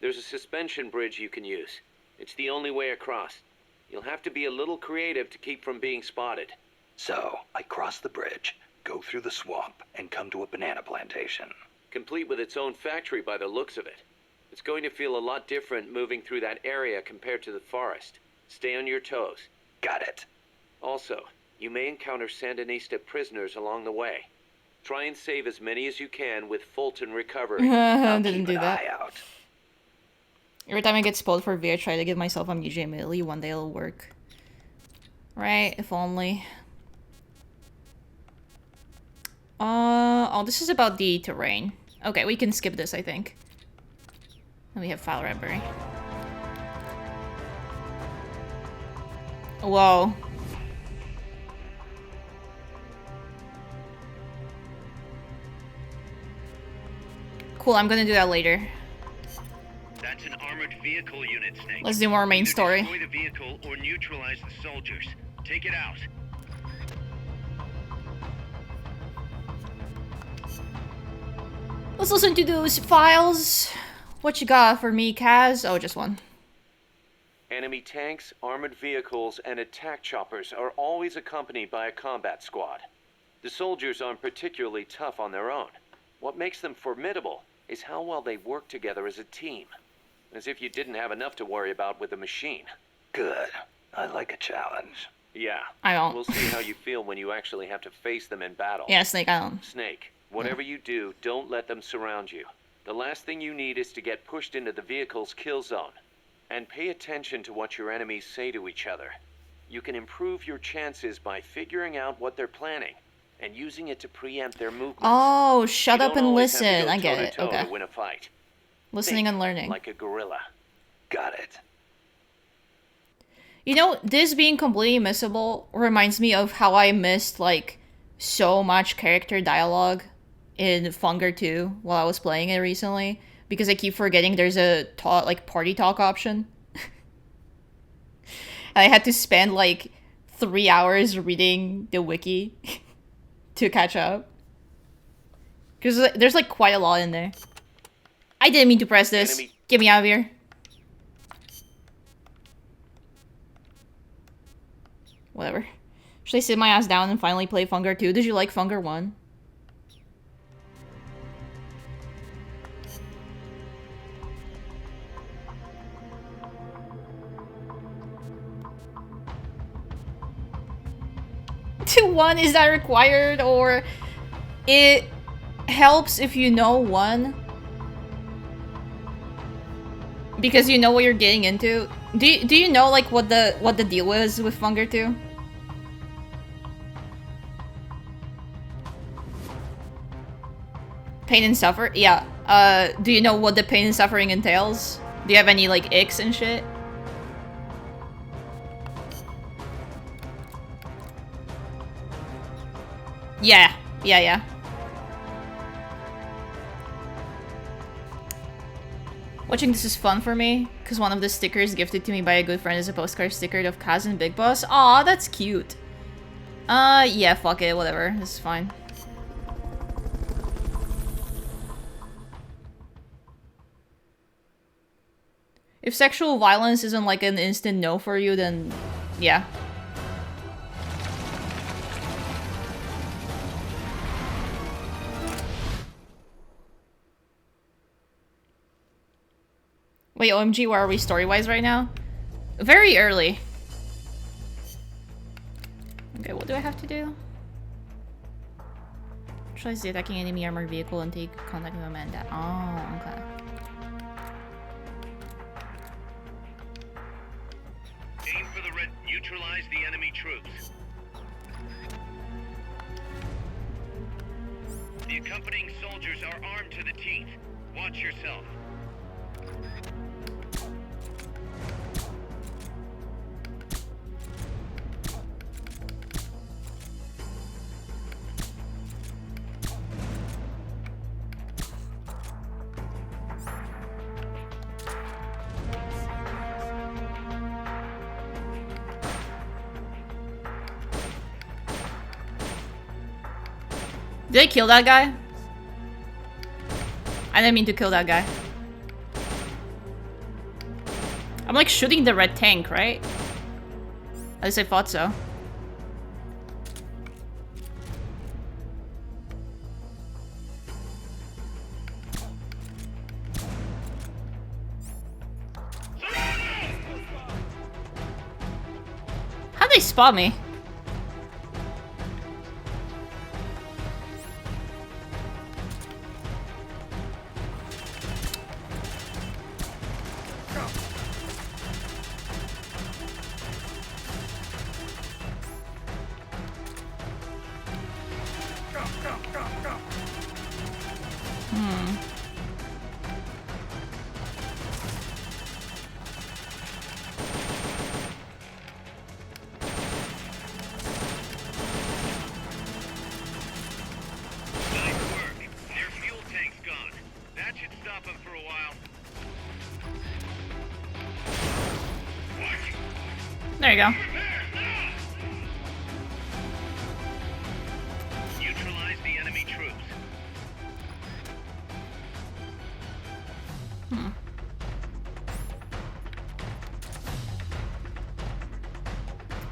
There's a suspension bridge you can use. It's the only way across. You'll have to be a little creative to keep from being spotted. So, I cross the bridge, go through the swamp, and come to a banana plantation. Complete with its own factory by the looks of it. It's going to feel a lot different moving through that area compared to the forest. Stay on your toes. Got it. Also, you may encounter Sandinista prisoners along the way. Try and save as many as you can with Fulton recovery. Didn't do that. Eye out. Every time I get spoiled for V, I try to give myself amnesia immediately. One day it'll work. Right, if only. Oh, this is about the terrain. Okay, we can skip this, I think. And we have file library. Whoa. Cool, I'm gonna do that later. That's an armored vehicle unit, Snake. Let's do more main Either story. Destroy the vehicle or neutralize the soldiers. Take it out. Let's listen to those files. What you got for me, Kaz? Oh, just one. Enemy tanks, armored vehicles, and attack choppers are always accompanied by a combat squad. The soldiers aren't particularly tough on their own. What makes them formidable is how well they work together as a team. As if you didn't have enough to worry about with a machine. Good. I like a challenge. Yeah. I don't. We'll see how you feel when you actually have to face them in battle. Yeah, Snake, I don't. Snake, whatever you do, don't let them surround you. The last thing you need is to get pushed into the vehicle's kill zone. And pay attention to what your enemies say to each other. You can improve your chances by figuring out what they're planning and using it to preempt their movements. Oh, shut You up don't and always have to listen. go I get it. toe-to-toe Okay. to win a fight. Listening Think and learning. like a gorilla. Got it. You know, this being completely missable reminds me of how I missed, like, so much character dialogue in Funger 2 while I was playing it recently. Because I keep forgetting there's a party talk option. And I had to spend, like, 3 hours reading the wiki to catch up. Because there's, like, quite a lot in there. I didn't mean to press this. Get me out of here. Whatever. Should I sit my ass down and finally play Funger 2? Did you like Funger 1? To 1, is that required, or it helps if you know 1? Because you know what you're getting into. Do you know, like, what the deal is with Funger 2? Pain and suffer? Yeah. Do you know what the pain and suffering entails? Do you have any, like, icks and shit? Yeah. Yeah. Watching this is fun for me, because one of the stickers gifted to me by a good friend is a postcard sticker of Kaz and Big Boss. Aw, that's cute. Yeah, fuck it, whatever. This is fine. If sexual violence isn't like an instant no for you, then yeah. Wait, OMG, where are we story-wise right now? Very early. Okay, what do I have to do? Tries the attacking enemy armored vehicle and take contact with a man that. Oh, okay. Aim for the red. Neutralize the enemy troops. The accompanying soldiers are armed to the teeth. Watch yourself. Did I kill that guy? I didn't mean to kill that guy. I'm like shooting the red tank, right? At least I thought so. How'd they spot me? There you go. Neutralize the enemy troops.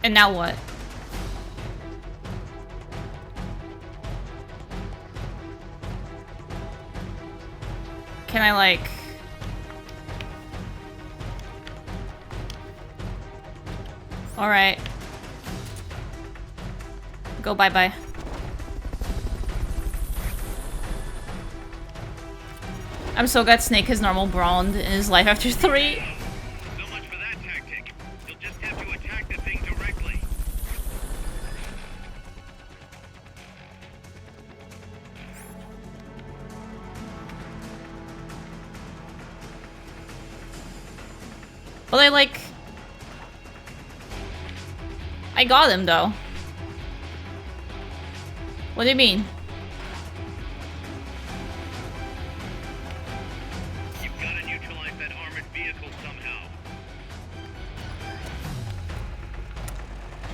And now what? Can I like... Alright. Go bye-bye. I'm so glad Snake has normal blonde in his life after 3. So much for that tactic. You'll just have to attack the thing directly. But I like... I got him though. What do you mean? You've got to neutralize that armored vehicle somehow.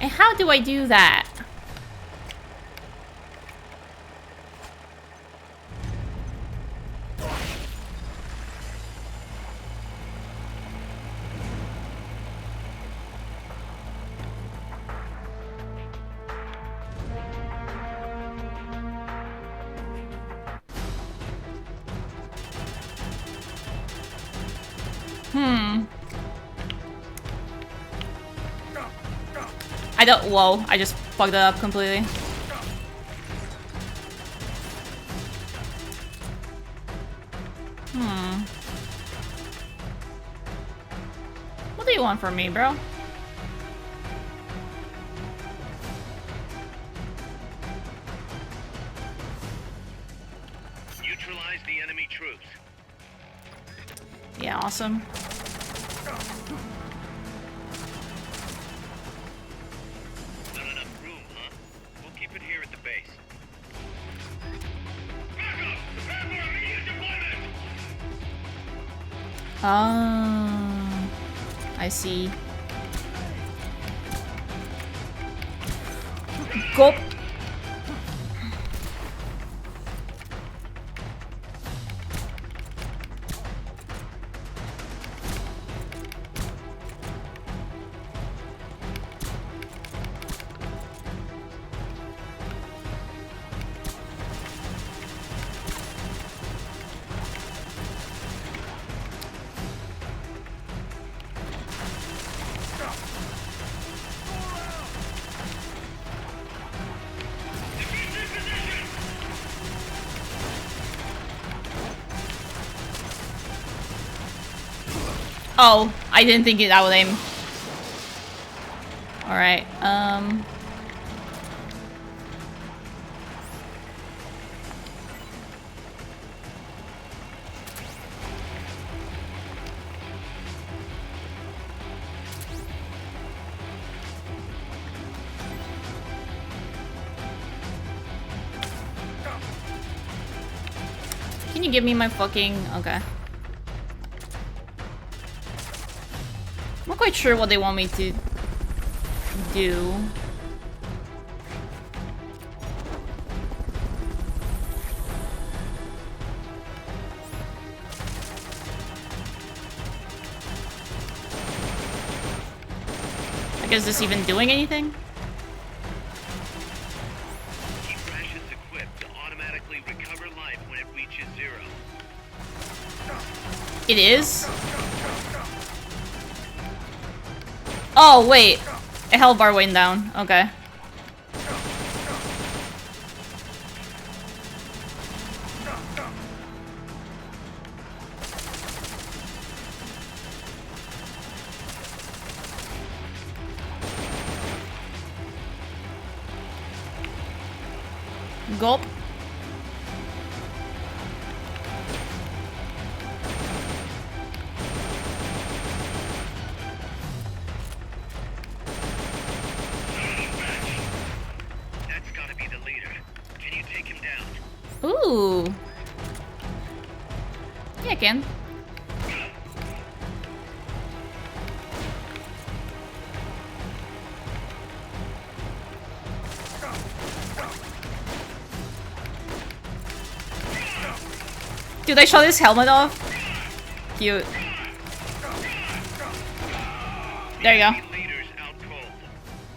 And how do I do that? I don't- whoa, I just fucked that up completely. What do you want from me, bro? Neutralize the enemy troops. Yeah, awesome. Not enough room, huh? We'll keep it here at the base. I see. Go. Oh, I didn't think it. I would aim. All right. Can you give me my fucking... Okay. I'm not quite sure what they want me to do. Like, is this even doing anything? Keep rations equipped to automatically recover life when it reaches 0. It is? Oh, wait. A health bar went down. Okay. Gulp. That's gotta be the leader. Can you take him down? Ooh. Yeah, I can. Dude, I shot his helmet off. Cute. There you go. Leader's out cold.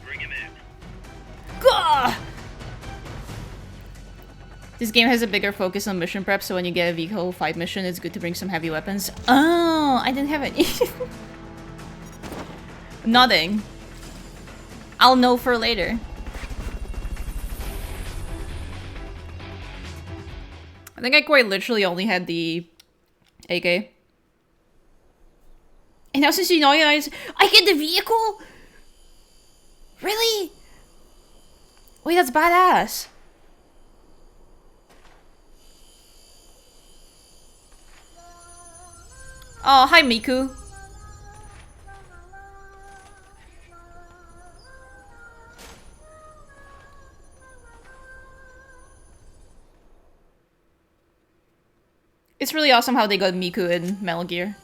Bring him in. Gah! This game has a bigger focus on mission prep, so when you get a vehicle fight mission, it's good to bring some heavy weapons. Oh, I didn't have any. Nothing. I'll know for later. I think I quite literally only had the AK. And now since you know guys, I get the vehicle? Really? Wait, that's badass. Oh, hi Miku. It's really awesome how they got Miku in Metal Gear.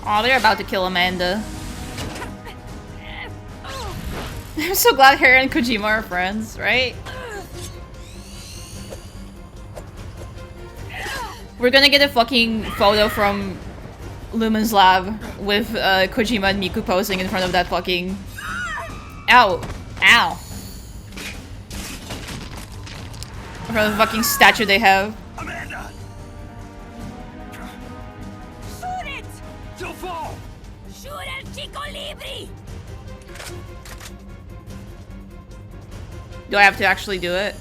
Oh, they're about to kill Amanda. I'm so glad her and Kojima are friends, right? We're gonna get a fucking photo from Lumen's lab with Kojima and Miku posing in front of that fucking... Ow! Ow! In front of the fucking statue they have. Amanda! Shoot it! She'll fall! Shoot el Chico Libre! Do I have to actually do it?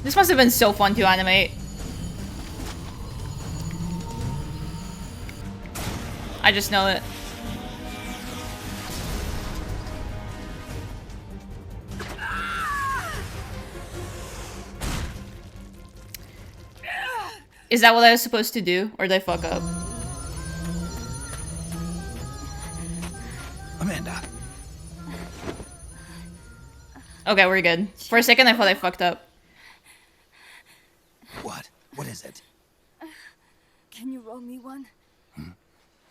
This must have been so fun to animate. I just know it. Is that what I was supposed to do? Or did I fuck up? Amanda. Okay, we're good. For a second I thought I fucked up. What? What is it? Can you roll me one?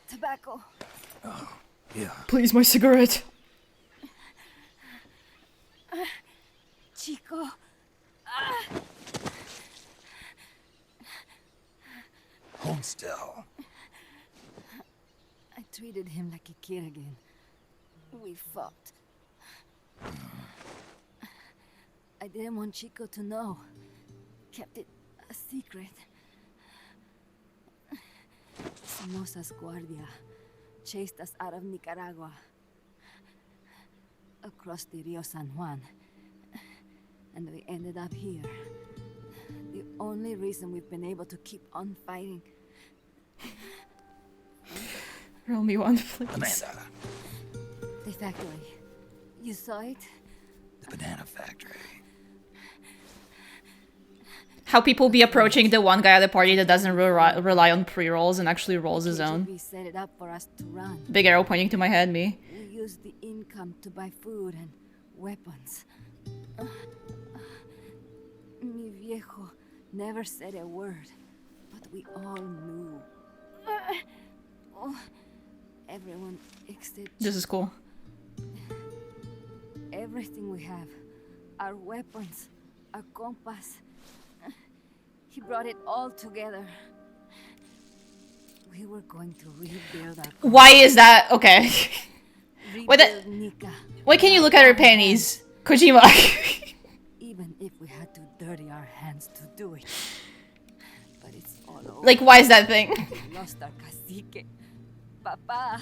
Tobacco. Oh, yeah. Please, my cigarette. Chico. Hold still. I treated him like a kid again. We fought. I didn't want Chico to know. Kept it a secret. Somoza's Guardia chased us out of Nicaragua, across the Rio San Juan, and we ended up here. The only reason we've been able to keep on fighting. Roll me one, please. Amanda, The factory. You saw it? the banana factory. How people be approaching the one guy at the party that doesn't rely on pre-rolls and actually rolls his own. KGB set it up for us to run. Big arrow pointing to my head, me. We used the income to buy food and weapons. Mi viejo never said a word, but we all knew. Everyone except This is cool. everything we have. Our weapons, our compass. He brought it all together. We were going to rebuild our Why is that? Okay. Wait, rebuild Nika. why can't you look at her panties? Kojima. Even if we had to dirty our hands to do it. But it's all over. Like, why is that thing? We lost our cacique. Papa.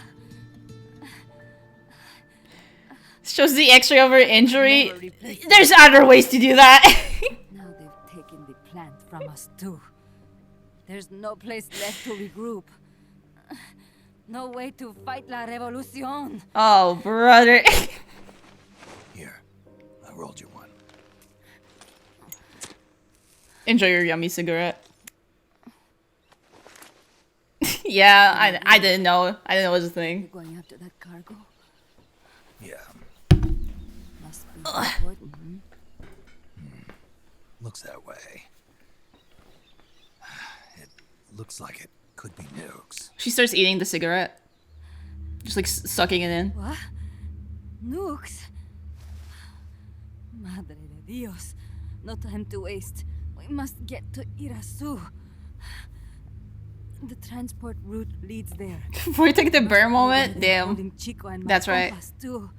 Shows the x-ray of her injury. There's other ways to do that. Now they've taken the plant from us too. There's no place left to regroup. No way to fight la revolucion. Oh, brother. Here, I rolled you one. Enjoy your yummy cigarette. Yeah, I didn't know. I didn't know it was a thing. You're going after that cargo? Yeah. Must be important. Looks that way. It looks like it could be nukes. She starts eating the cigarette. Just like sucking it in. What? Nukes? Madre de Dios. No time to waste. We must get to Irasu. The transport route leads there. Before you take the bear moment, damn. Holding Chico and my That's right. compass, too.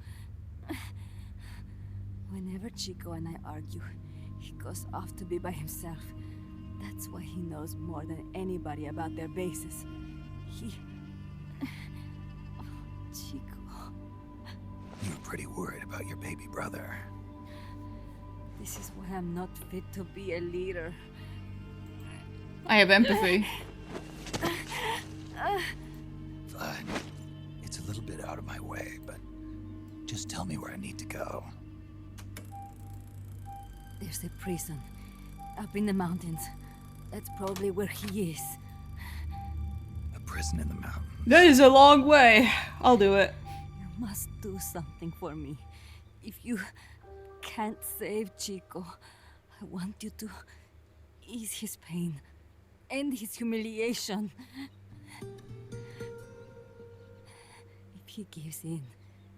Whenever Chico and I argue, he goes off to be by himself. That's why he knows more than anybody about their bases. He... Oh, Chico... You're pretty worried about your baby brother. This is why I'm not fit to be a leader. I have empathy. Fine. It's a little bit out of my way, but just tell me where I need to go. There's a prison up in the mountains. That's probably where he is. A prison in the mountains. That is a long way. I'll do it. You must do something for me. If you can't save Chico, I want you to ease his pain, end his humiliation. If he gives in,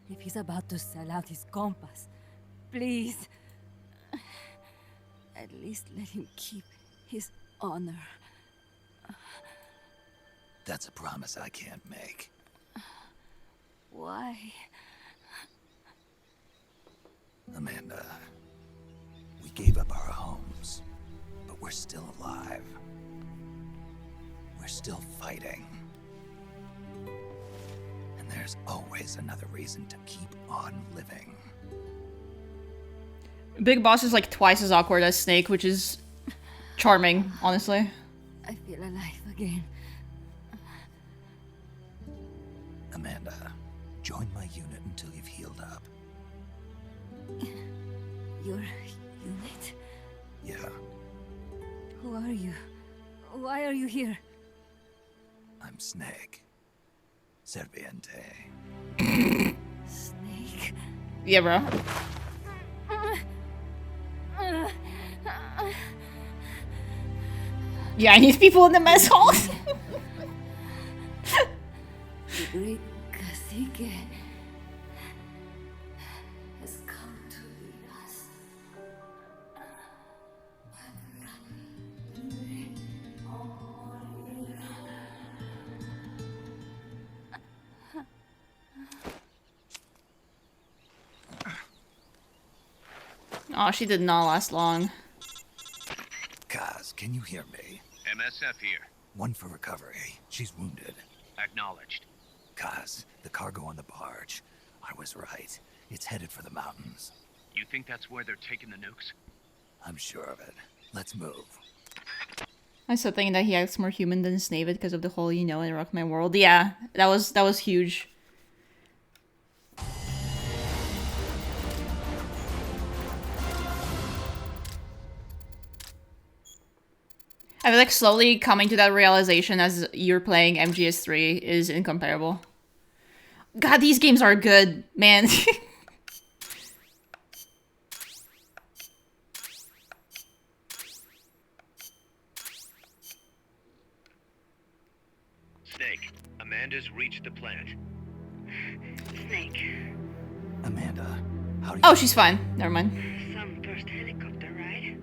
if he's about to sell out his compass, please, at least let him keep his honor. That's a promise I can't make. Why? Amanda, we gave up our homes, but we're still alive. We're still fighting. And there's always another reason to keep on living. Big Boss is like twice as awkward as Snake, which is charming, honestly. I feel alive again. Amanda, join my unit until you've healed up. Your unit? Yeah, Who are you? Why are you here? I'm Snake. Serviente. Snake? Yeah, bro. Yeah, I need people in the mess hall. The great cacique has come to lead us. Oh, she did not last long. Kaz, can you hear me? MSF here. One for recovery. She's wounded. Acknowledged. Kaz, the cargo on the barge. I was right. It's headed for the mountains. You think that's where they're taking the nukes? I'm sure of it. Let's move. I still think that he acts more human than Snavid because of the whole, you know, in Rock My World. Yeah, that was huge. I feel like slowly coming to that realization as you're playing MGS3 is incomparable. God, these games are good, man. Snake, Amanda's reached the plant. Snake. Amanda, how do you... Oh, she's fine. Never mind. Some first helicopter ride.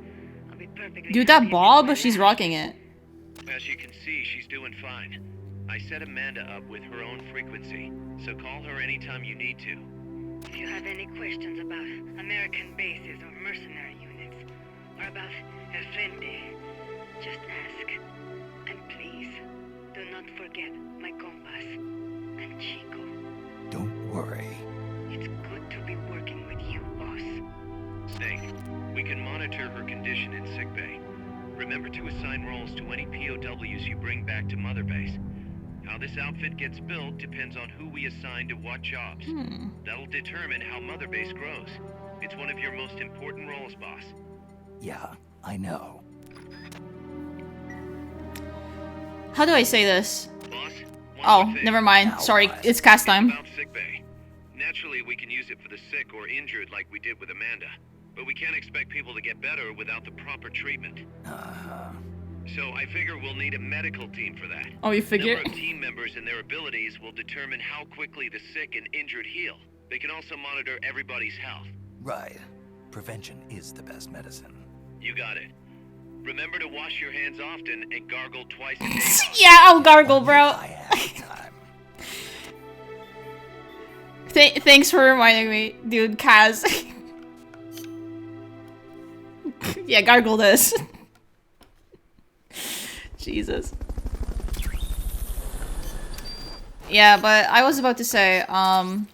I'll be perfectly Dude, happy that if bob, it's she's rocking it. As you can see, she's doing fine. I set Amanda up with her own frequency, so call her anytime you need to. If you have any questions about American bases or mercenary units, or about Effendi, just ask. And please, do not forget my compass and Chico. Don't worry. It's good to be working with you, boss. Snake, we can monitor her condition in sickbay. Remember to assign roles to any POWs you bring back to Mother Base. How this outfit gets built depends on who we assign to what jobs. That'll determine how Mother Base grows. It's one of your most important roles, boss. Yeah, I know. How do I say this? Boss? Oh, never mind. Sorry, it's cast time. About sickbay. Naturally, we can use it for the sick or injured like we did with Amanda. But we can't expect people to get better without the proper treatment. So I figure we'll need a medical team for that. Oh, you figure? The number of team members and their abilities will determine how quickly the sick and injured heal. They can also monitor everybody's health. Right. Prevention is the best medicine. You got it. Remember to wash your hands often and gargle twice a day. Yeah, I'll gargle, bro. Thanks for reminding me, dude. Kaz. Yeah, gargle this. Jesus. Yeah, but I was about to say, got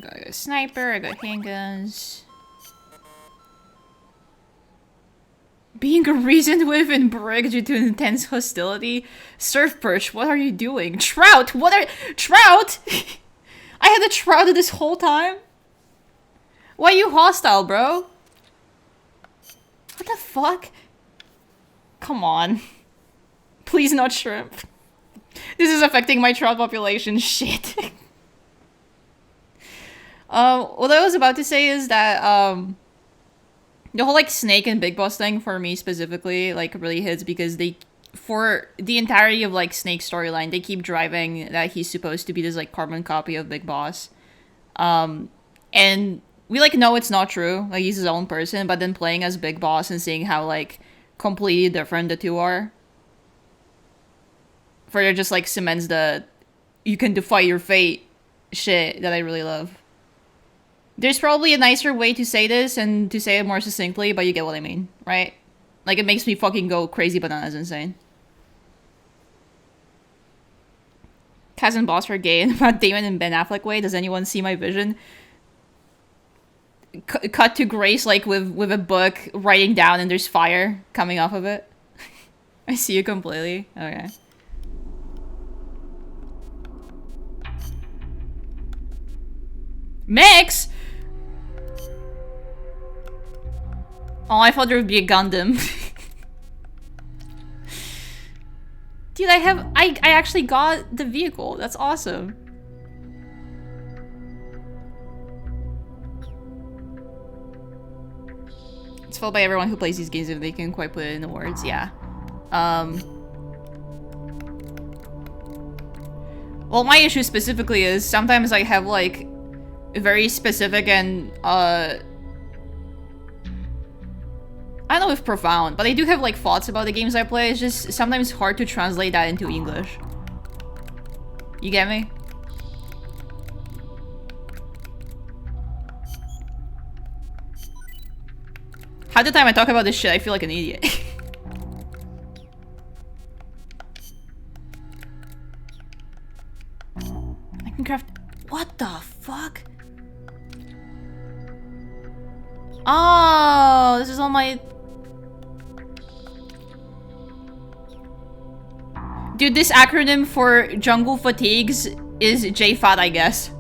a sniper, I got handguns. Being reasoned with in Brig due to intense hostility. Surf Perch, what are you doing? Trout, what are— Trout? I had a trout this whole time? Why are you hostile, bro? What the fuck? Come on. Please not shrimp. This is affecting my trout population. Shit. What I was about to say is that, the whole, like, Snake and Big Boss thing, for me specifically, like, really hits because they, for the entirety of, like, Snake's storyline, they keep driving that he's supposed to be this, like, carbon copy of Big Boss. And we, like, know it's not true. Like, he's his own person, but then playing as Big Boss and seeing how, like, completely different the two are further just, like, cements the you can defy your fate shit that I really love. There's probably a nicer way to say this and to say it more succinctly, but you get what I mean, right? Like, it makes me fucking go crazy bananas insane. Kaz and Boss are gay in Matt Damon and Ben Affleck way. Does anyone see my vision? Cut to Grace, like, with a book, writing down, and there's fire coming off of it. I see you completely. Okay. Mix! Oh, I thought there would be a Gundam. Dude, I actually got the vehicle. That's awesome. It's felt by everyone who plays these games if they can quite put it into words, yeah. Well, my issue specifically is sometimes I have, like, very specific and, I don't know if profound, but I do have, like, thoughts about the games I play. It's just sometimes hard to translate that into English. You get me? Half the time I talk about this shit, I feel like an idiot. Oh, this is all my... Dude, this acronym for jungle fatigues is JFAT, I guess.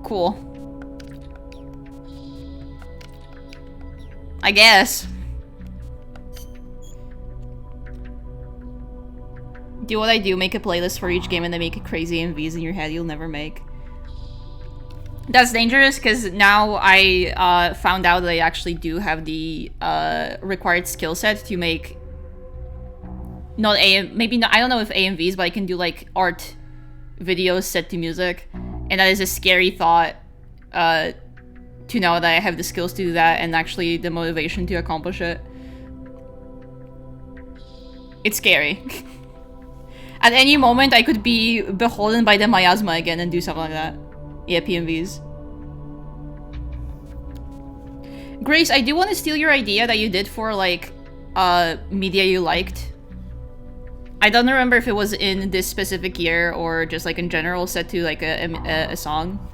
Cool. I guess. Do what I do, make a playlist for each game and then make it crazy MVs in your head you'll never make. That's dangerous because now I found out that I actually do have the required skill set to make not maybe not, I don't know if AMVs, but I can do like art videos set to music, and that is a scary thought to know that I have the skills to do that and actually the motivation to accomplish it. It's scary. At any moment, I could be beholden by the miasma again and do something like that. Yeah, PMVs. Grace, I do want to steal your idea that you did for, like, media you liked. I don't remember if it was in this specific year or just, like, in general set to, like, a song.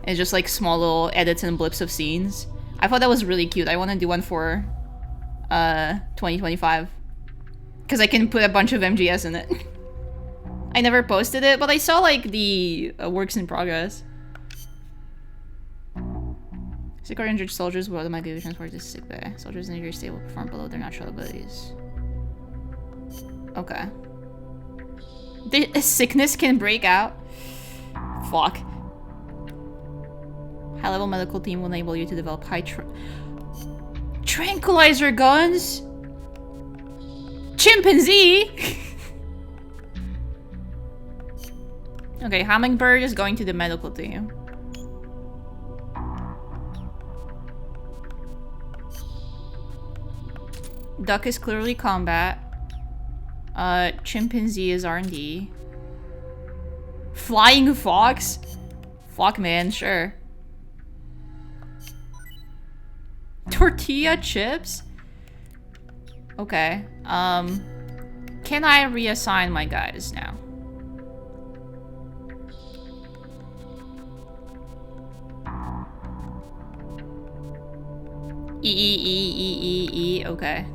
And just, like, small little edits and blips of scenes. I thought that was really cute. I want to do one for, 2025. Because I can put a bunch of MGS in it. I never posted it, but I saw, like, the works in progress. Sick or injured soldiers will automatically be transported to sick bay. Soldiers in injured state will perform below their natural abilities. Okay. The sickness can break out. Fuck. High-level medical team will enable you to develop tranquilizer guns? Chimpanzee? Okay, Hummingbird is going to the medical team. Duck is clearly combat. Chimpanzee is R&D. Flying Fox? Fuck, man, sure. Tortilla chips? Okay, can I reassign my guys now? Okay.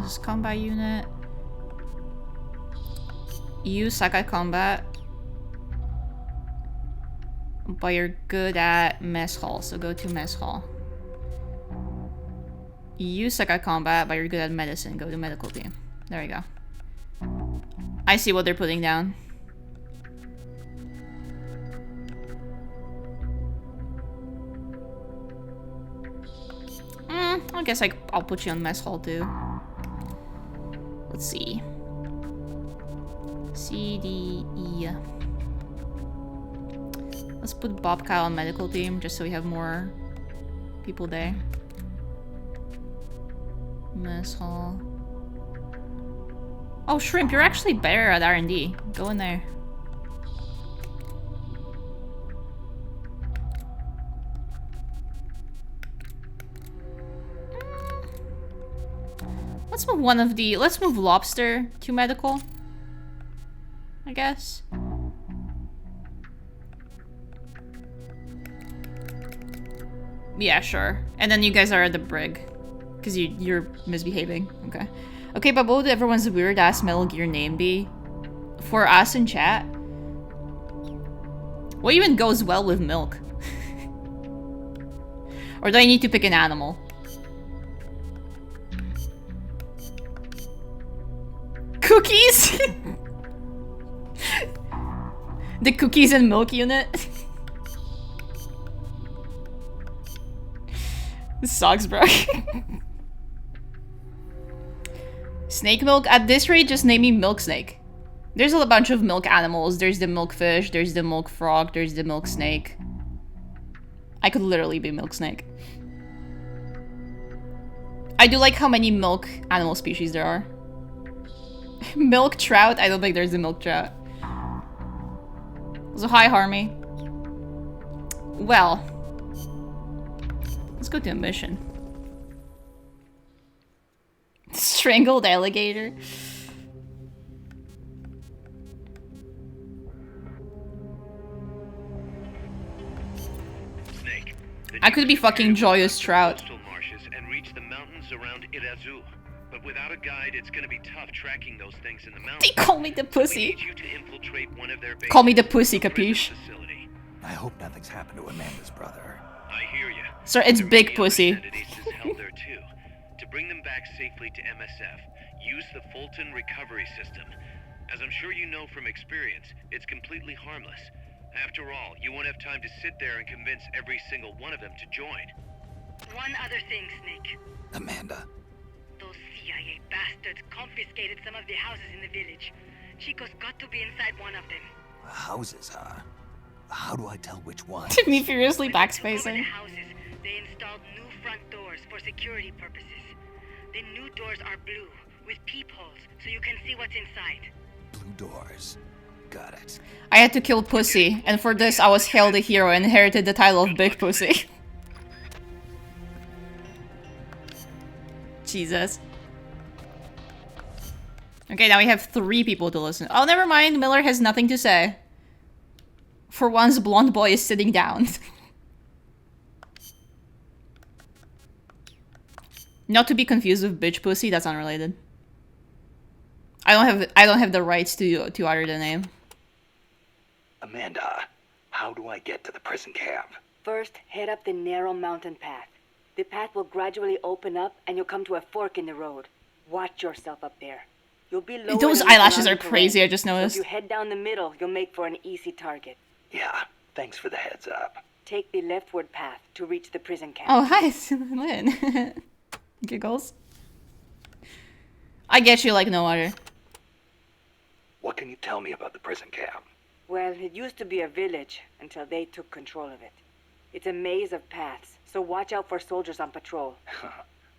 This is combat unit. You suck at combat, but you're good at mess hall, so go to mess hall. You suck at combat, but you're good at medicine. Go to medical team. There we go. I see what they're putting down. I guess I'll put you on mess hall too. Let's see. C, D, E. Let's put Bob Kyle on medical team just so we have more people there. Mess hall. Oh, Shrimp, you're actually better at R&D. Go in there. Let's move one of the... Let's move Lobster to medical, I guess. Yeah, sure. And then you guys are at the brig. Because you're misbehaving. Okay. Okay, but what would everyone's weird-ass Metal Gear name be? For us in chat? What even goes well with milk? Or do I need to pick an animal? Cookies? The cookies and milk unit? This sucks, bro. Snake milk? At this rate, just name me Milk Snake. There's a bunch of milk animals. There's the milk fish, there's the milk frog, there's the milk snake. I could literally be Milk Snake. I do like how many milk animal species there are. Milk trout? I don't think there's a milk trout. So hi, Harmy. Well, let's go to a mission. Strangled alligator. Snake. I could be fucking Joyous Trout. Coastal marshes and reach the mountains around Irazu. But without a guide, it's gonna be tough tracking those things in the mountains. They call me the We pussy. need you to infiltrate one of their bases. Call me the pussy, capiche? Facility. I hope nothing's happened to Amanda's brother. I hear you. Sir, it's There big may be pussy. other candidates held there too. To bring them back safely to MSF, use the Fulton recovery system. As I'm sure you know from experience, it's completely harmless. After all, you won't have time to sit there and convince every single one of them to join. One other thing, Snake. Amanda. Those CIA bastards confiscated some of the houses in the village. Chico's got to be inside one of them. Houses, huh? How do I tell which one? Me furiously When they took over backspacing. the houses, they installed new front doors for security purposes. The new doors are blue, with peepholes, so you can see what's inside. Blue doors. Got it. I had to kill Pussy, and for this I was hailed a hero and inherited the title of Big Pussy. Jesus. Okay, now we have 3 people to listen. Oh, never mind. Miller has nothing to say. For once, blonde boy is sitting down. Not to be confused with bitch pussy. That's unrelated. I don't have the rights to utter the name. Amanda, how do I get to the prison camp? First, head up the narrow mountain path. The path will gradually open up and you'll come to a fork in the road. Watch yourself up there. You'll be lower. Those than the eyelashes are surrounding crazy, terrain. I just So noticed. if you head down the middle, you'll make for an easy target. Yeah, thanks for the heads up. Take the leftward path to reach the prison camp. Oh, hi, Lynn. Giggles. I get you like no other. What can you tell me about the prison camp? Well, it used to be a village until they took control of it. It's a maze of paths, so watch out for soldiers on patrol.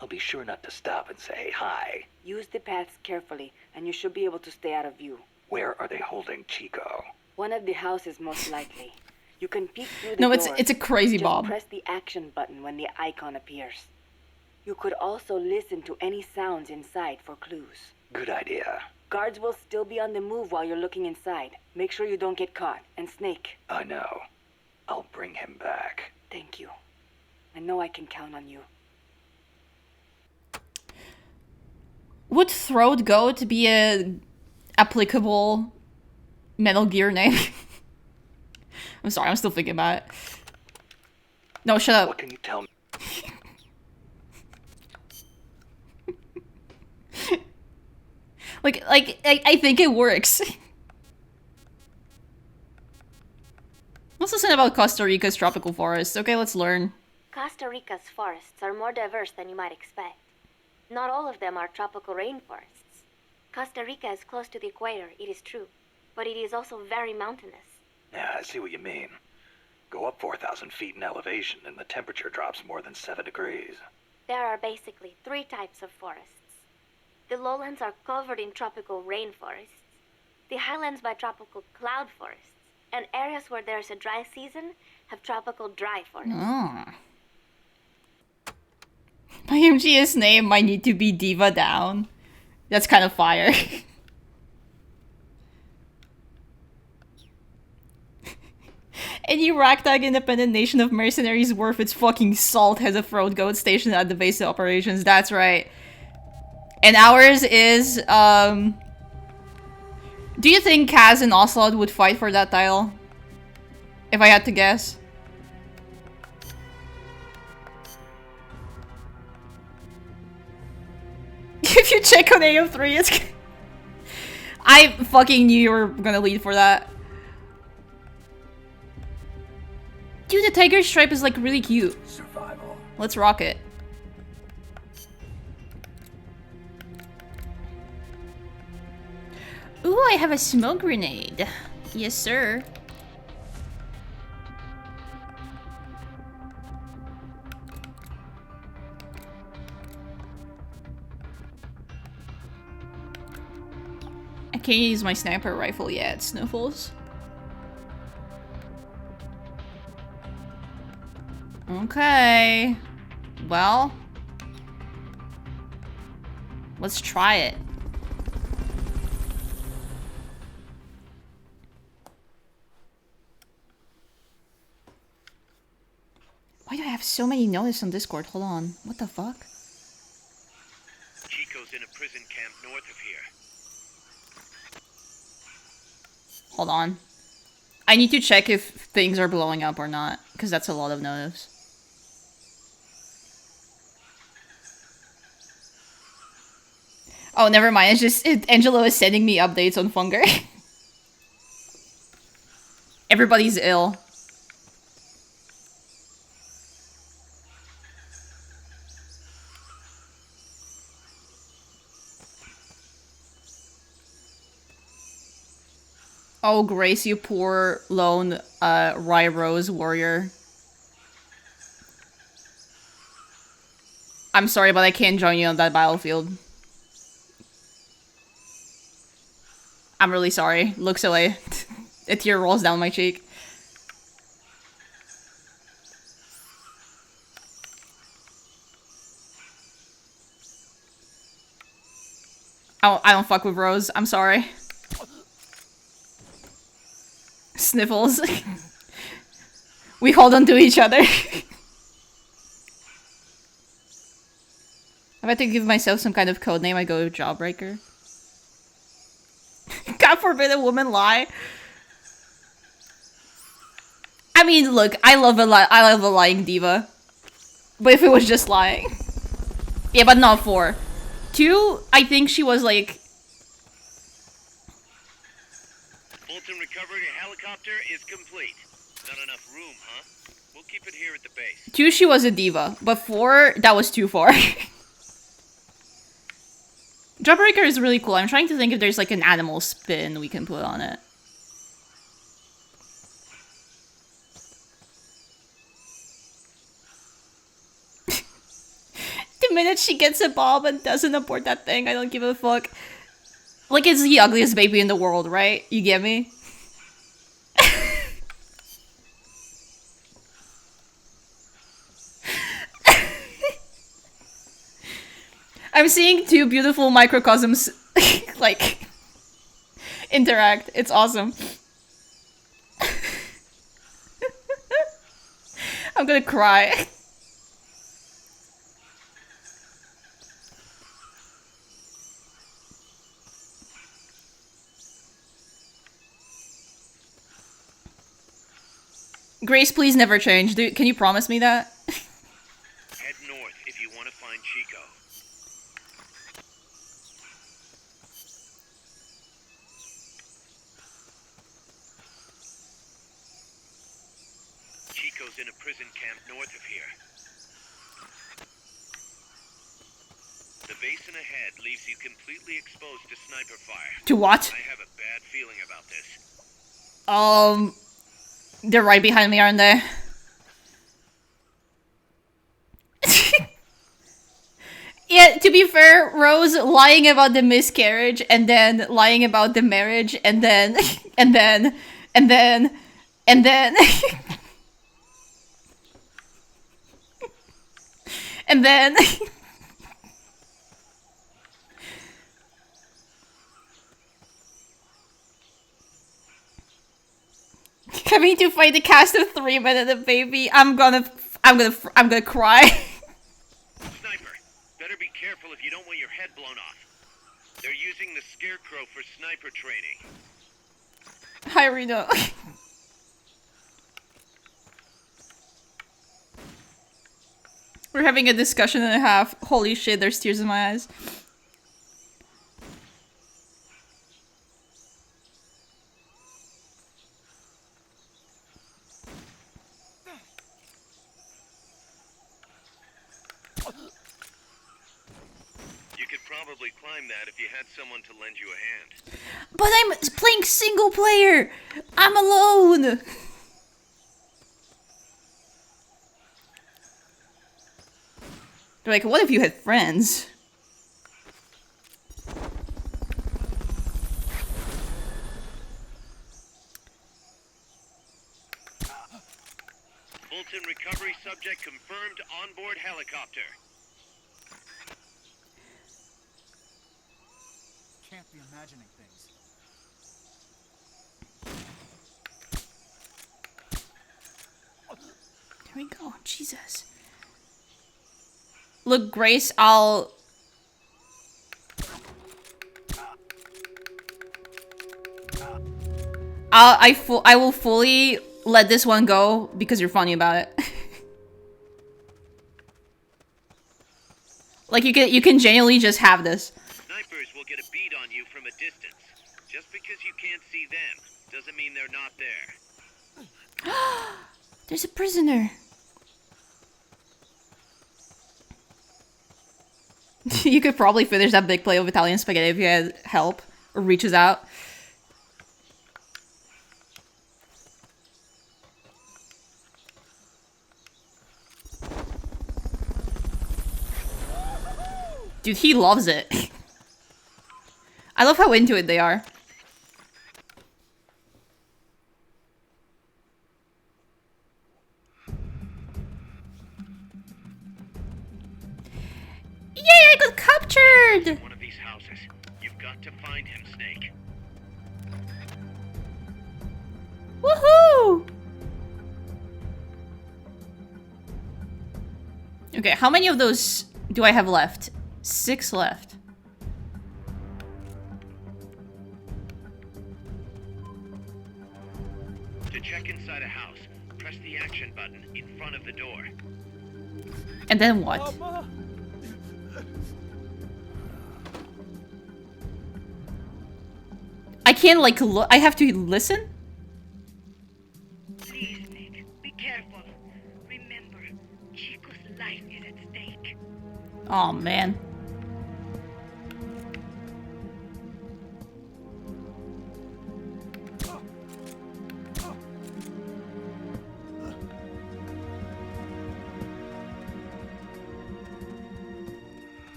I'll be sure not to stop and say hi. Use the paths carefully, and you should be able to stay out of view. Where are they holding Chico? One of the houses, most likely. You can peek through the No, door. it's a crazy Just Bob. press the action button when the icon appears. You could also listen to any sounds inside for clues. Good idea. Guards will still be on the move while you're looking inside. Make sure you don't get caught. And Snake. I know. I'll bring him back. Thank you. I know I can count on you. Would Throat Goat be a applicable Metal Gear name? I'm sorry, I'm still thinking about it. No, shut up. What can you tell me? I think it works. Let's listen about Costa Rica's tropical forests. Okay, let's learn. Costa Rica's forests are more diverse than you might expect. Not all of them are tropical rainforests. Costa Rica is close to the equator, it is true, but it is also very mountainous. Yeah, I see what you mean. Go up 4,000 feet in elevation and the temperature drops more than 7 degrees. There are basically 3 types of forests. The lowlands are covered in tropical rainforests, the highlands by tropical cloud forests, and areas where there's a dry season have tropical dry forests. Oh. My MGS name might need to be Diva Down. That's kind of fire. Any ragtag independent nation of mercenaries worth its fucking salt has a throat goat stationed at the base of operations. That's right. And ours is, do you think Kaz and Ocelot would fight for that title? If I had to guess. If you check on AO3, it's... I fucking knew you were gonna lead for that. Dude, the tiger stripe is like really cute. Survival. Let's rock it. Ooh, I have a smoke grenade. Yes, sir. I can't use my sniper rifle yet, Sniffles. Okay. Well. Let's try it. Why do I have so many notices on Discord? Hold on. What the fuck? Chico's in a prison camp north of here. Hold on. I need to check if things are blowing up or not, because that's a lot of notices. Oh, never mind. It's just Angelo is sending me updates on Funger. Everybody's ill. Oh, Grace, you poor lone Rye Rose warrior. I'm sorry, but I can't join you on that battlefield. I'm really sorry. Looks away. A tear rolls down my cheek. I don't fuck with Rose. I'm sorry. Sniffles. We hold on to each other. I have to give myself some kind of code name. I go with Jawbreaker. God forbid a woman lie. I mean, look, I love a lying diva. But if it was just lying. Yeah, but not 4. 2, I think she was like... Fulton recovery helicopter is complete. Not enough room, huh? We'll keep it here at the base. 2, she was a diva. But 4, that was too far. Jawbreaker is really cool. I'm trying to think if there's like an animal spin we can put on it. The minute she gets a bomb and doesn't abort that thing, I don't give a fuck. Like, it's the ugliest baby in the world, right? You get me? I'm seeing 2 beautiful microcosms, like, interact. It's awesome. I'm gonna cry. Grace, please never change. Dude, can you promise me that? Head north if you want to find Chico. Chico's in a prison camp north of here. The basin ahead leaves you completely exposed to sniper fire. To what? I have a bad feeling about this. They're right behind me, aren't they? Yeah, to be fair, Rose lying about the miscarriage, and then lying about the marriage, and then, and then, and then, and then, and then. Having to fight the cast of 3 men and a baby, I'm gonna cry. Sniper, better be careful if you don't want your head blown off. They're using the scarecrow for sniper training. Hi, Reno. We're having a discussion and a half. Holy shit, there's tears in my eyes. You could probably climb that if you had someone to lend you a hand. But I'm playing single player! I'm alone! They're like, what if you had friends? Fulton recovery subject confirmed onboard helicopter. can't be imagining things. There we go. Jesus. Look, Grace, I will fully let this one go because you're funny about it. Like you can genuinely just have this. Snipers will get a bead on you from a distance. Just because you can't see them doesn't mean they're not there. There's a prisoner. You could probably finish that big plate of Italian spaghetti if you had help or reaches out. Dude, he loves it. I love how into it they are. Yay, I got captured! One of these houses. You've got to find him, Snake. Woohoo! Okay, how many of those do I have left? 6 left. To check inside a house, press the action button in front of the door. And then what? I can't like look. I have to listen? Please, Nick, be careful. Remember, Chico's life is at stake. Oh man.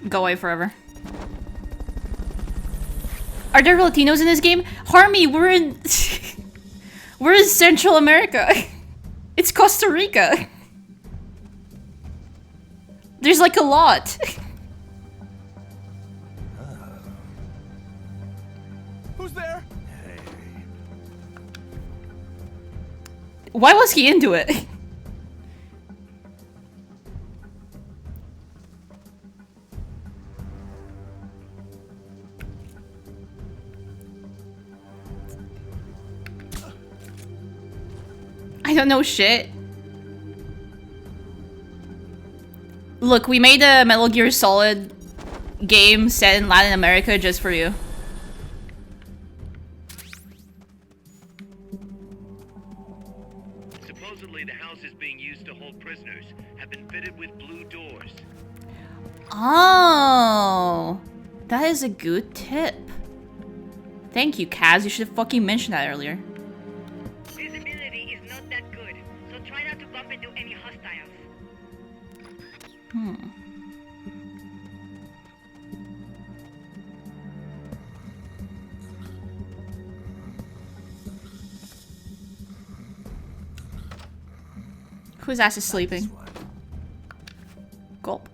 Go away forever. Are there Latinos in this game? Harmy, we're in... we're in Central America. It's Costa Rica. There's like a lot. Who's there? Why was he into it? I don't know shit. Look, we made a Metal Gear Solid game set in Latin America just for you. Supposedly the houses being used to hold prisoners have been fitted with blue doors. Oh, that is a good tip. Thank you, Kaz. You should have fucking mentioned that earlier. Visibility is not that good, so try not to bump into any hostiles. Whose ass is sleeping? Gulp.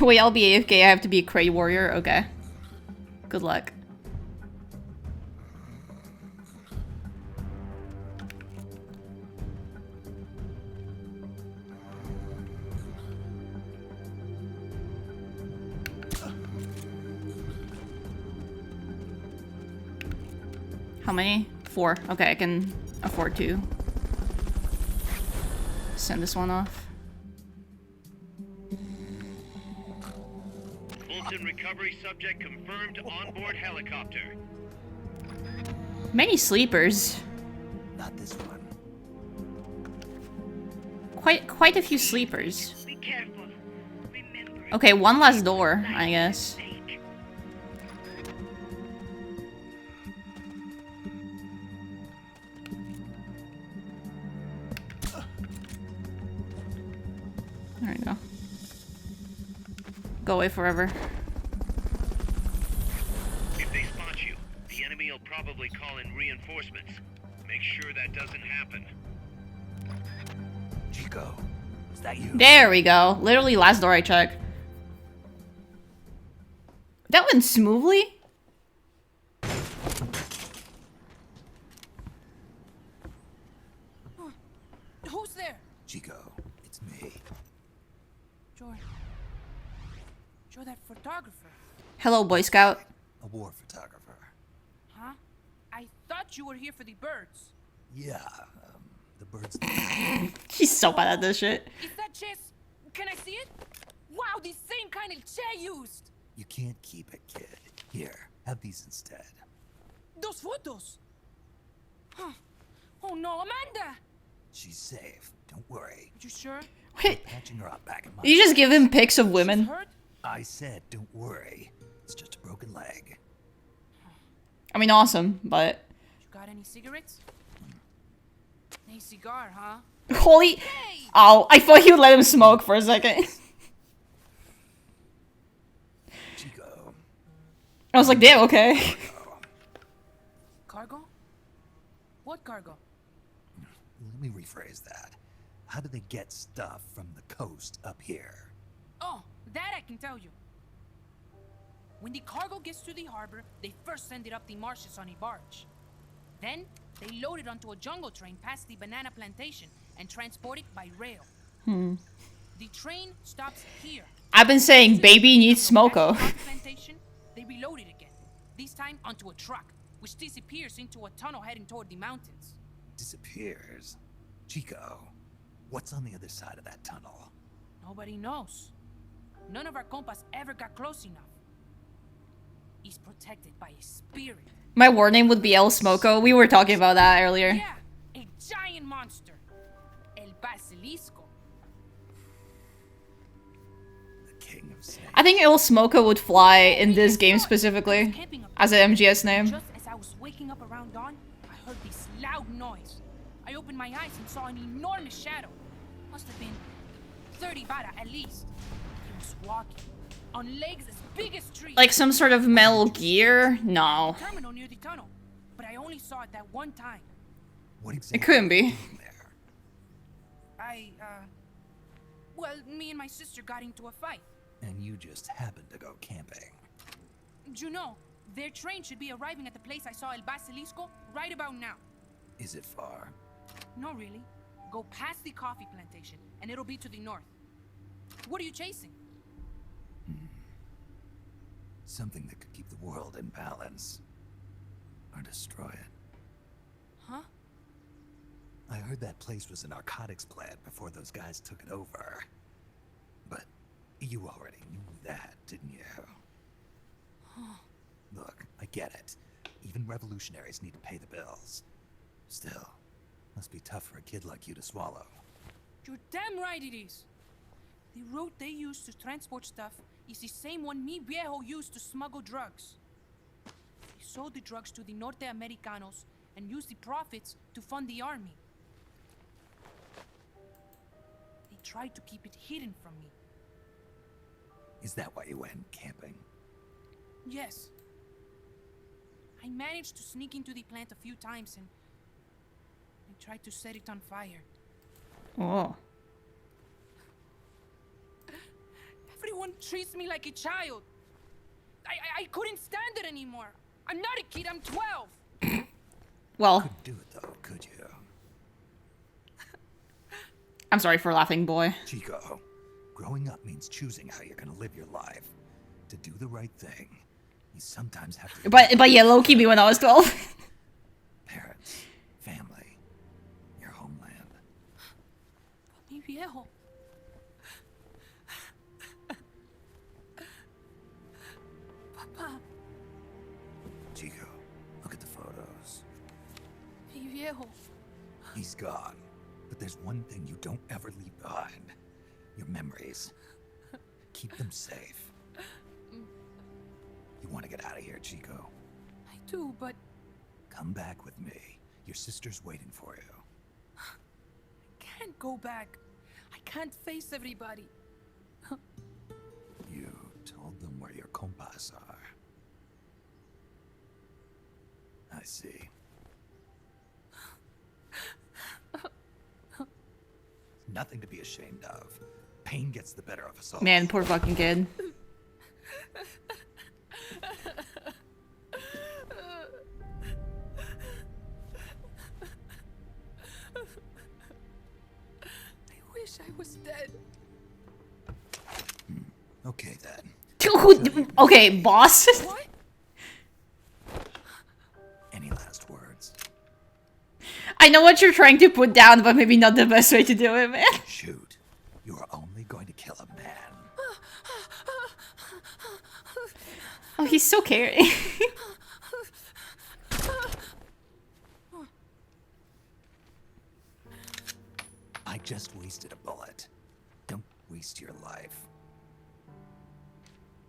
Wait, I'll be AFK. I have to be a Cray warrior? Okay. Good luck. How many? 4. Okay, I can afford to send this one off. Fulton recovery subject confirmed onboard helicopter. Many sleepers. Not this one. Quite a few sleepers. Be careful. Remember. Okay, one last door, I guess. There we go. Go away forever. If they spot you, the enemy will probably call in reinforcements. Make sure that doesn't doesn't happen. Chico, is that you? There we go. Literally last door I checked. That went smoothly. Who's there? Chico, it's me. You're that photographer. Hello, Boy Scout. A war photographer. Huh? I thought you were here for the birds. Yeah, the birds. He's so bad at this shit. Is that chess? Can I see it? Wow, the same kind of chair used. You can't keep it, kid. Here, have these instead. Those photos. Huh. Oh no, Amanda! She's safe. Don't worry. You sure? Wait, Patching her up back in my. you just give him pics of women. Hurt? I said, don't worry. It's just a broken leg. I mean, awesome, but You got any cigarettes? A cigar, huh? holy. Hey! Oh, I thought you let him smoke for a second. Chico. I was like, damn, okay. Cargo? What cargo? Let me rephrase that. How do they get stuff from the coast up here? Oh, that I can tell you. When the cargo gets to the harbor, they first send it up the marshes on a barge. Then, they load it onto a jungle train past the banana plantation and transport it by rail. The train stops here. I've been saying baby needs smoko. Plantation, they reload it again. This time onto a truck, which disappears into a tunnel heading toward the mountains. Disappears. Chico, what's on the other side of that tunnel? Nobody knows. None of our compas ever got close enough. He's protected by a spirit. My war name would be El Smoko. We were talking about that earlier. Yeah, a giant monster. El Basilisco. The king of snakes. I think El Smoko would fly in this game specifically as an MGS name. Just as I was waking up around dawn, I heard this loud noise. I opened my eyes and saw an enormous shadow. Must have been 30 bada at least. He was walking on legs as big as trees. Like some sort of Metal Gear? No. Terminal near the tunnel, but I only saw it that one time. What exactly It couldn't be. there? Well, me and my sister got into a fight. And you just happened to go camping. You know, their train should be arriving at the place I saw El Basilisco right about now. Is it far? No, really. Go past the coffee plantation, and it'll be to the north. What are you chasing? Something that could keep the world in balance. Or destroy it. Huh? I heard that place was a narcotics plant before those guys took it over. But you already knew that, didn't you? Look, I get it. Even revolutionaries need to pay the bills. Still, must be tough for a kid like you to swallow. You're damn right it is. The route they use to transport stuff is the same one mi viejo used to smuggle drugs. He sold the drugs to the Norte Americanos and used the profits to fund the army. They tried to keep it hidden from me. Is that why you went camping? Yes. I managed to sneak into the plant a few times and I tried to set it on fire. Oh. Everyone treats me like a child. I couldn't stand it anymore. I'm not a kid, I'm 12. Well, Couldn't do it though, could you? I'm sorry for laughing, boy. Chico, growing up means choosing how you're gonna live your life. To do the right thing, you sometimes have to... But yeah, low-key me when I was 12. Parents, family, your homeland. Mi viejo. Papa, Chico, look at the photos. mi viejo. He's gone. But there's one thing you don't ever leave behind. Your memories. Keep them safe. You want to get out of here, Chico? I do, but Come back with me. Your sister's waiting for you. I can't go back. I can't face everybody. You told them where your compas are. I see. nothing to be ashamed of. Pain gets the better of us all. Man, poor fucking kid. I wish I was dead. Okay then. Okay, boss. What? Any last words? I know what you're trying to put down, but maybe not the best way to do it, man. Shoot. You are only going to kill a man. Oh, he's so caring. I just wasted a bullet. Don't waste your life.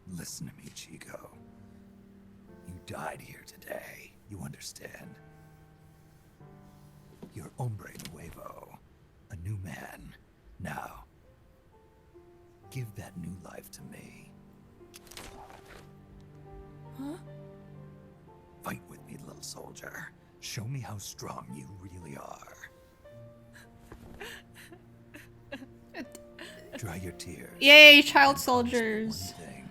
Listen to me, Chico. You died here today. You understand? You're hombre nuevo. A new man. Now, give that new life to me. Huh? Fight with me, little soldier. Show me how strong you really are. Dry your tears. Yay, child soldiers. One thing.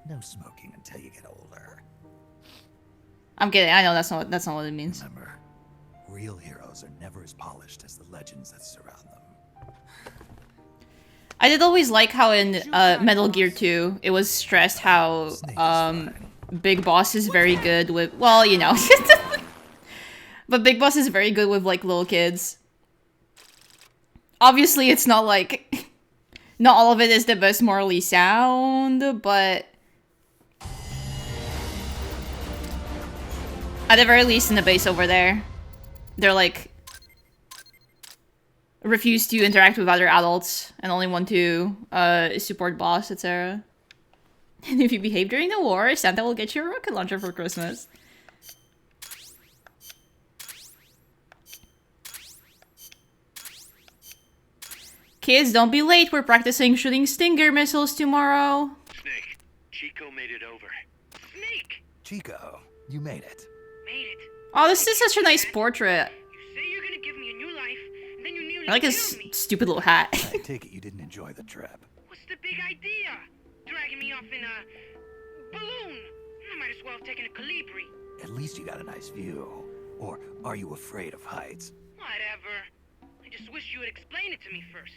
No smoking until you get older. I'm kidding. I know that's not what it means. Remember, real heroes are never as polished as the legends that surround them. I did always like how in Metal Gear 2, it was stressed how Big Boss is very good with, well, you know. But Big Boss is very good with, like, little kids. Obviously, it's not, like, not all of it is the best morally sound, but at the very least in the base over there, they're, like, refuse to interact with other adults and only want to support boss, etc. And if you behave during the war, Santa will get you a rocket launcher for Christmas. Kids, don't be late. We're practicing shooting Stinger missiles tomorrow. Snake, Chico made it over. Snake! Chico, you made it. Made it. Oh, this is such a nice portrait. You say you're gonna give me a new life, and then you nearly I like his stupid little hat. I take it you didn't enjoy the trip. What's the big idea? Dragging me off in a balloon. I might as well have taken a Calibri. At least you got a nice view. Or are you afraid of heights? Whatever. I just wish you would explain it to me first.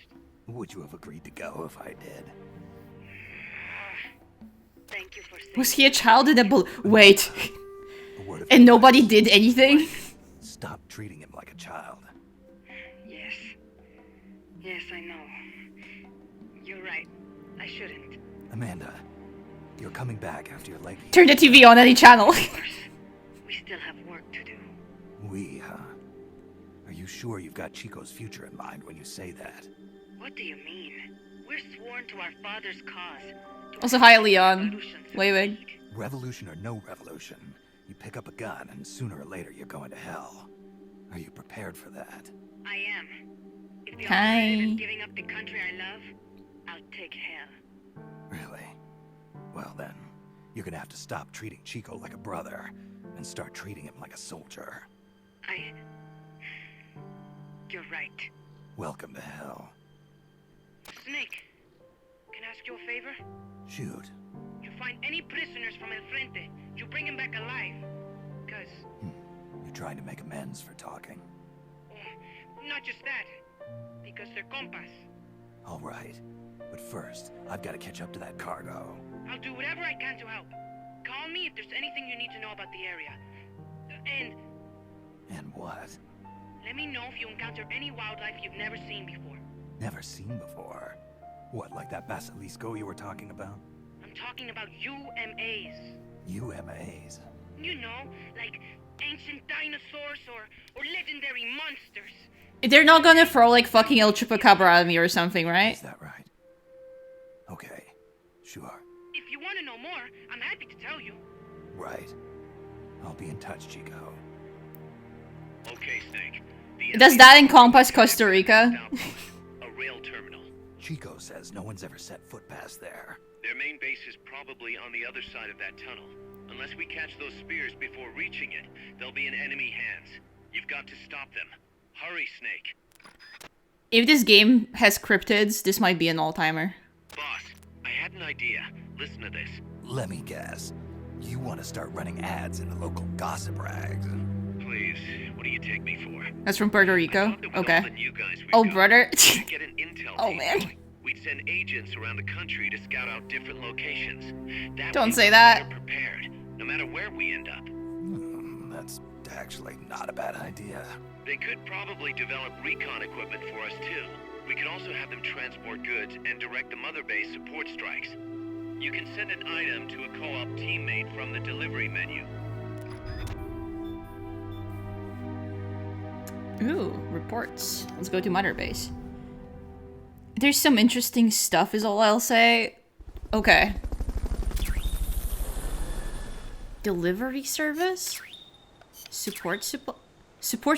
Would you have agreed to go if I did? Thank you for saying. Was he a child in a balloon? Wait. A word of And nobody advice. did anything? Stop treating him like a child. Yes. Yes, I know. You're right. I shouldn't. Amanda, you're coming back after your leg. Turn the TV on any channel. We still have work to do. We, huh? Are you sure you've got Chico's future in mind when you say that? What do you mean? We're sworn to our father's cause. Also, hi, Leon. Waving. Revolution or no revolution, you pick up a gun and sooner or later you're going to hell. Are you prepared for that? I am. If the Hi. alternative is giving up the country I love, I'll take hell. Really? Well then, you're gonna have to stop treating Chico like a brother and start treating him like a soldier. You're right. Welcome to hell. Snake, can I ask you a favor? Shoot. You find any prisoners from El Frente, you bring them back alive. Cause... You're trying to make amends for talking. Not just that. Because they're compas. All right. But first, I've got to catch up to that cargo. I'll do whatever I can to help. Call me if there's anything you need to know about the area. And what? Let me know if you encounter any wildlife you've never seen before. Never seen before. What, like that basilisco you were talking about? I'm talking about UMAs. UMAs? You know, like ancient dinosaurs or legendary monsters. They're not gonna throw like fucking El Chupacabra at me or something, right? Is that right? Okay, sure. If you want to know more, I'm happy to tell you. Right. I'll be in touch, Chico. Okay, Snake. Does that encompass Costa Rica? A rail terminal. Chico says no one's ever set foot past there. Their main base is probably on the other side of that tunnel. Unless we catch those spears before reaching it, they'll be in enemy hands. You've got to stop them. Hurry, Snake. If this game has cryptids, this might be an all-timer. Boss, I had an idea. Listen to this. Let me guess. You want to start running ads in the local gossip rags? Please, what do you take me for? That's from Puerto Rico? Okay. Oh, brother. Get an intel Oh, team man. going. We'd send agents around the country to scout out different locations. That Don't way say we're that. better prepared, no matter where we end up. That's actually not a bad idea. They could probably develop recon equipment for us too. We could also have them transport goods and direct the mother base support strikes. You can send an item to a co-op teammate from the delivery menu. Ooh, reports. Let's go to mother base. There's some interesting stuff is all I'll say. Okay. Delivery service? Support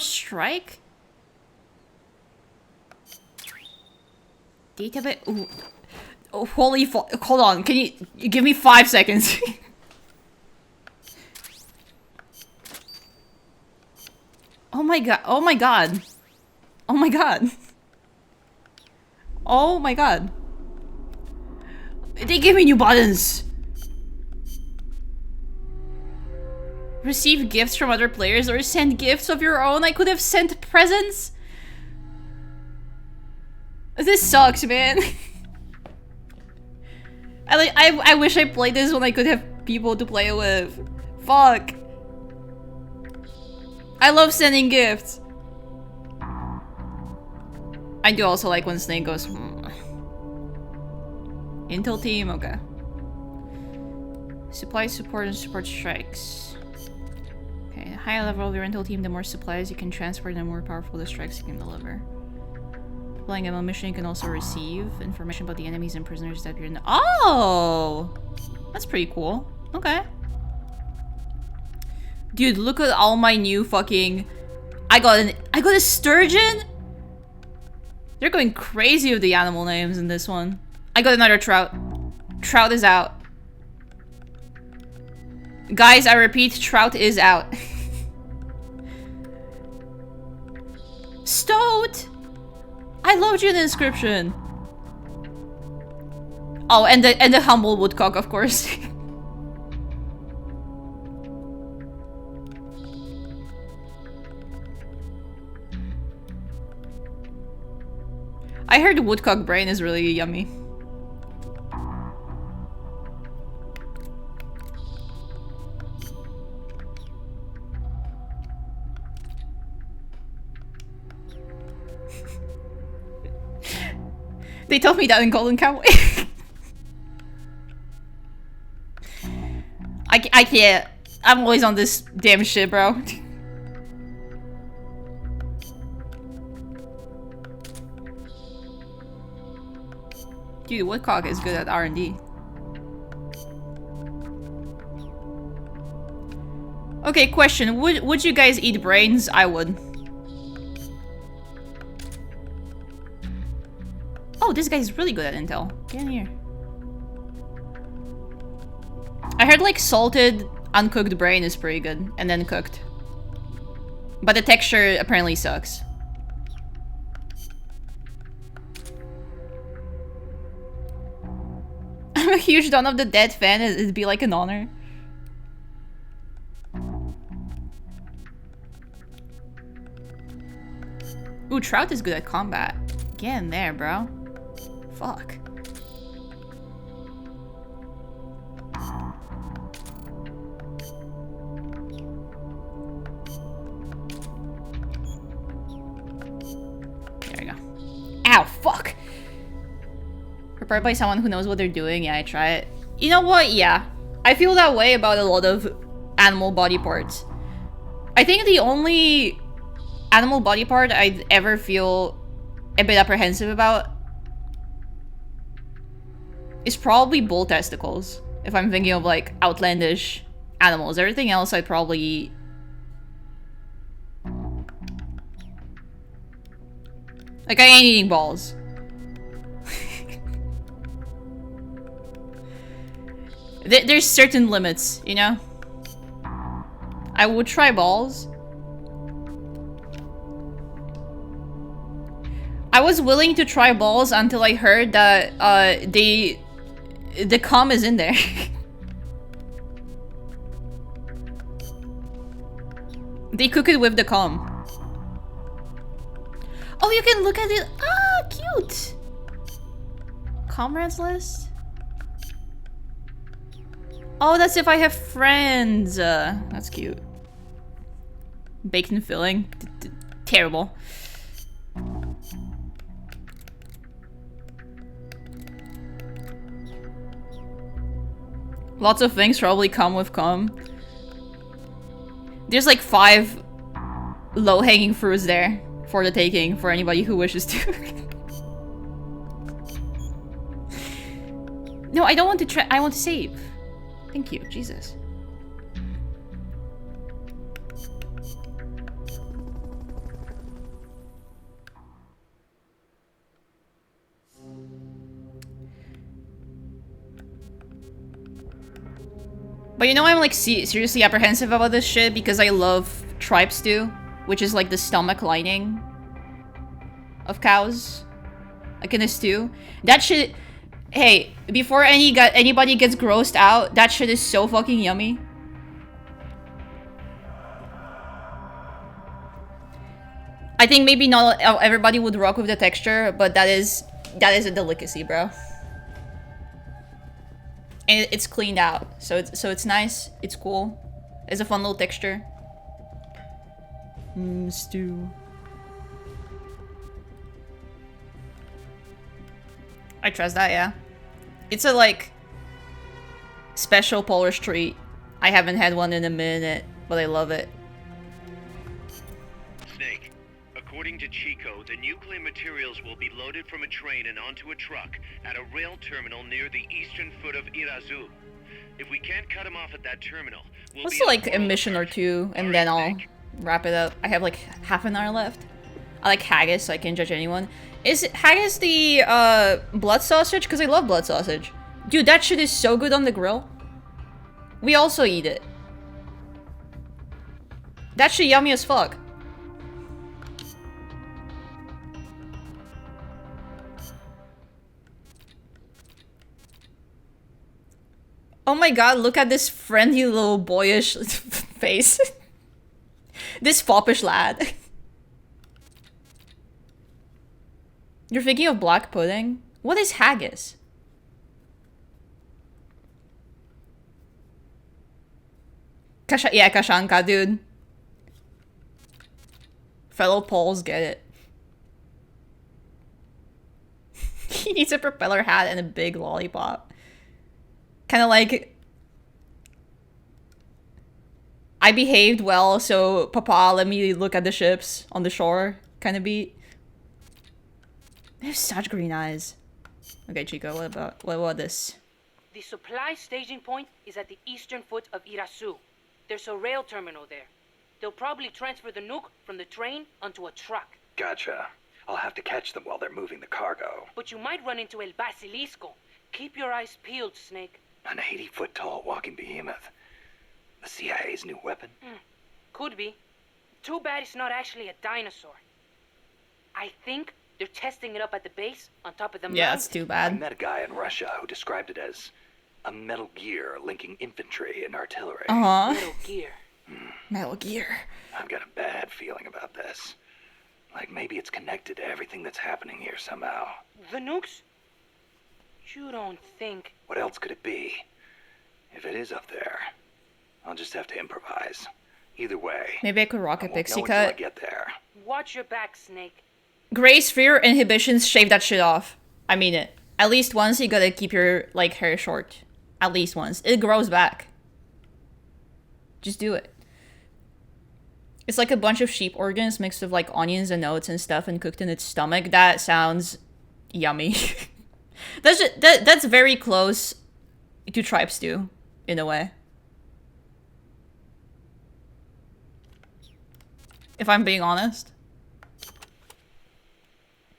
strike? Database? Ooh. Oh, holy hold on, can you give me 5 seconds? Oh my god, oh my god. Oh my god. Oh my god. They gave me new buttons. Receive gifts from other players or send gifts of your own. I could have sent presents. This sucks, man. I wish I played this when I could have people to play it with. Fuck. I love sending gifts. I do also like when Snake goes, Intel team, okay. Supply support and support strikes. Okay, the higher level of your intel team, the more supplies you can transport and the more powerful the strikes you can deliver. Playing a mission, you can also receive information about the enemies and prisoners that you're in. Oh! That's pretty cool. Okay. Dude, look at all my new fucking... I got a sturgeon? They're going crazy with the animal names in this one. I got another trout. Trout is out. Guys, I repeat, trout is out. Stoat! I loved you in the description. Oh, and the humble woodcock, of course. I heard the woodcock brain is really yummy. They told me that in Golden Cowboy. I can't. I'm always on this damn shit, bro. Dude, Woodcock is good at R&D. Okay, question. Would you guys eat brains? I would. Oh, this guy's really good at intel. Get in here. I heard like salted, uncooked brain is pretty good, and then cooked. But the texture apparently sucks. I'm a huge Dawn of the Dead fan, it'd be like an honor. Ooh, Trout is good at combat. Get in there, bro. Fuck. There we go. Ow, fuck! Prepared by someone who knows what they're doing, yeah, I try it. You know what? Yeah. I feel that way about a lot of animal body parts. I think the only animal body part I'd ever feel a bit apprehensive about is probably bull testicles. If I'm thinking of like outlandish animals. Everything else I'd probably eat. Like, I ain't eating balls. There's certain limits, you know? I would try balls. I was willing to try balls until I heard that the cum is in there. They cook it with the cum. Oh, you can look at it. Ah, cute. Comrades list. Oh, that's if I have friends. That's cute. Bacon filling. Terrible. Lots of things probably come with cum. There's like 5 low-hanging fruits there for the taking for anybody who wishes to. No, I don't want to try. I want to save. Thank you, Jesus. But you know, I'm like seriously apprehensive about this shit because I love tripe stew, which is like the stomach lining of cows, like in a stew. That shit. Hey, before anybody gets grossed out, that shit is so fucking yummy. I think maybe not everybody would rock with the texture, but that is a delicacy, bro. And it's cleaned out, so it's nice. It's cool. It's a fun little texture. Stew. I trust that, yeah. It's a like special Polish treat. I haven't had one in a minute, but I love it. Snake, according to Chico, the nuclear materials will be loaded from a train and onto a truck at a rail terminal near the eastern foot of Irazu. If we can't cut him off at that terminal, we'll Let's be do like a mission or two, and then I'll wrap it up. I have like half an hour left. I like haggis, so I can't judge anyone. Is haggis the blood sausage? Because I love blood sausage. Dude, that shit is so good on the grill. We also eat it. That shit yummy as fuck. Oh my god, look at this friendly little boyish face. This foppish lad. You're thinking of black pudding? What is haggis? Yeah, kashanka, dude. Fellow Poles get it. He needs a propeller hat and a big lollipop. Kind of like... I behaved well, so Papa let me look at the ships on the shore kind of beat. They have such green eyes. Okay, Chico, what about this? The supply staging point is at the eastern foot of Irasu. There's a rail terminal there. They'll probably transfer the nuke from the train onto a truck. Gotcha. I'll have to catch them while they're moving the cargo. But you might run into El Basilisco. Keep your eyes peeled, Snake. An 80-foot-tall walking behemoth. The CIA's new weapon? Could be. Too bad it's not actually a dinosaur. I think they're testing it up at the base on top of the mountain. Yeah, that's too bad. I met a guy in Russia who described it as a metal gear linking infantry and artillery. Uh-huh. Metal Gear. Metal Gear. I've got a bad feeling about this. Like maybe it's connected to everything that's happening here somehow. The nukes? You don't think... What else could it be? If it is up there, I'll just have to improvise. Either way, Maybe I could rock a pixie until I cut. get there. Watch your back, Snake. Gray sphere inhibitions, shave that shit off. I mean it. At least once you gotta keep your like hair short. At least once. It grows back. Just do it. It's like a bunch of sheep organs mixed with like onions and oats and stuff and cooked in its stomach. That sounds yummy. That's very close to tripe stew, in a way. If I'm being honest.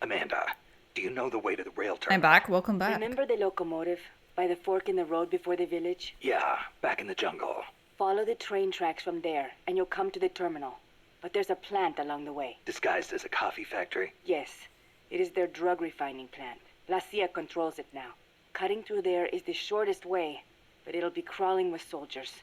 Amanda, do you know the way to the rail terminal? I'm back. Welcome back. Remember the locomotive by the fork in the road before the village? Yeah, back in the jungle. Follow the train tracks from there, and you'll come to the terminal. But there's a plant along the way. Disguised as a coffee factory? Yes. It is their drug refining plant. La CIA controls it now. Cutting through there is the shortest way, but it'll be crawling with soldiers.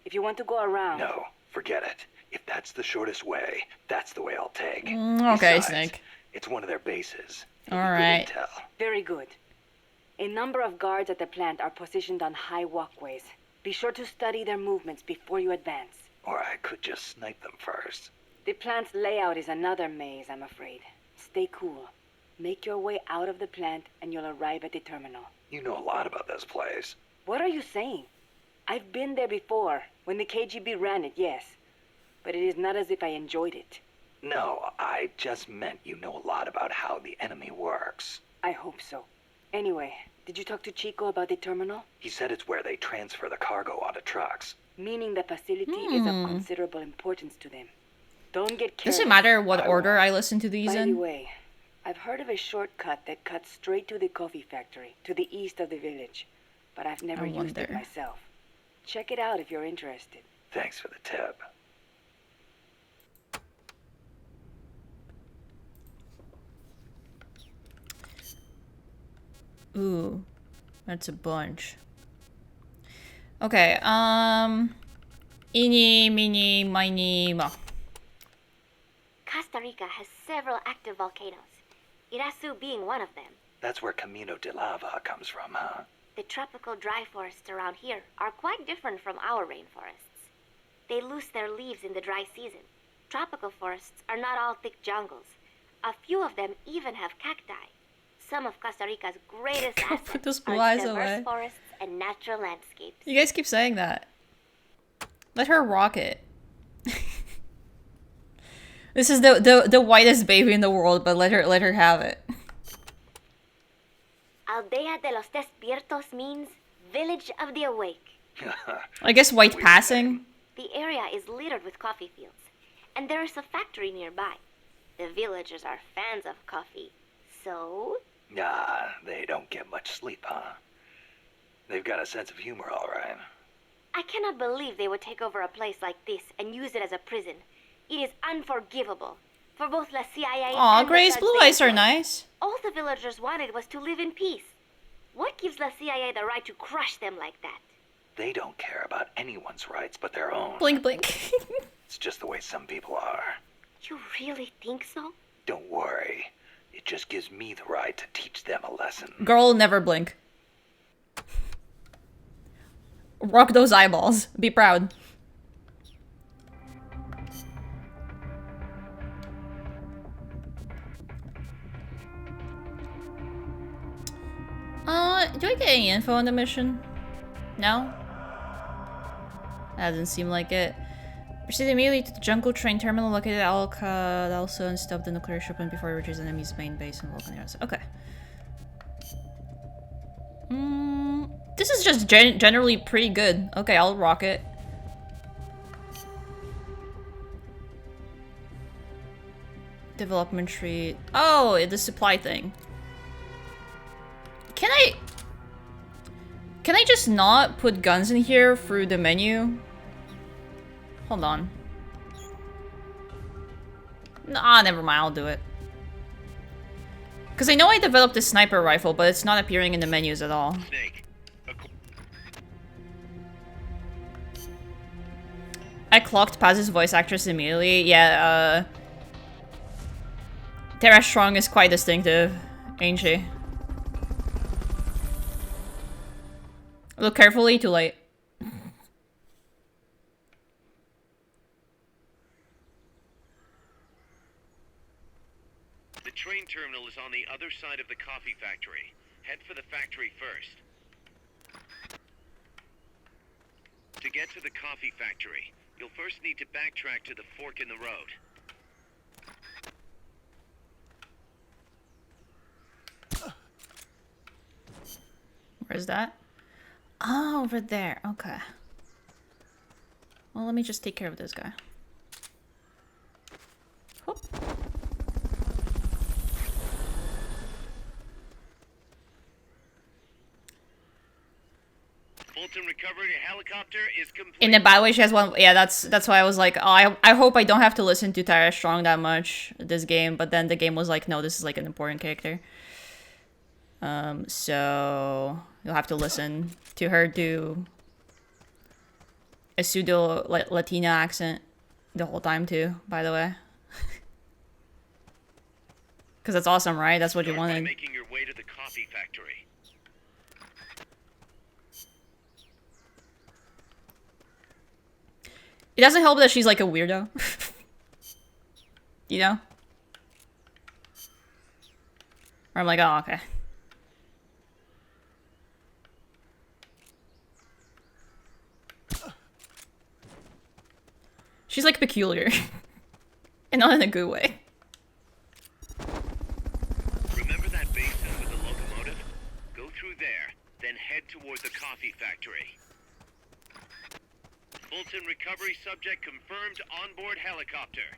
If you want to go around... No, forget it. If that's the shortest way, that's the way I'll take. Okay, Besides, Snake. it's one of their bases. Alright. Very good. A number of guards at the plant are positioned on high walkways. Be sure to study their movements before you advance. Or I could just snipe them first. The plant's layout is another maze, I'm afraid. Stay cool. Make your way out of the plant and you'll arrive at the terminal. You know a lot about this place. What are you saying? I've been there before, when the KGB ran it, yes. But it is not as if I enjoyed it. No, I just meant you know a lot about how the enemy works. I hope so. Anyway, did you talk to Chico about the terminal? He said it's where they transfer the cargo onto trucks. Meaning the facility is of considerable importance to them. Don't get careless. Doesn't matter what order I listen to these By in. the way, I've heard of a shortcut that cuts straight to the coffee factory, to the east of the village. But I've never used it myself. Check it out if you're interested. Thanks for the tip. Ooh, that's a bunch. Okay, eeny, meeny, miny, mo. Costa Rica has several active volcanoes, Irasu being one of them. That's where Camino de Lava comes from, huh? The tropical dry forests around here are quite different from our rainforests. They lose their leaves in the dry season. Tropical forests are not all thick jungles. A few of them even have cacti. Some of Costa Rica's greatest Put those assets blue are eyes diverse away. forests and natural landscapes. You guys keep saying that. Let her rock it. This is the whitest baby in the world, but let her have it. Aldea de los Despiertos means village of the awake. I guess white passing. The area is littered with coffee fields, and there is a factory nearby. The villagers are fans of coffee, so... Nah, they don't get much sleep, huh? They've got a sense of humor, all right. I cannot believe they would take over a place like this and use it as a prison. It is unforgivable. For both La CIA Aw, and Grace, the blue thugs eyes they are employ. nice. All the villagers wanted was to live in peace. What gives La CIA the right to crush them like that? They don't care about anyone's rights but their own. Blink, blink. It's just the way some people are. You really think so? Don't worry. It just gives me the right to teach them a lesson. Girl, never blink. Rock those eyeballs. Be proud. Do I get any info on the mission? No? That doesn't seem like it. Proceed immediately to the jungle train terminal located at also and stop the nuclear shipment before it reaches the enemy's main base in Volcanias. Okay. This is just generally pretty good. Okay, I'll rock it. Development tree. Oh, the supply thing. Can I just not put guns in here through the menu? Hold on. Nah, never mind, I'll do it. Because I know I developed a sniper rifle, but it's not appearing in the menus at all. I clocked Paz's voice actress immediately. Yeah, Tara Strong is quite distinctive, ain't she? Look carefully, too late. The train terminal is on the other side of the coffee factory. Head for the factory first. To get to the coffee factory, you'll first need to backtrack to the fork in the road. Where's that? Oh, over there. Okay. Well, let me just take care of this guy. Whoop. Fulton recovery helicopter is complete. In a bad way, she has one. Yeah, that's why I was like, oh, I hope I don't have to listen to Tara Strong that much this game. But then the game was like, no, this is like an important character. So you'll have to listen to her do a pseudo Latina accent the whole time too. By the way, because that's awesome, right? That's what you wanted. Making your way to the coffee factory. It doesn't help that she's like a weirdo. You know? Or I'm like, oh, okay. She's like peculiar. And not in a good way. Remember that basin with the locomotive? Go through there, then head toward the coffee factory. Fulton recovery subject confirmed onboard helicopter.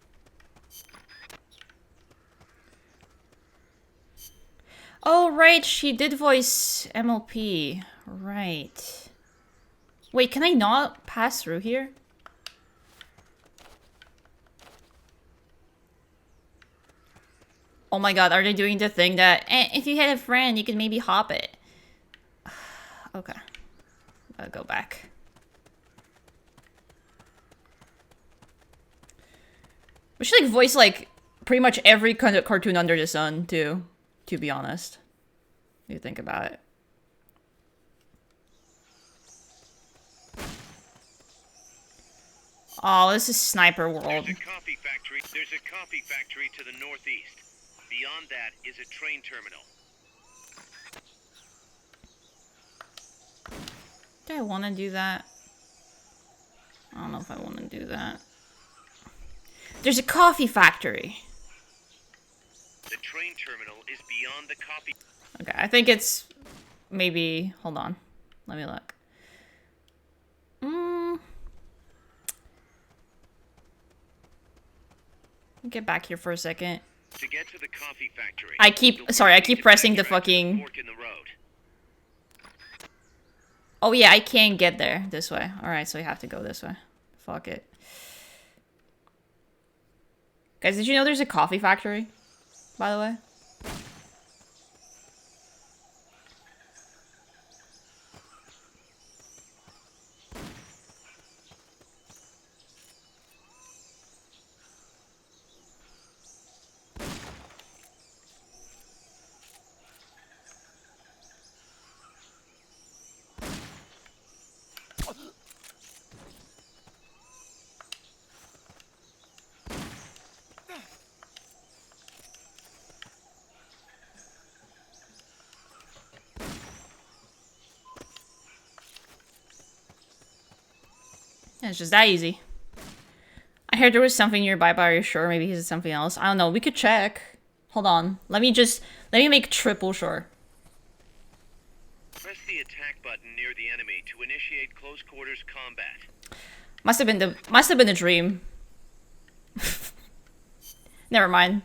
Oh, right, she did voice MLP. Right. Wait, can I not pass through here? Oh my god, are they doing the thing that if you had a friend, you could maybe hop it? Okay. I'll go back. We should like voice like pretty much every kind of cartoon under the sun too, to be honest. If you think about it. Oh, this is Sniper World. There's a coffee factory to the northeast. Beyond that is a train terminal. Do I want to do that? I don't know if I want to do that. There's a coffee factory. The train terminal is beyond the coffee. Okay, I think it's maybe. Hold on, let me look. Get back here for a second. To get to the coffee factory. I keep pressing the fucking. Oh yeah, I can't get there this way. All right, so we have to go this way. Fuck it. Guys, did you know there's a coffee factory? By the way. Yeah, it's just that easy. I heard there was something nearby, but are you sure? Maybe he's something else. I don't know. We could check. Hold on. Let me make triple sure. Press the attack button near the enemy to initiate close quarters combat. Must have been a dream. Never mind.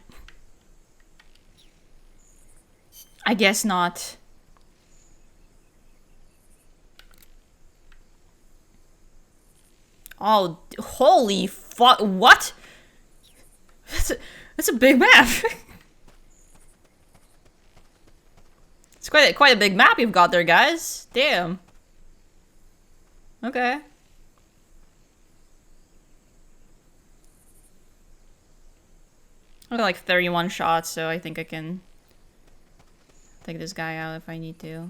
I guess not. Oh, holy fuck! What? That's a big map. It's quite a big map you've got there, guys. Damn. Okay. I got like 31 shots, so I think I can take this guy out if I need to.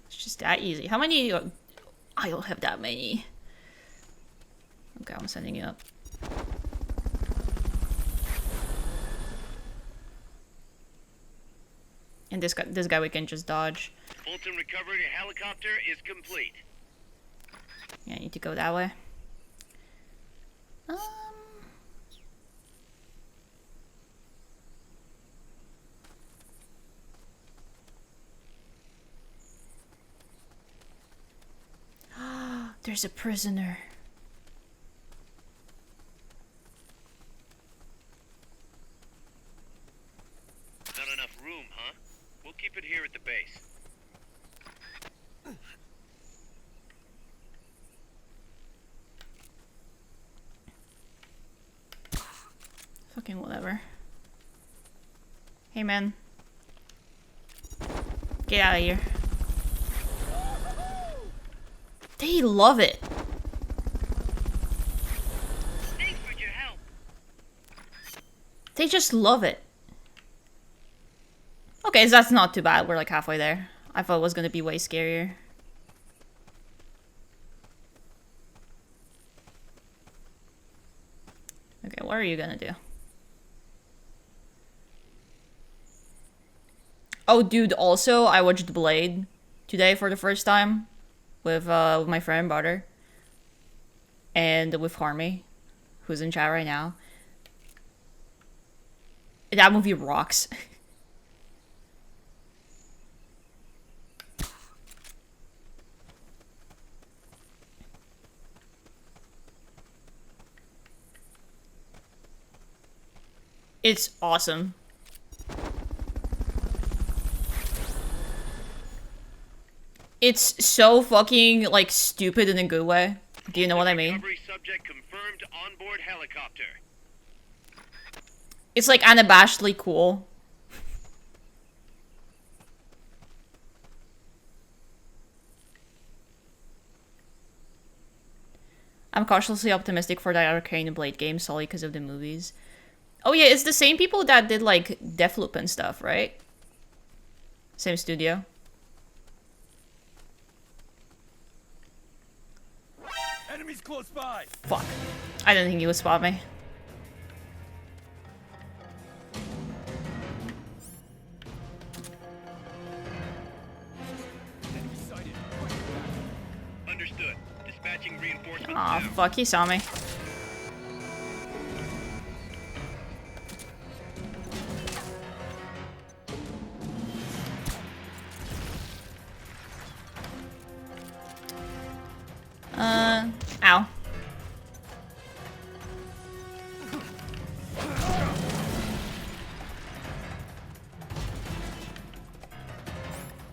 It's just that easy. How many? I don't have that many. Okay, I'm sending you up. And this guy we can just dodge. Fulton recovery helicopter is complete. Yeah, I need to go that way. There's a prisoner. Fucking whatever. Hey, man. Get out of here. They love it. Thanks for your help. They just love it. Okay, so that's not too bad. We're like halfway there. I thought it was gonna be way scarier. Okay, what are you gonna do? Oh, dude, also, I watched Blade today for the first time with my friend Butter and with Harmy, who's in chat right now. That movie rocks. It's awesome. It's so fucking, like, stupid in a good way. Do you know what I mean? Recovery subject confirmed onboard helicopter. It's, like, unabashedly cool. I'm cautiously optimistic for that Arcane Blade game solely because of the movies. Oh yeah, it's the same people that did, like, Deathloop and stuff, right? Same studio. Enemies close by. Fuck. I didn't think he would spot me. Understood. Dispatching reinforcements. Aw, now. fuck, he saw me. Ow.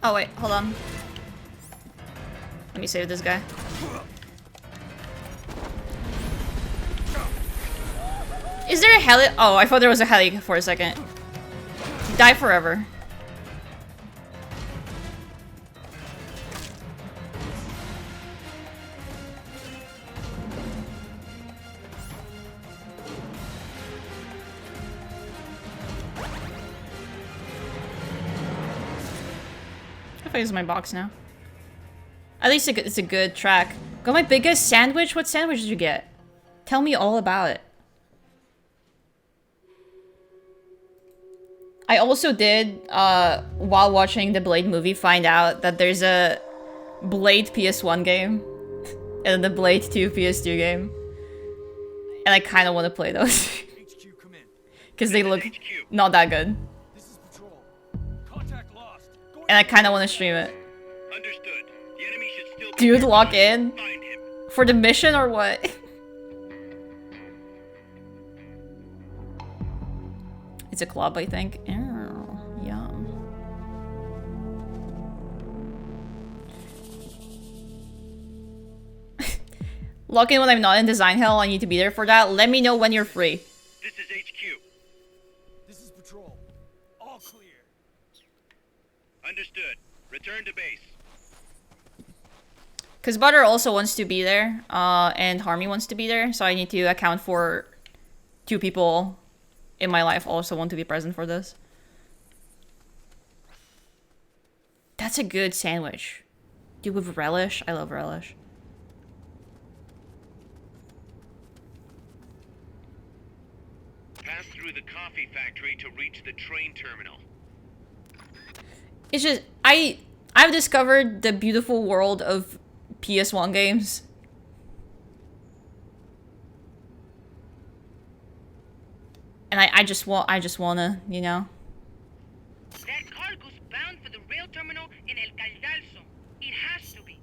Oh wait, hold on. Let me save this guy. Is there a heli? Oh, I thought there was a heli for a second. Die forever. If I use my box now. At least it's a good track. Got my biggest sandwich? What sandwich did you get? Tell me all about it. I also did, while watching the Blade movie, find out that there's a Blade PS1 game and the Blade 2 PS2 game. And I kind of want to play those. Because they look not that good. And I kind of want to stream it. Understood. The enemy should still be Dude, lock nearby. in? Find him. For the mission or what? It's a club, I think. Oh, yum. Lock in when I'm not in design hell. I need to be there for that. Let me know when you're free. This is HQ. This is patrol. All clear. Understood. Return to base. Because Butter also wants to be there, and Harmy wants to be there, so I need to account for 2 people in my life also want to be present for this. That's a good sandwich. Dude, with relish? I love relish. Pass through the coffee factory to reach the train terminal. It's just, I've discovered the beautiful world of PS1 games. And I just wanna, you know. That cargo's bound for the rail terminal in El Caldalso. It has to be.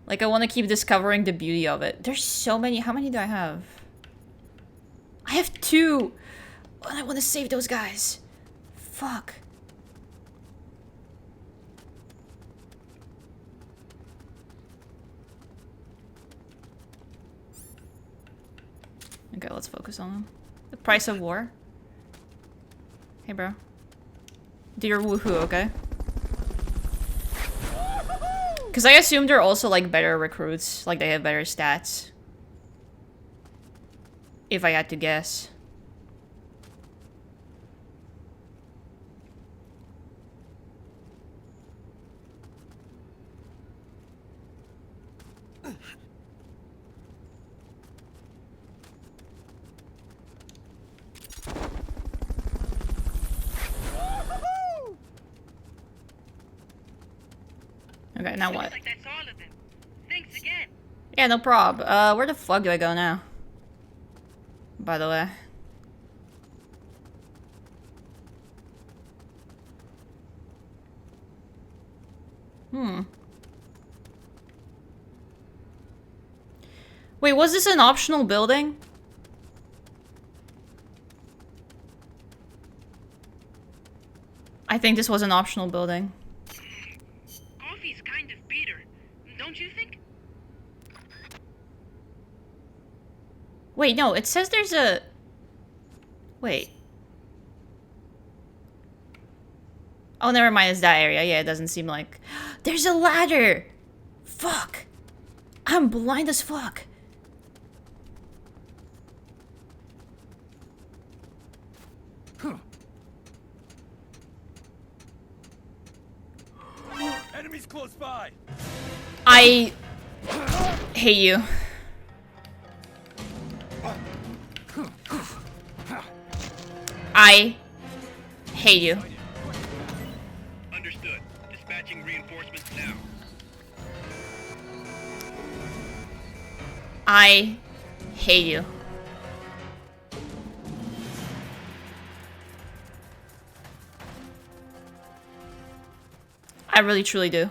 Like, I want to keep discovering the beauty of it. There's so many. How many do I have? I have 2. And I want to save those guys. Fuck. Okay, let's focus on them. The price of war. Hey, bro. Do your woohoo, okay? Because I assume they're also, like, better recruits. Like, they have better stats. If I had to guess. Okay, now what? Like that's all of them. Thanks again. Yeah, no prob. Where the fuck do I go now? By the way. Wait, was this an optional building? I think this was an optional building. Coffee's kind of bitter, don't you think? Wait, no, it says there's a... Wait. Oh, never mind, it's that area. Yeah, it doesn't seem like... There's a ladder! Fuck! I'm blind as fuck. Enemies close by. I hate you. I hate you. Understood. Dispatching reinforcements now. I hate you. I really truly do.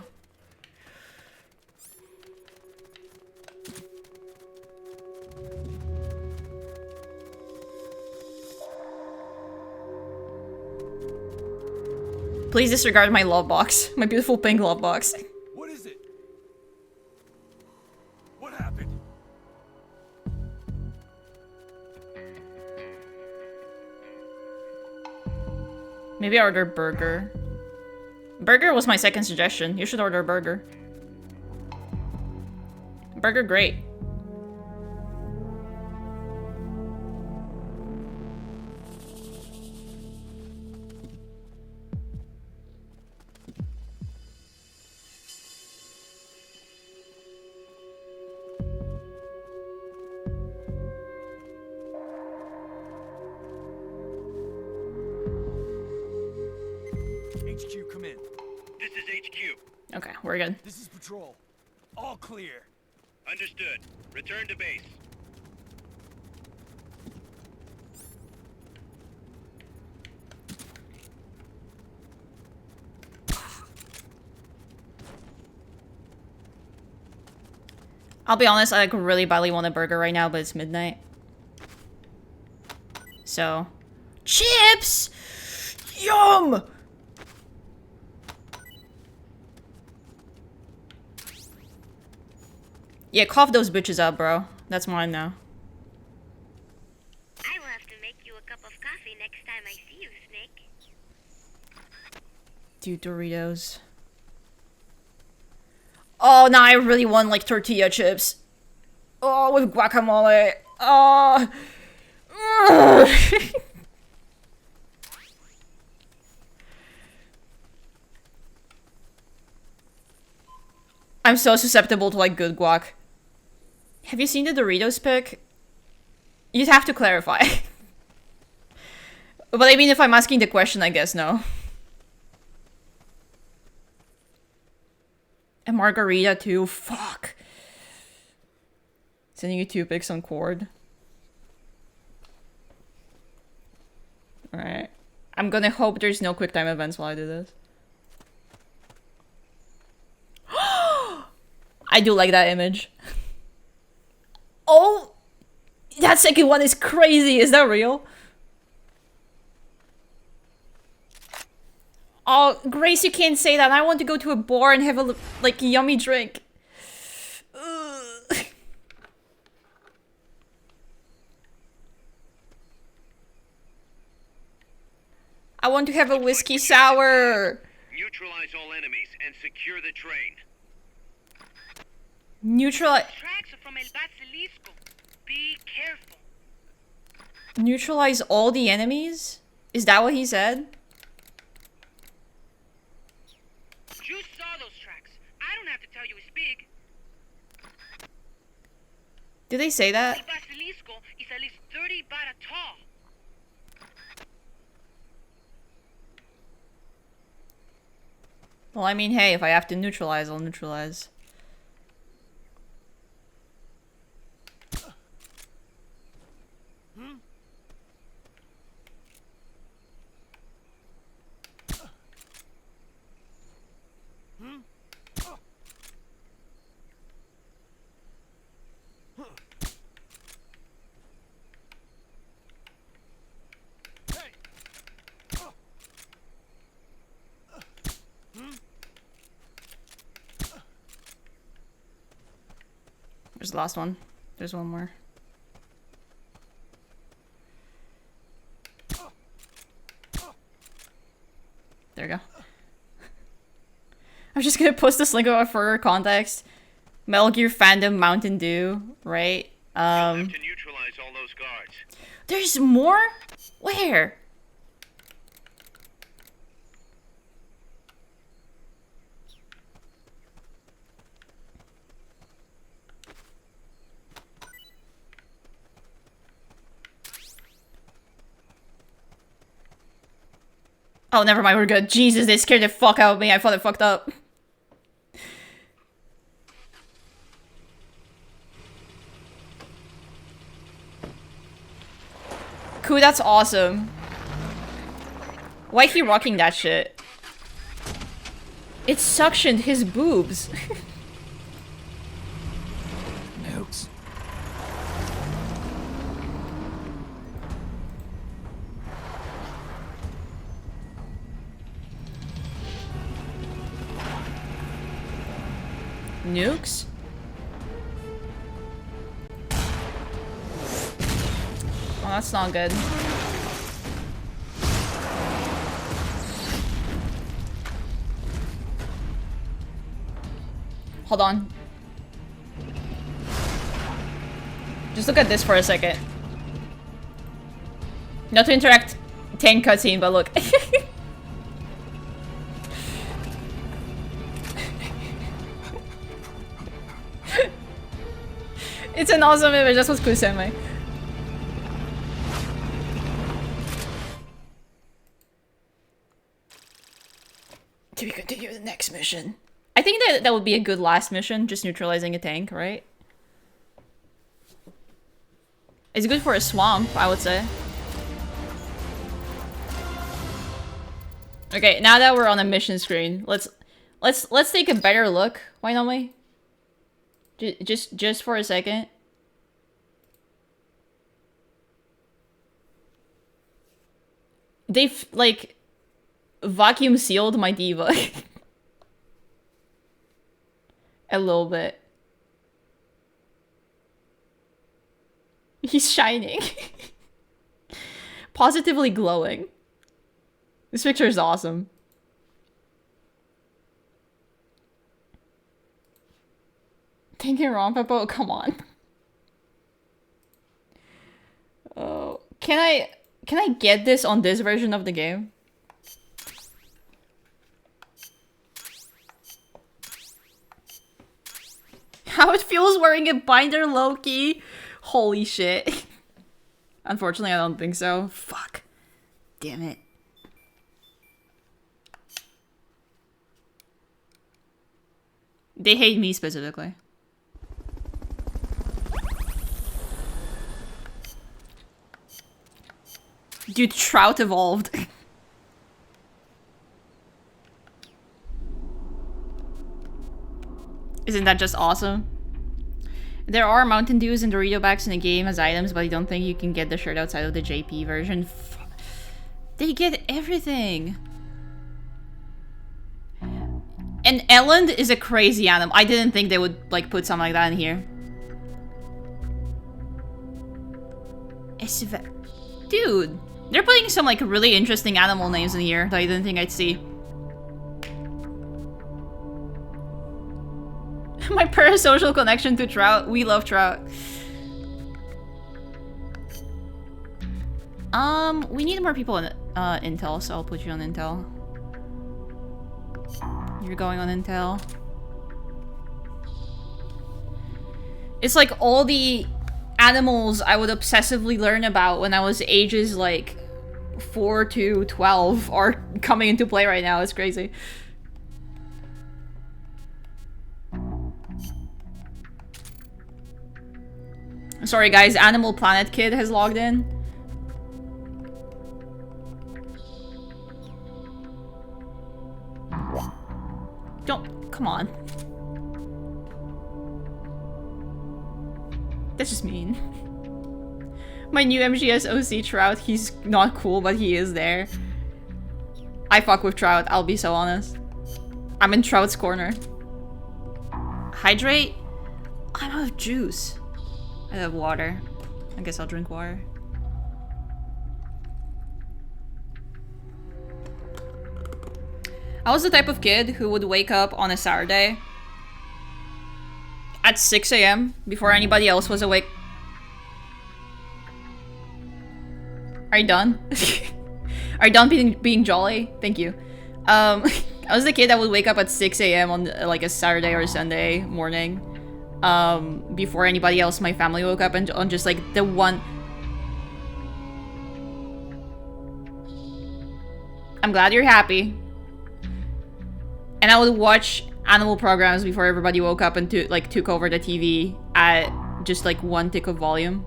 Please disregard my love box. My beautiful pink love box. What is it? What happened? Maybe I order burger. Burger was my second suggestion. You should order a burger. Burger, great. HQ, come in. This is HQ. Okay, we're good. This is patrol. All clear. Understood. Return to base. I'll be honest, I like really badly want a burger right now, but it's midnight. So, chips! Yum! Yeah, cough those bitches up, bro. That's mine now. I will have to make you a cup of coffee next time I see you, Snake. Dude, Doritos. Oh, now I really want, like, tortilla chips. Oh, with guacamole. Oh. I'm so susceptible to, like, good guac. Have you seen the Doritos pic? You'd have to clarify. But I mean, if I'm asking the question, I guess no. And margarita too, fuck. Sending you 2 pics on Cord. Alright. I'm gonna hope there's no quick time events while I do this. I do like that image. Oh! That second one is crazy, is that real? Oh, Grace, you can't say that. I want to go to a bar and have a, like, yummy drink. Ugh. I want to have a whiskey sour. Neutralize all enemies and secure the train. Tracks are from El Basilisco. Be careful. Neutralize all the enemies? Is that what he said? You saw those tracks. I don't have to tell you it's big. Did they say that? El Basilisco is at least 30 bara tall. Well, I mean, hey, if I have to neutralize, I'll neutralize. There's the last one. There's one more. There we go. I'm just gonna post this link about further context. Metal Gear Fandom Mountain Dew, right? You'll have to neutralize all those guards. There's more? Where? Oh, never mind, we're good. Jesus, they scared the fuck out of me. I thought it fucked up. Cool, that's awesome. Why he rocking that shit? It suctioned his boobs. Nukes. Nukes? Oh, that's not good. Hold on. Just look at this for a second. Not to interact tank cutscene, but look. It's an awesome image, that's what Ku sent me. Do we continue the next mission? I think that would be a good last mission, just neutralizing a tank, right? It's good for a swamp, I would say. Okay, now that we're on a mission screen, let's take a better look. Why don't we? Just for a second. They've like vacuum sealed my diva a little bit. He's shining. Positively glowing. This picture is awesome. Thinking wrong, Peppo? Come on. Oh, can I get this on this version of the game? How it feels wearing a binder, Loki. Holy shit. Unfortunately, I don't think so. Fuck. Damn it. They hate me specifically. Dude, Trout evolved. Isn't that just awesome? There are Mountain Dews and Dorito bags in the game as items, but I don't think you can get the shirt outside of the JP version. They get everything. And Elland is a crazy animal. I didn't think they would like put something like that in here. Dude, They're putting some like really interesting animal names in here that I didn't think I'd see. My parasocial connection to trout. We love trout. We need more people in Intel, so I'll put you on Intel. You're going on Intel. It's like all the animals I would obsessively learn about when I was ages like 4 to 12 are coming into play right now. It's crazy. Sorry guys, Animal Planet Kid has logged in. Don't, come on. That's just mean. My new MGS OC Trout, he's not cool, but he is there. I fuck with Trout, I'll be so honest. I'm in Trout's corner. Hydrate? I'm out of juice. I have water. I guess I'll drink water. I was the type of kid who would wake up on a Saturday at 6 AM before anybody else was awake. Are you done? Are you done being jolly? Thank you. I was the kid that would wake up at 6 AM on like a Saturday or a Sunday morning. Before anybody else in my family woke up, and on just like the one... I'm glad you're happy. And I would watch animal programs before everybody woke up and took over the TV at just like one tick of volume.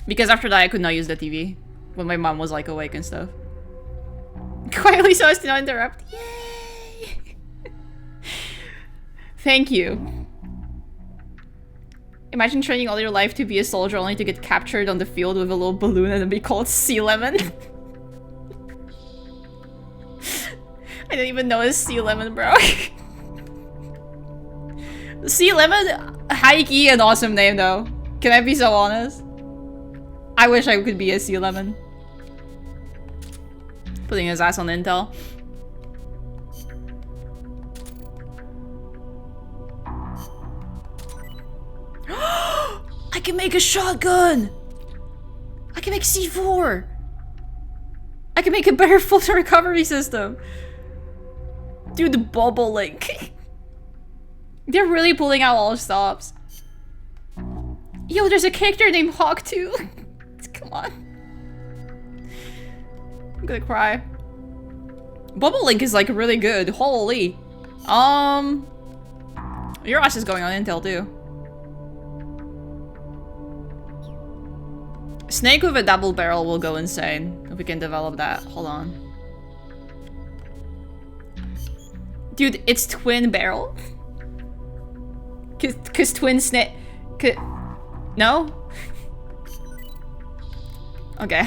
Because after that I could not use the TV when my mom was like awake and stuff. Quietly so as to not interrupt. Yay! Thank you. Imagine training all your life to be a soldier only to get captured on the field with a little balloon and then be called Sea Lemon. I didn't even know it's Sea Lemon, bro. Sea Lemon, high-key an awesome name though. Can I be so honest? I wish I could be a Sea Lemon. Putting his ass on Intel. I can make a shotgun! I can make C4! I can make a better Fulton recovery system! Dude, the bubble link. They're really pulling out all stops. Yo, there's a character named Hawk too. Come on. I'm gonna cry. Bubble link is like really good. Holy. Your ass is going on Intel too. Snake with a double barrel will go insane if we can develop that. Hold on. Dude, it's twin barrel? Cause twin snake... No? Okay.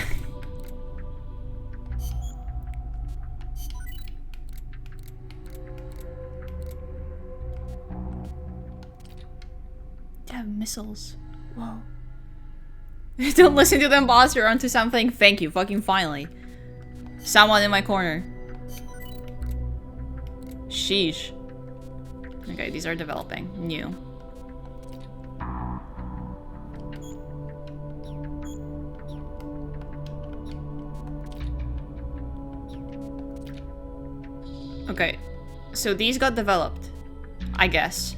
They have missiles. Whoa. Don't listen to them, boss. You're onto something. Thank you. Fucking finally. Someone in my corner. Sheesh. Okay, these are developing. New. Okay. So these got developed. I guess.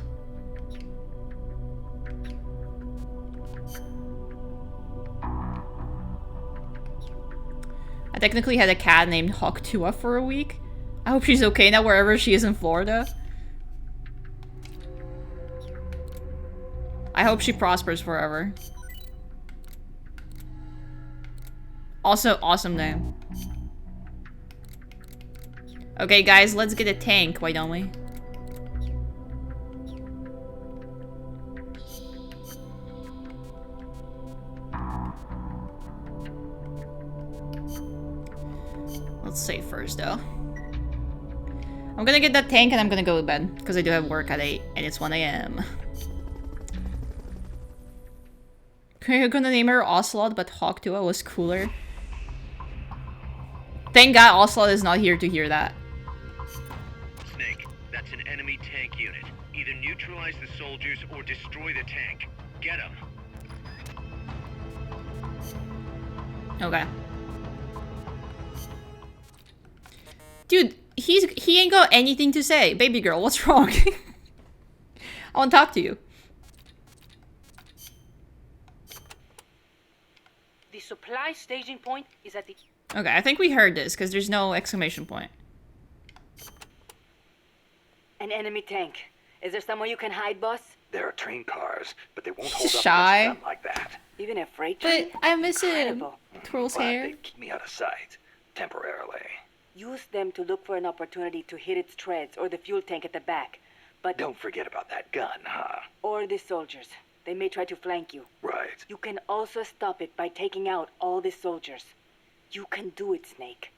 I technically had a cat named Hawktua for a week. I hope she's okay now wherever she is in Florida. I hope she prospers forever. Also, awesome name. Okay, guys, let's get a tank, why don't we? Let's save first, though. I'm gonna get that tank and I'm gonna go to bed, because I do have work at 8, and it's 1 AM. You're gonna name her Ocelot, but Hawktua was cooler. Thank God Ocelot is not here to hear that. Snake, that's an enemy tank unit. Either neutralize the soldiers or destroy the tank. Get them. Okay. Dude, he ain't got anything to say. Baby girl, what's wrong? I want to talk to you. The supply staging point is at the... Okay, I think we heard this, because there's no exclamation point. An enemy tank. Is there somewhere you can hide, boss? There are train cars, but they won't He's hold up shy. against them like that. Even a freight train? But I miss him. Incredible. Twirls Glad hair. they keep me out of sight. Temporarily. Use them to look for an opportunity to hit its treads or the fuel tank at the back. But Don't forget about that gun, huh? or the soldiers. They may try to flank you. Right. You can also stop it by taking out all the soldiers. You can do it, Snake.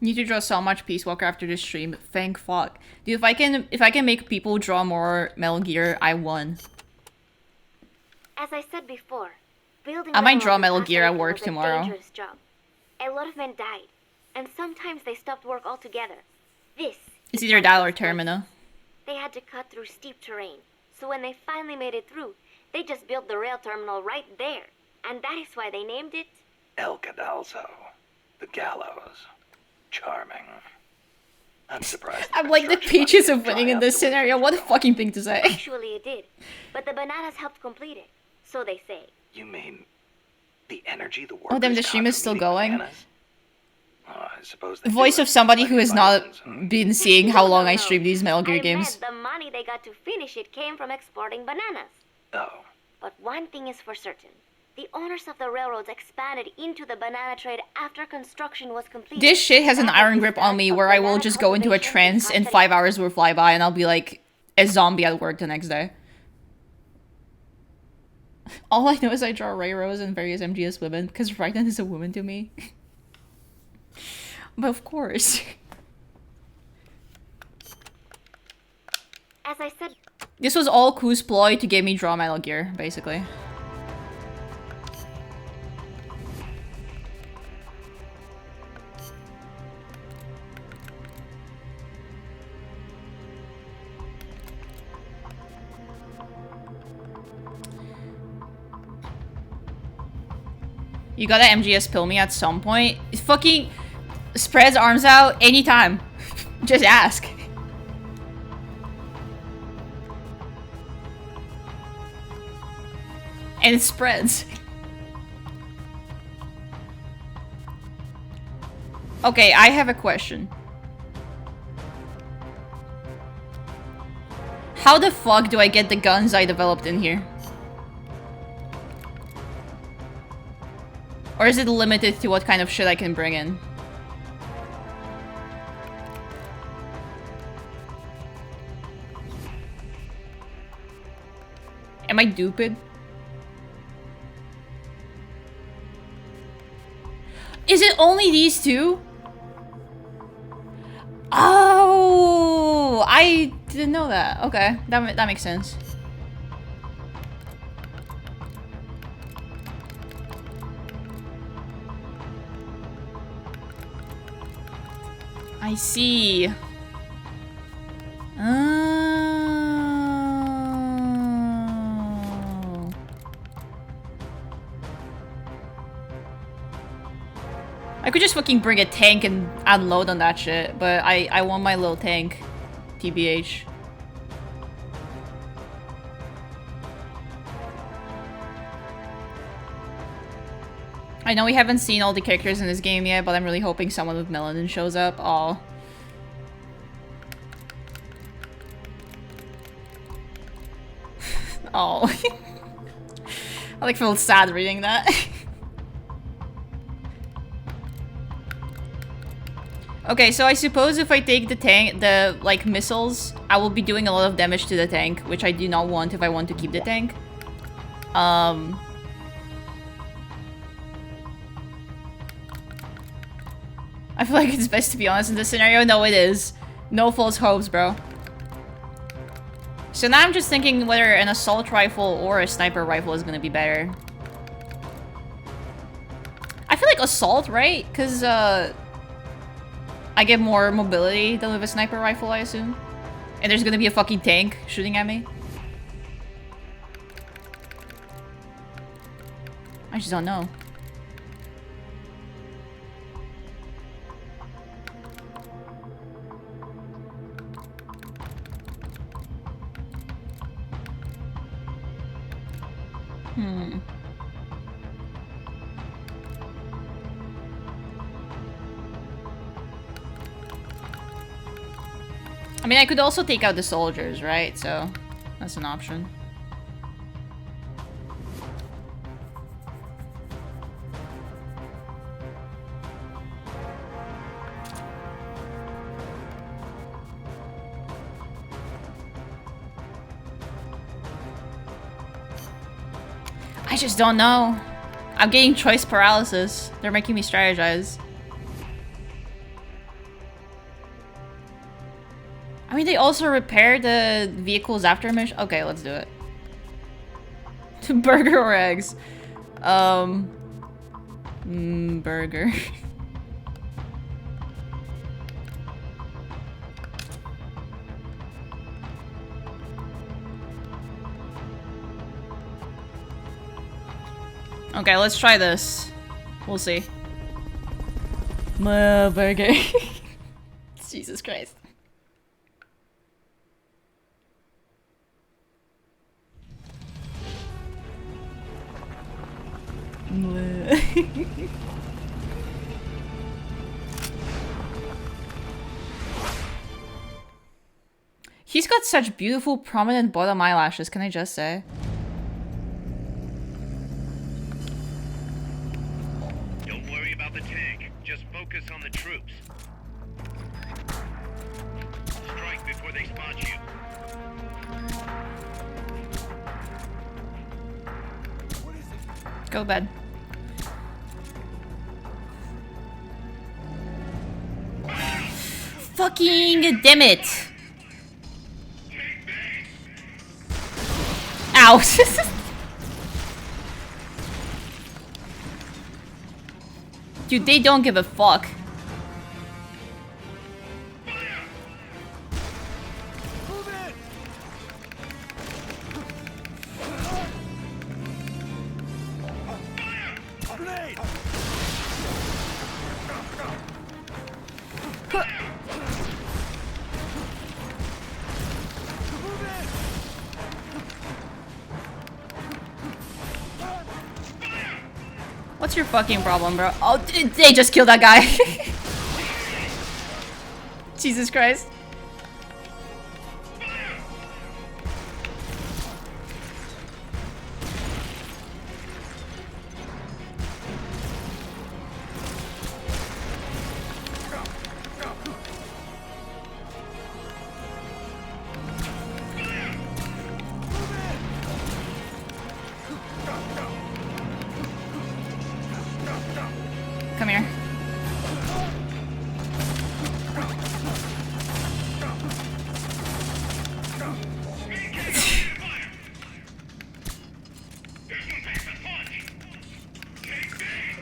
Need to draw so much Peace Walker after this stream. Thank fuck. Dude, if I can make people draw more Metal Gear, I won. As I said before, building I might draw railroads Metal in Gear at Costa Rica work was a tomorrow. dangerous job. A lot of men died, and sometimes they stopped work altogether. This It's is either one that of or those places. Termina. They had to cut through steep terrain, so when they finally made it through, they just built the rail terminal right there, and that is why they named it. El Cadalso. The gallows. Charming. I'm surprised. I'm like the peaches of winning in this scenario. What a fucking thing to say. Actually, it did, but the bananas helped complete it, so they say. You mean the energy the workers Oh damn, the got stream is from still eating going. bananas? Oh, I suppose they Voice do of it somebody like who has not vitamins, huh? been seeing how long I No. stream these Metal Gear I games. meant the money they got to finish it came from exporting bananas. Oh. But one thing is for certain. The owners of the railroads expanded into the banana trade after construction was completed. This shit has an That was iron the grip on start me of where I will banana just go into a cultivation in trance and Costa 5 Rica. hours will fly by and I'll be like a zombie at work the next day. All I know is I draw Ray Rose and various MGS women because Raiden is a woman to me. But of course. As I said, This was all Ku's ploy to get me draw Metal Gear, basically. You gotta MGS pill me at some point. It fucking spreads arms out anytime. Just ask. And it spreads. Okay, I have a question. How the fuck do I get the guns I developed in here? Or is it limited to what kind of shit I can bring in? Am I stupid? Is it only these two? Oh, I didn't know that. Okay, that makes sense. I see. Oh. I could just fucking bring a tank and unload on that shit, but I want my little tank. TBH. I know we haven't seen all the characters in this game yet, but I'm really hoping someone with melanin shows up. Aw. Oh. I like feel sad reading that. Okay, so I suppose if I take the tank, like missiles, I will be doing a lot of damage to the tank, which I do not want if I want to keep the tank. I feel like it's best to be honest in this scenario. No, it is. No false hopes, bro. So now I'm just thinking whether an assault rifle or a sniper rifle is gonna be better. I feel like assault, right? Because, I get more mobility than with a sniper rifle, I assume. And there's gonna be a fucking tank shooting at me. I just don't know. I mean, I could also take out the soldiers, right? So, that's an option. I just don't know. I'm getting choice paralysis. They're making me strategize. I mean, they also repair the vehicles after mission. Okay, let's do it. Burger or eggs? Burger. Okay, let's try this. We'll see. Burger. Jesus Christ. He's got such beautiful, prominent bottom eyelashes, can I just say? Don't worry about the tank. Just focus on the troops. Strike before they spot you. Go to bed. Fucking damn it! Ow! Dude, they don't give a fuck. What's your fucking problem, bro? Oh, they just killed that guy. Jesus Christ. Come here.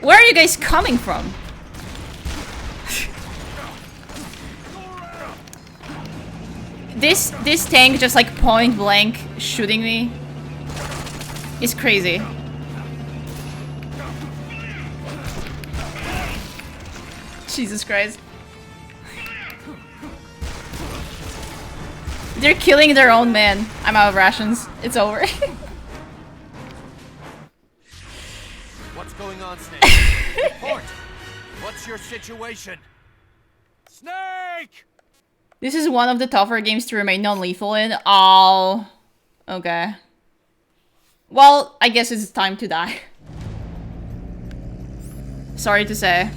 Where are you guys coming from? This tank just like point blank shooting me is crazy. Jesus Christ. They're killing their own man. I'm out of rations. It's over. What's going on, Snake? Report! What's your situation? Snake! This is one of the tougher games to remain non-lethal in. Oh. Okay. Well, I guess it's time to die. Sorry to say.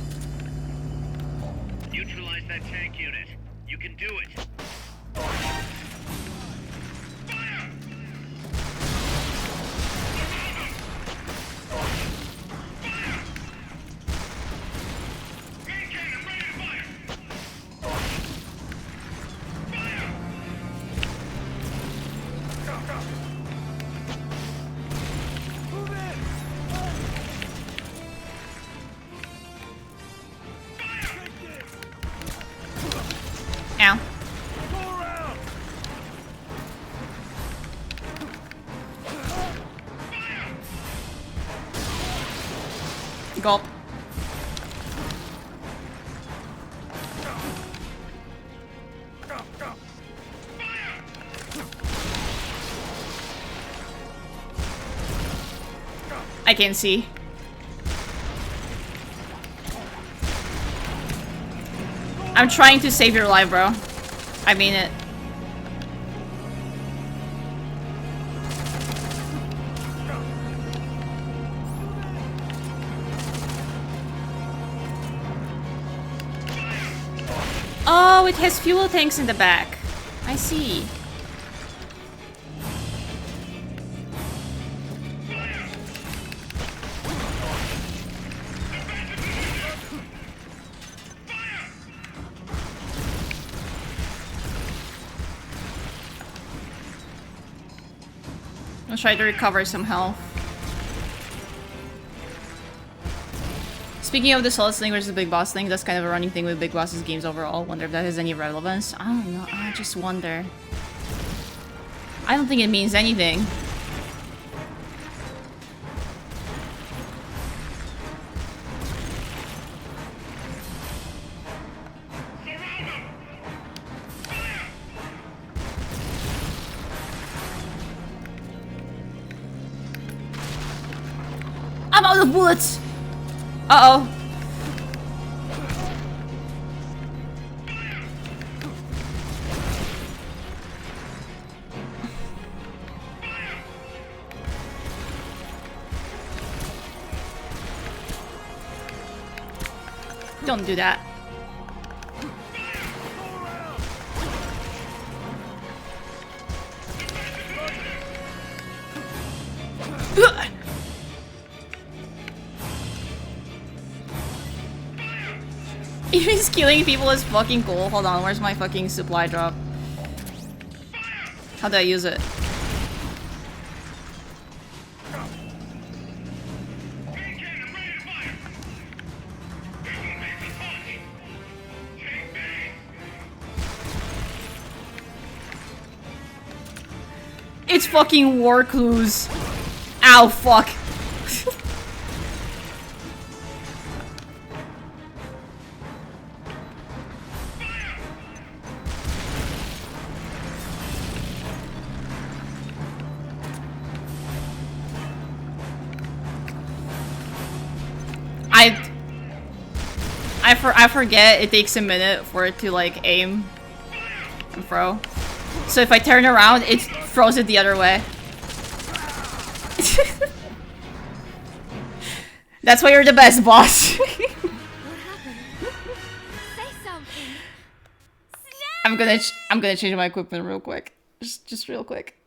Neutralize that tank unit. You can do it. Gulp. I can see. I'm trying to save your life, bro. I mean it. Oh, it has fuel tanks in the back. I see. I'll try to recover some health. Speaking of the Solid Snake versus the Big Boss thing, that's kind of a running thing with Big Boss's games overall. Wonder if that has any relevance. I don't know. I just wonder. I don't think it means anything. I'm out of bullets! Uh-oh. Don't do that. Even killing people is fucking cool. Hold on, where's my fucking supply drop? How do I use it? It's fucking war clues. Ow, fuck. I forget it takes a minute for it to like aim and throw. So if I turn around, it throws it the other way. That's why you're the best, boss. I'm gonna change my equipment real quick. Just real quick.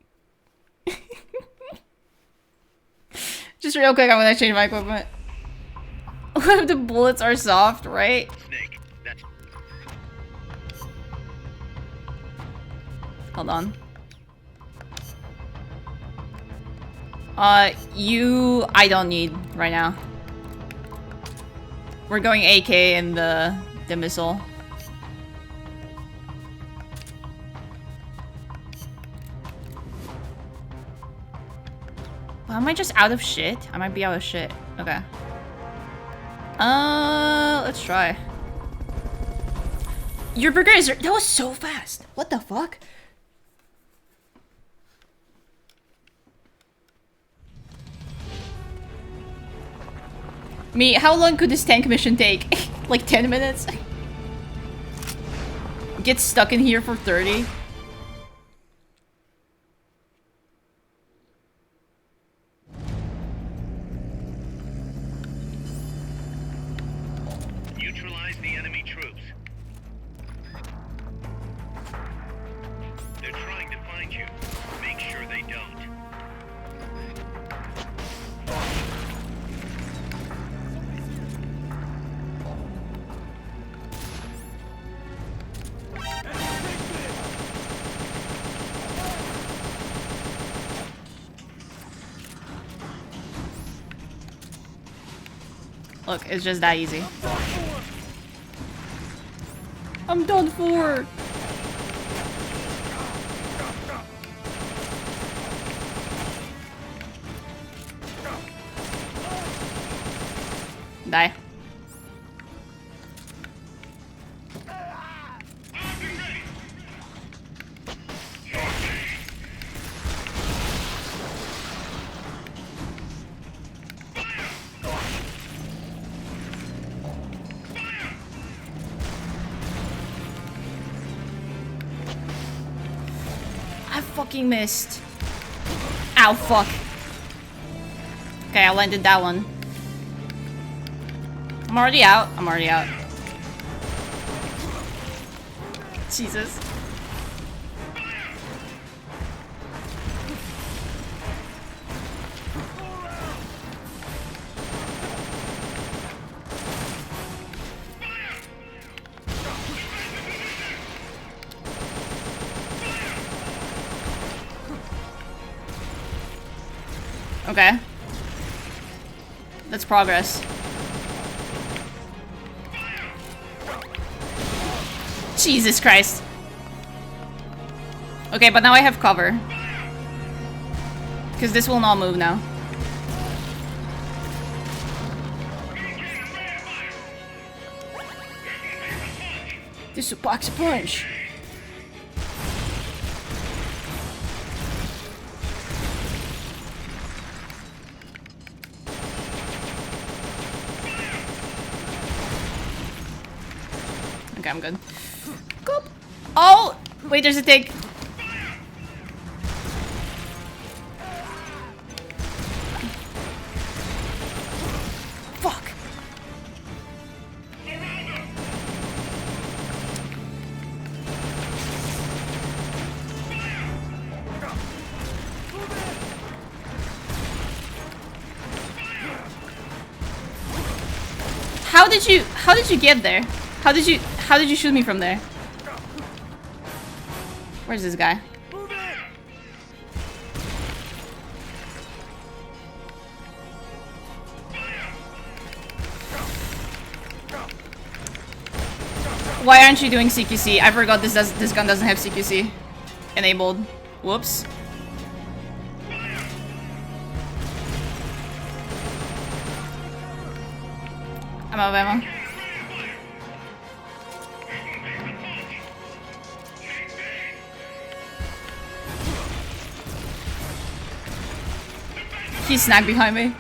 Just real quick, I'm gonna change my equipment. What if the bullets are soft, right? Snake, that's... Hold on. I don't need right now. We're going AK in the missile. Well, am I just out of shit? I might be out of shit. Okay. Let's try. Your burger is... That was so fast. What the fuck? Me, how long could this tank mission take? Like 10 minutes? Get stuck in here for 30? Neutralize the enemy troops. They're trying to find you. Make sure they don't. Look, it's just that easy. I'm done for. Die. I fucking missed. Ow, fuck. Okay, I landed that one. I'm already out. I'm already out. Jesus. Okay. That's progress. Jesus Christ. Okay, but now I have cover. Because this will not move now. This will box a punch. Okay, I'm good. Go. Oh! Wait, there's a tick. Fuck. How did you get there? How did you shoot me from there? Where's this guy? Why aren't you doing CQC? I forgot this gun doesn't have CQC enabled. Whoops. I'm out of ammo. He snagged behind me.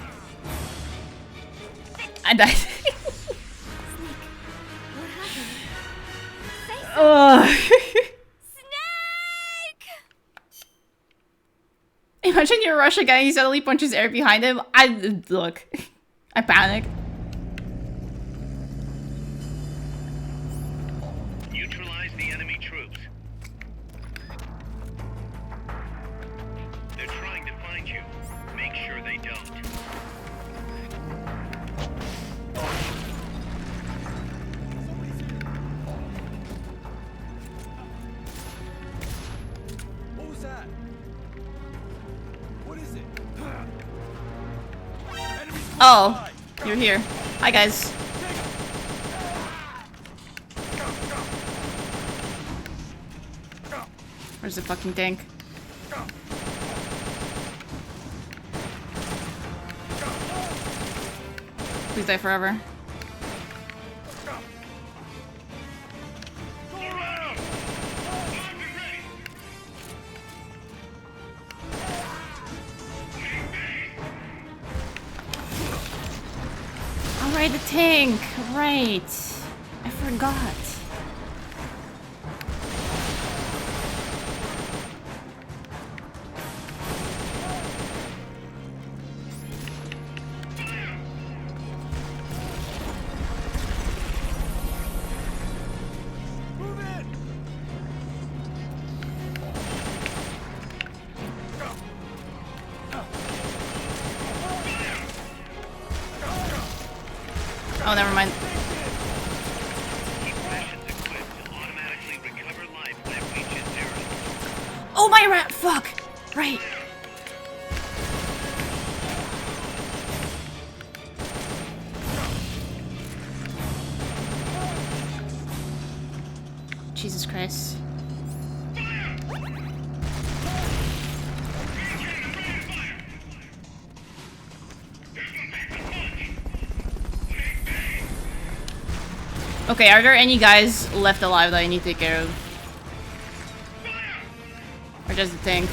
I died. Imagine you're a Russian guy and he suddenly punches air behind him. Look. I panic. Neutralize the enemy troops. They're trying to find you. Make sure they don't. What was that? What is it? Oh, you're here. Hi, guys. Where's the fucking tank? Please die forever. Alright, the tank. Right. I forgot. Oh, never mind. Oh, my rat! Fuck! Right. Jesus Christ. Okay, are there any guys left alive that I need to take care of? Or just the tank?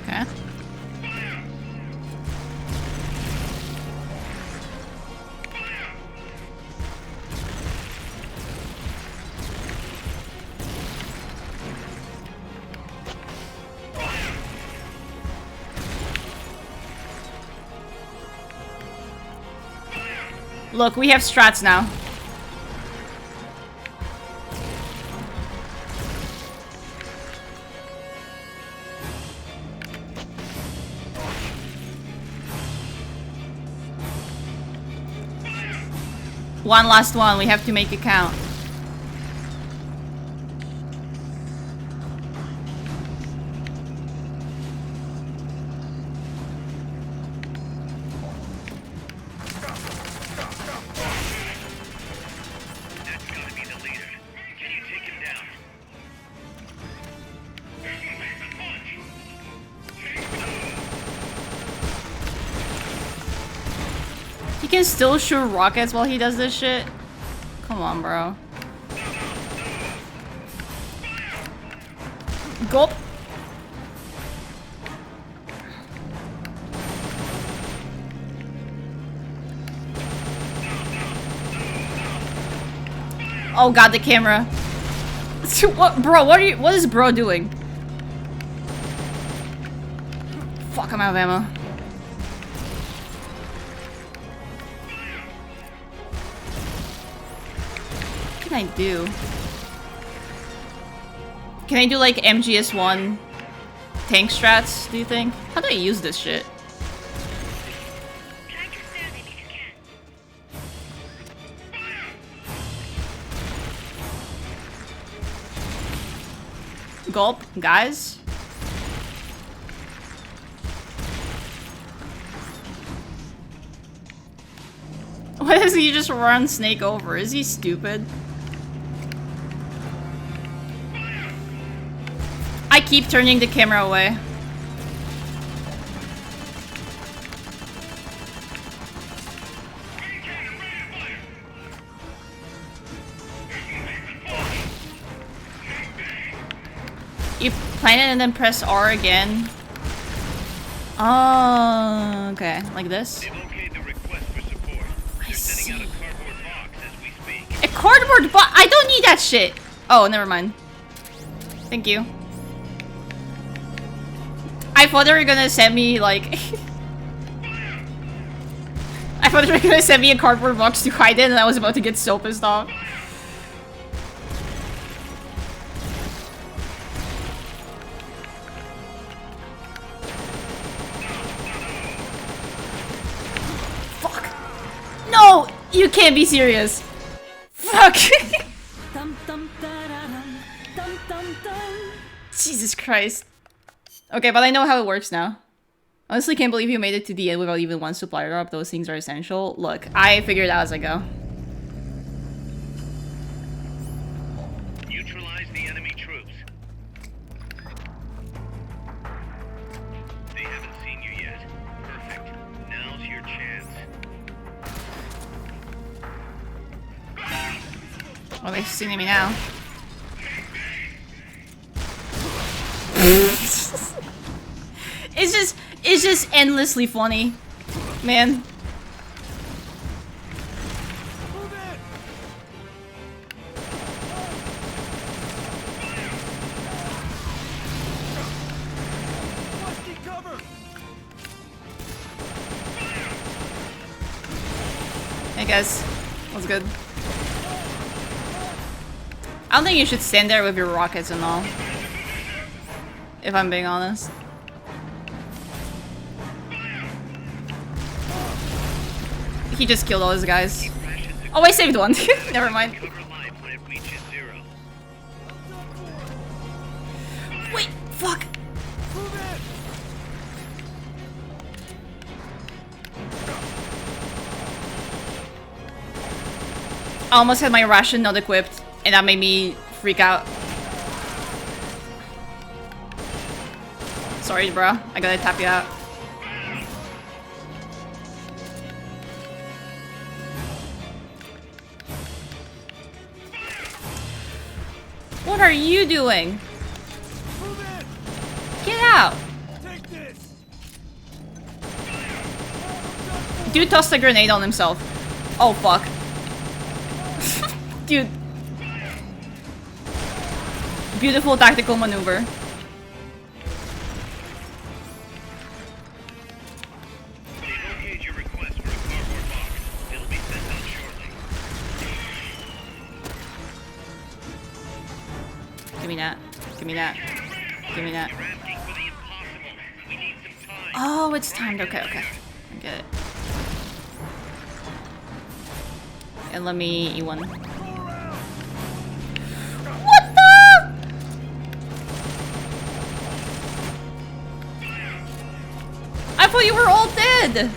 Okay. Look, we have strats now. One last one, we have to make it count. That's gotta be the leader. Can you take him down? He can still shoot rockets while he does this shit? Come on, bro. Gulp. Oh god, the camera. What, bro, what is bro doing? Fuck, I'm out of ammo. What can I do? Can I do like MGS1 tank strats, do you think? How do I use this shit? Gulp, guys. Why does he just run Snake over? Is he stupid? I keep turning the camera away. You plant it and then press R again. Oh, okay. Like this? I see. A cardboard box? I don't need that shit! Oh, never mind. Thank you. I thought they were gonna send me, like... I thought they were gonna send me a cardboard box to hide in and I was about to get so pissed off. No! You can't be serious. Fuck. Jesus Christ. Okay, but I know how it works now. Honestly, can't believe you made it to the end without even one supply drop. Those things are essential. Look, I figured it out as I go. Neutralize the enemy troops. They haven't seen you yet. Perfect. Now's your chance. Well, they've seen me now. It's just endlessly funny, man. Hey guys, what's good? I don't think you should stand there with your rockets and all. If I'm being honest. He just killed all his guys. Oh, I saved one. Never mind. Wait, fuck. I almost had my ration not equipped, and that made me freak out. Sorry, bro. I gotta tap you out. What are you doing? Get out! Dude tossed a grenade on himself. Oh fuck. Dude. Beautiful tactical maneuver. Give me that. Give me that. Give me that. Oh, it's timed. Okay, okay. I get it. And let me eat one. What the? I thought you were all dead.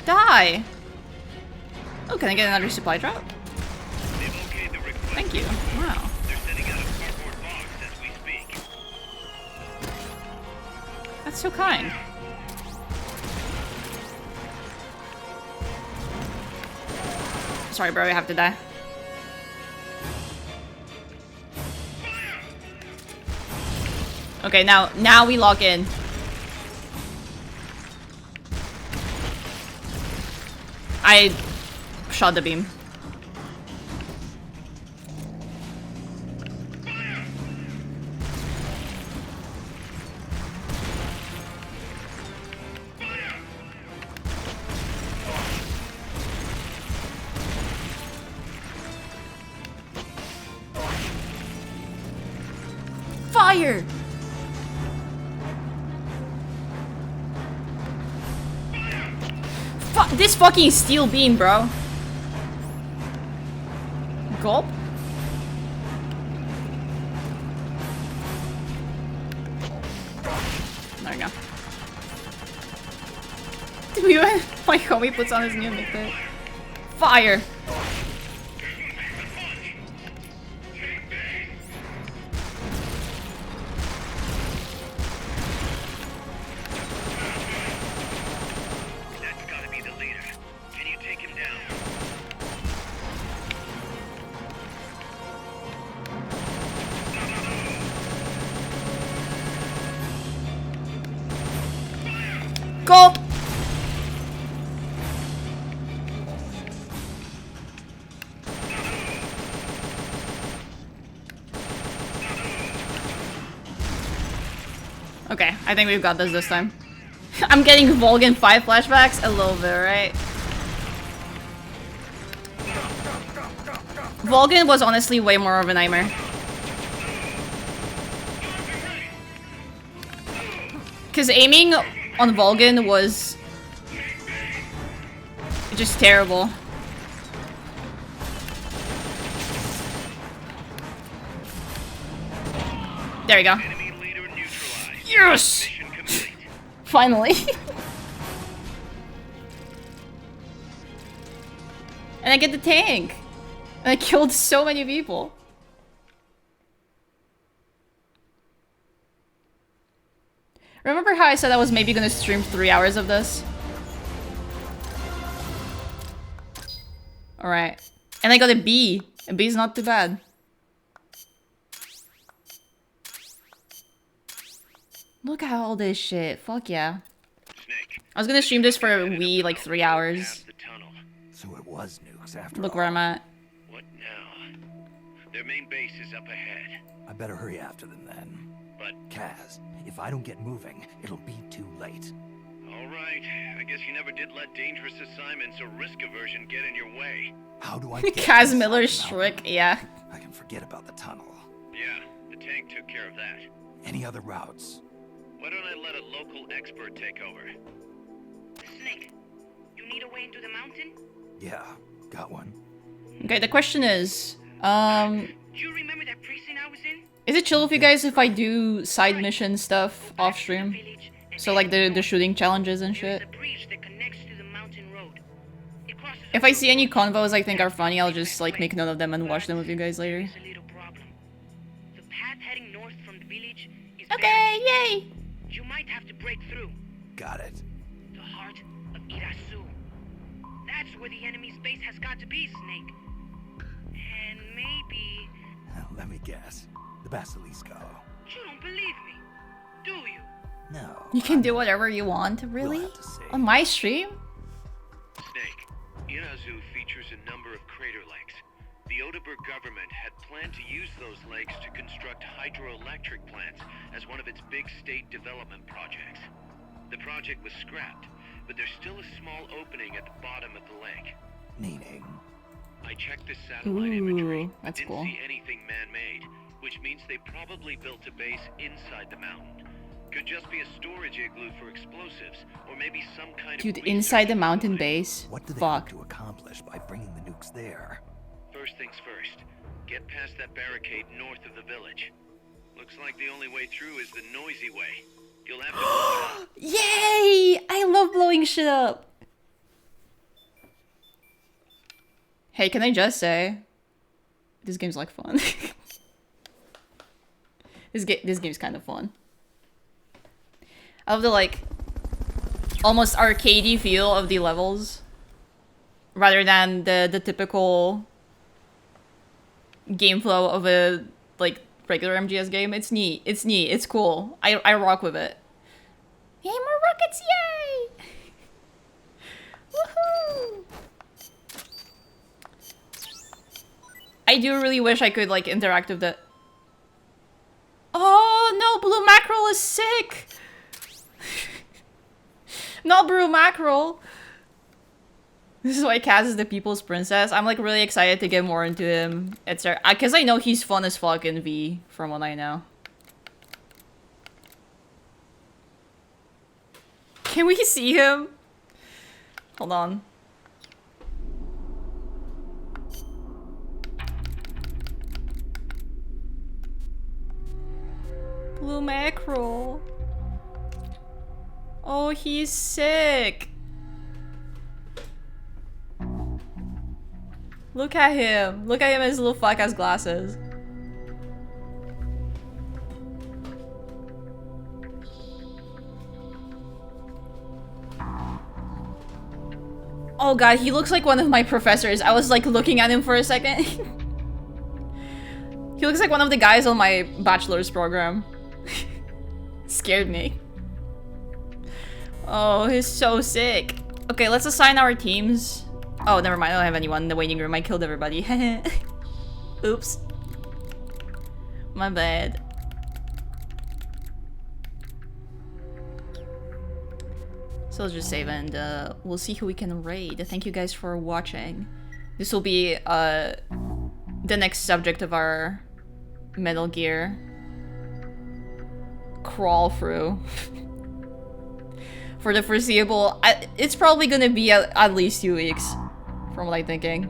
Die. Oh, can I get another supply drop? Thank you. Wow. That's so kind. Sorry, bro, you have to die. Okay, now we lock in. I shot the beam. Fire! This fucking steel beam, bro. Gulp? There we go. My homie puts on his new nickname. Fire! Gulp! Okay, I think we've got this time. I'm getting Volgan 5 flashbacks? A little bit, right? Volgan was honestly way more of a nightmare. Because aiming on Volgan was just terrible. There we go. Yes! Finally. And I get the tank. And I killed so many people. Remember how I said I was maybe gonna stream 3 hours of this? Alright. And I got a B. A B is not too bad. Look at all this shit. Fuck yeah. I was gonna stream this for a wee, like 3 hours. So it was nukes after Look all. where I'm at. What now? Their main base is up ahead. I better hurry after them then. But Kaz, if I don't get moving, it'll be too late. all right, I guess you never did let dangerous assignments or risk aversion get in your way. How do I get Kaz inside Miller's the mountain? Shriek, yeah. I can forget about the tunnel. Yeah, the tank took care of that. Any other routes? Why don't I let a local expert take over? Snake, you need a way into the mountain? Yeah, got one. Okay, the question is, Do you remember that precinct I was in? is it chill with you guys if I do side mission stuff off stream? So like the shooting challenges and shit? There's a bridge that connects to the mountain road. It crosses If I see any convos I think are funny, I'll just like make note of them and watch them with you guys later. The path heading north from the village is okay, yay! You might have to break through. Got it. The heart of Irasu. That's where the enemy's base has got to be, Snake. And maybe... Let me guess. The Basilisco. You don't believe me, do you? No. You can do whatever you want, really? We'll have to see. On my stream? Snake, Irazu features a number of crater lakes. The Odeberg government had planned to use those lakes to construct hydroelectric plants as one of its big state development projects. The project was scrapped, but there's still a small opening at the bottom of the lake. Meaning? I checked the satellite imagery, but that's didn't cool. see anything man-made, which means they probably built a base inside the mountain. Could just be a storage igloo for explosives, or maybe some kind Dude, of inside the research mountain facility. base? What do they Fuck. hope to accomplish by bringing the nukes there? First things first, get past that barricade north of the village. Looks like the only way through is the noisy way. You'll have to blow it up. Yay! I love blowing shit up. Hey, can I just say, this game's like fun. this game's kind of fun. I love the like almost arcadey feel of the levels, rather than the typical game flow of a like regular MGS game. It's neat. It's neat. It's cool. I rock with it. Yay, more rockets! Yay! Woohoo! I do really wish I could like interact with the. Oh no, blue mackerel is sick. Not blue mackerel. This is why Kaz is the people's princess. I'm like really excited to get more into him. It's because I know he's fun as fuck in V, from what I know. Can we see him? Hold on. Blue mackerel. Oh, he's sick. Look at him. Look at him in his little fuck ass glasses. Oh god, he looks like one of my professors. I was like looking at him for a second. He looks like one of the guys on my bachelor's program. Scared me. Oh, he's so sick. Okay, let's assign our teams. Oh, never mind. I don't have anyone in the waiting room. I killed everybody. Oops. My bad. So let's just save and we'll see who we can raid. Thank you guys for watching. This will be the next subject of our Metal Gear crawl through. For the foreseeable, it's probably gonna be at least 2 weeks, from what I'm thinking.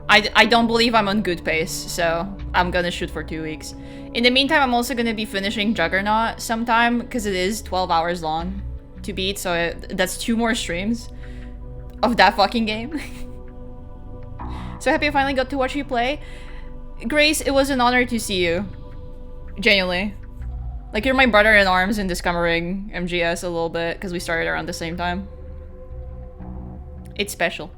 I don't believe I'm on good pace, so I'm gonna shoot for 2 weeks. In the meantime, I'm also gonna be finishing Juggernaut sometime, because it is 12 hours long to beat, so that's 2 more streams of that fucking game. So happy I finally got to watch you play. Grace, it was an honor to see you. Genuinely. Like, you're my brother-in-arms in discovering MGS a little bit, because we started around the same time. It's special.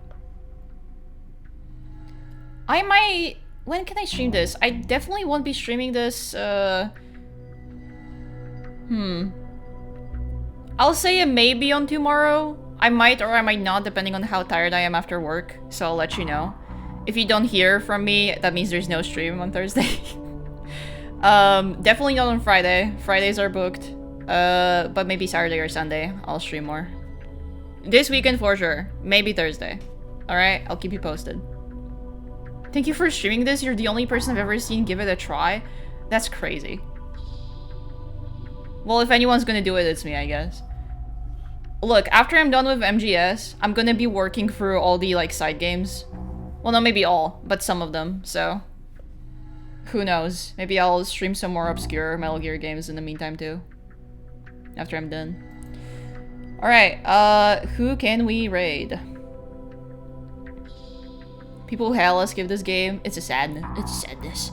I might... When can I stream this? I definitely won't be streaming this, I'll say it may be on tomorrow. I might or I might not, depending on how tired I am after work, so I'll let you know. If you don't hear from me, that means there's no stream on Thursday. Definitely not on Friday. Fridays are booked. But maybe Saturday or Sunday, I'll stream more. This weekend for sure. Maybe Thursday. Alright, I'll keep you posted. Thank you for streaming this. You're the only person I've ever seen give it a try. That's crazy. Well, if anyone's gonna do it, it's me, I guess. Look, after I'm done with MGS, I'm gonna be working through all the, like, side games. Well, not maybe all, but some of them, so... Who knows? Maybe I'll stream some more obscure Metal Gear games in the meantime, too. After I'm done. Alright, who can we raid? People who hell us give this game. It's a sadness. It's a sadness.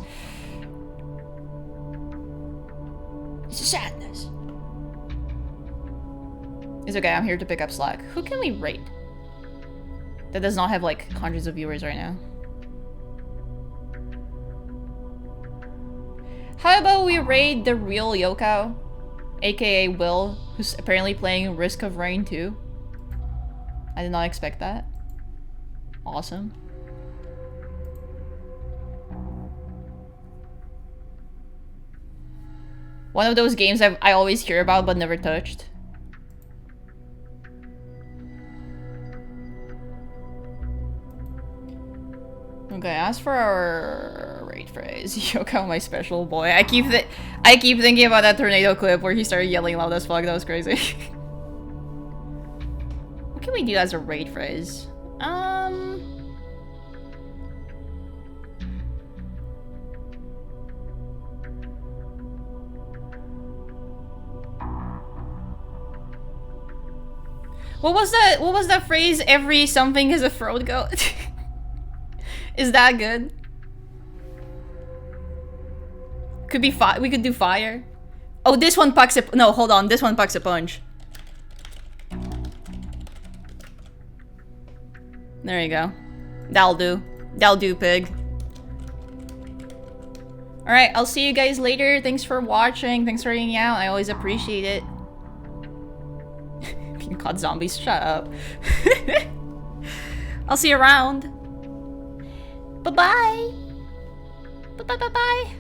It's a sadness. It's okay, I'm here to pick up slack. Who can we rate? That does not have like hundreds of viewers right now. How about we raid the real Yokao? AKA Will, who's apparently playing Risk of Rain 2. I did not expect that. Awesome. One of those games I always hear about but never touched. Okay, as for our raid phrase, Yoko, my special boy. I keep thinking about that tornado clip where he started yelling loud as fuck. That was crazy. What can we do as a raid phrase? What was that phrase? Every something has a throat goat? Is that good? Could be we could do fire. Oh, this one packs a- no, hold on. This one packs a punch. There you go. That'll do. That'll do, pig. Alright, I'll see you guys later. Thanks for watching. Thanks for hanging out. I always appreciate it. Being caught zombies, shut up. I'll see you around. Bye-bye. Bye-bye-bye-bye.